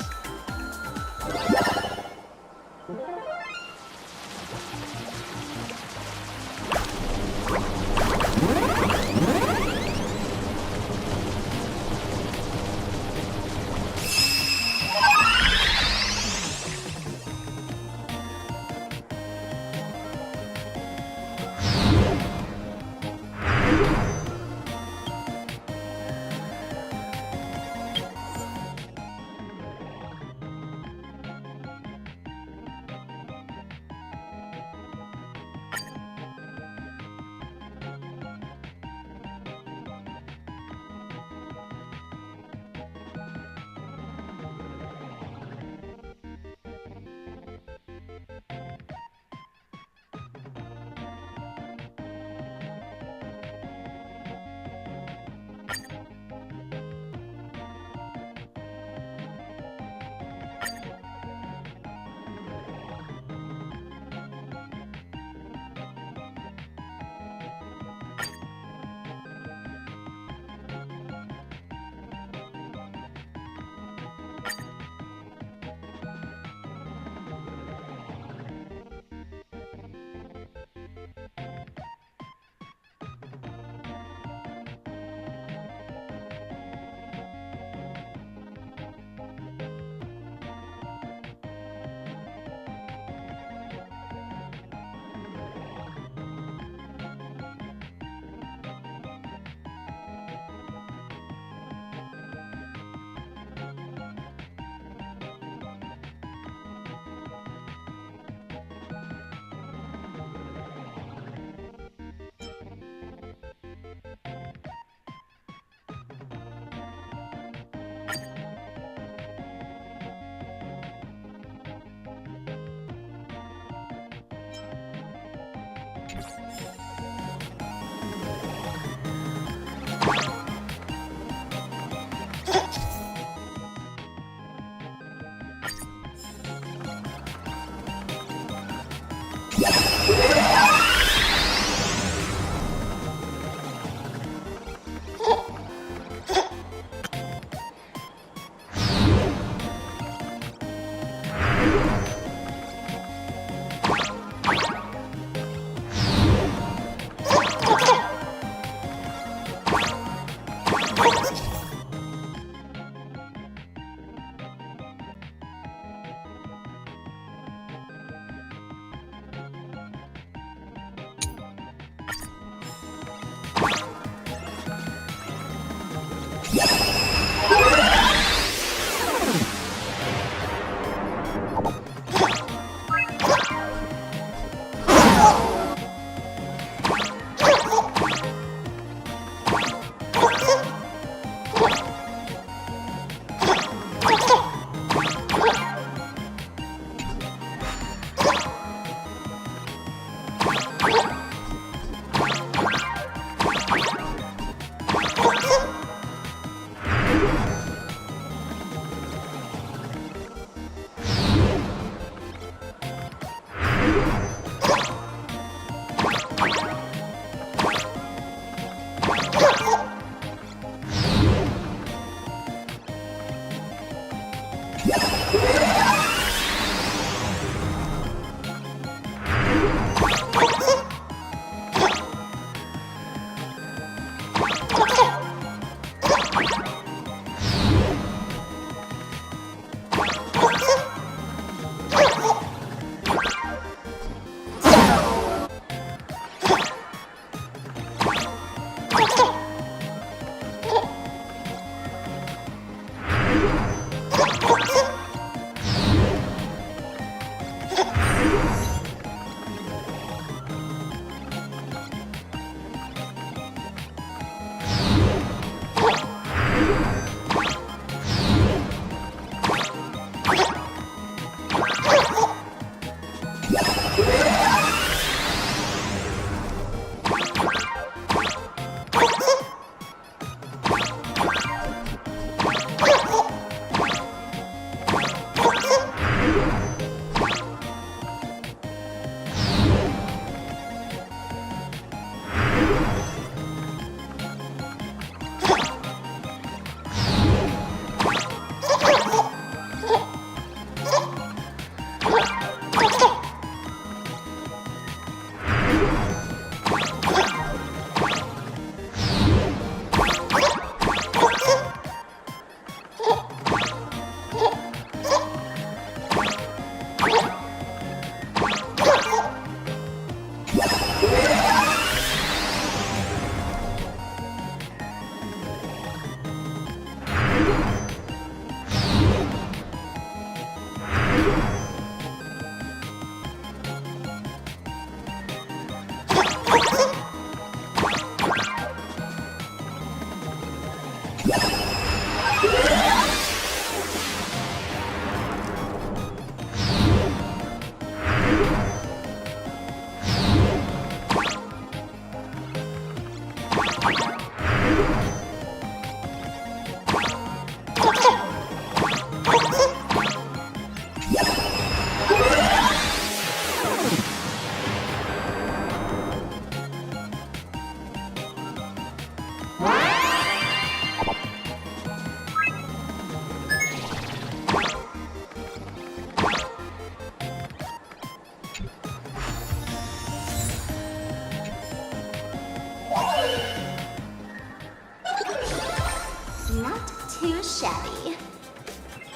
Not too shabby.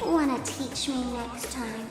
Wanna teach me next time?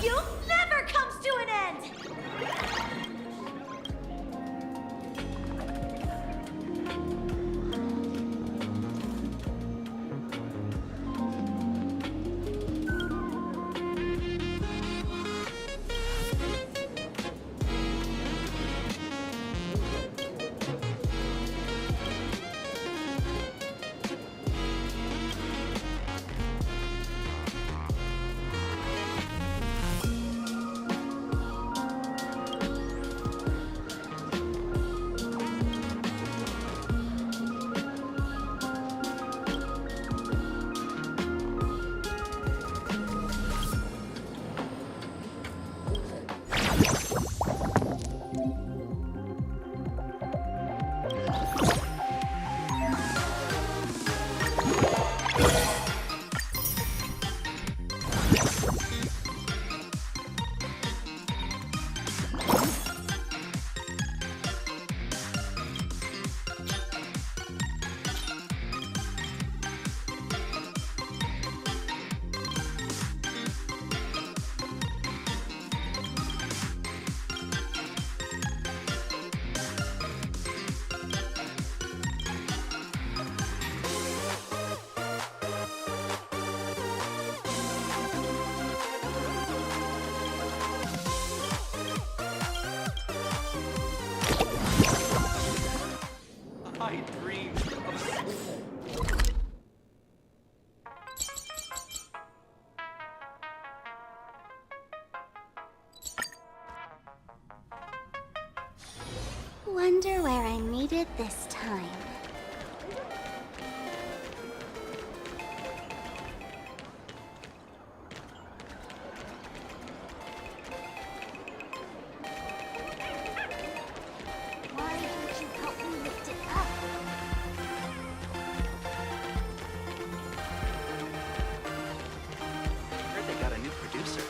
Youth never comes to an end! wonder where I'm needed this time. Why don't you help me lift it up? I heard they got a new producer.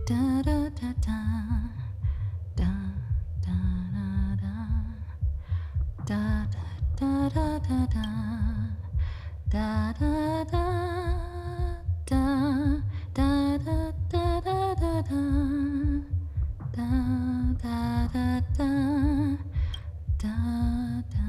Da da da da. Da da da da. Da da da da. Da da da da. Da da da da da da da. Da da da da. Da da.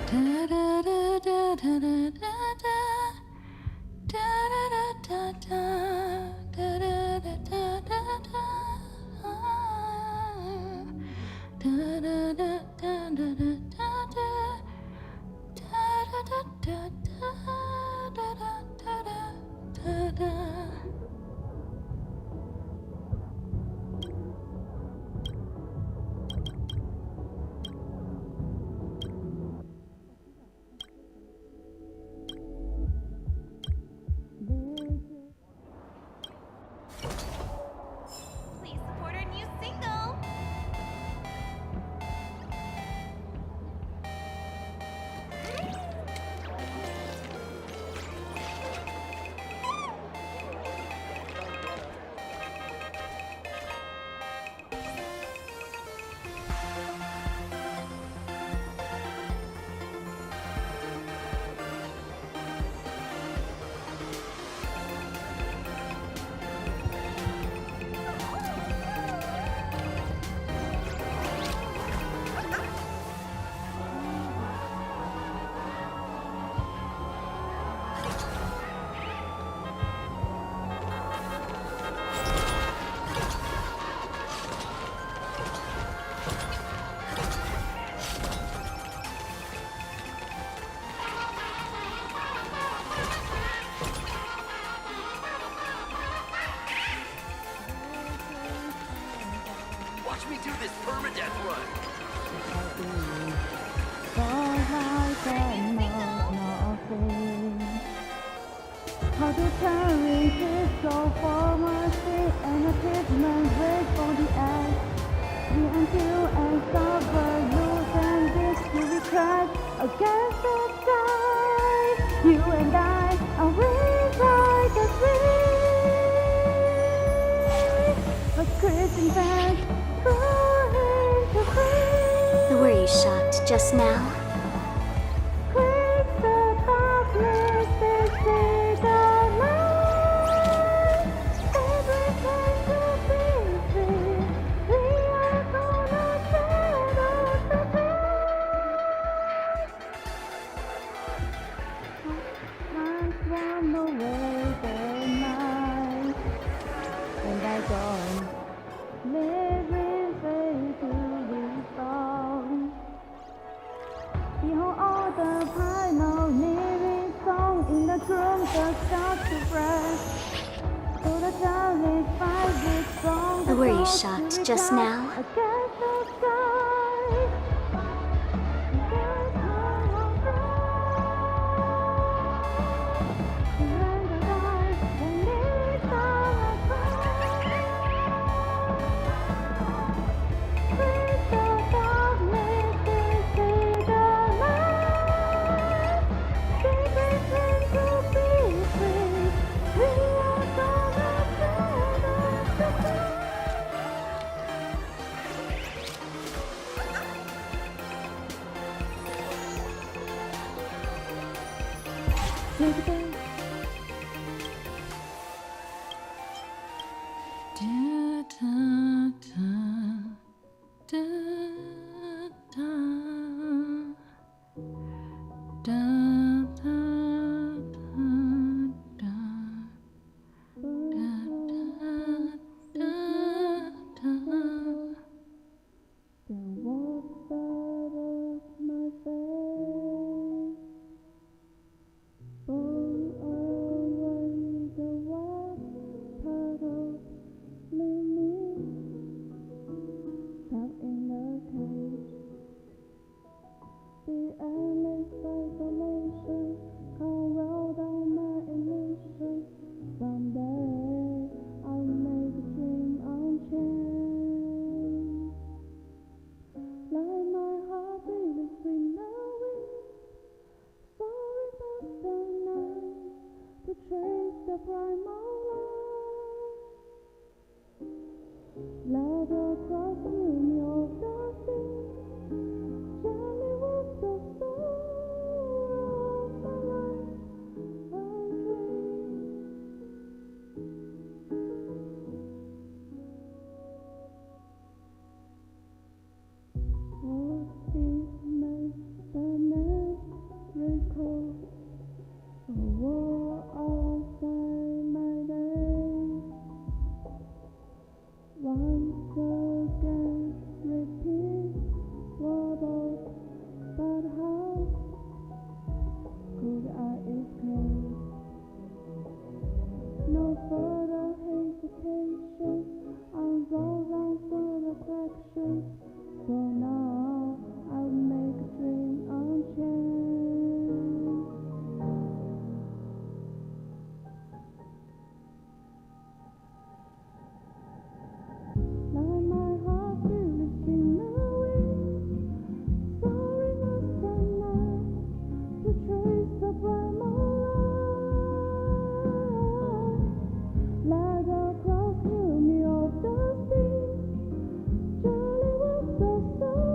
Da da da da da da da. Da da da da da. Da da da da da da. Da da da da da da da. Da da da da da da da da. Please support our new single. Watch me do this permadeath run. How to carry his soul for mercy and a treatment wait for the end. Be until and Were you shocked just now? Were you shocked just now? So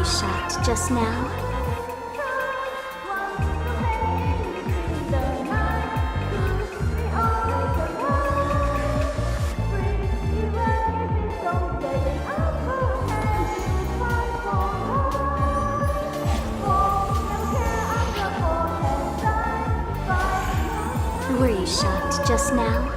shot just now? Were you shocked just now?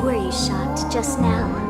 Were you shocked just now?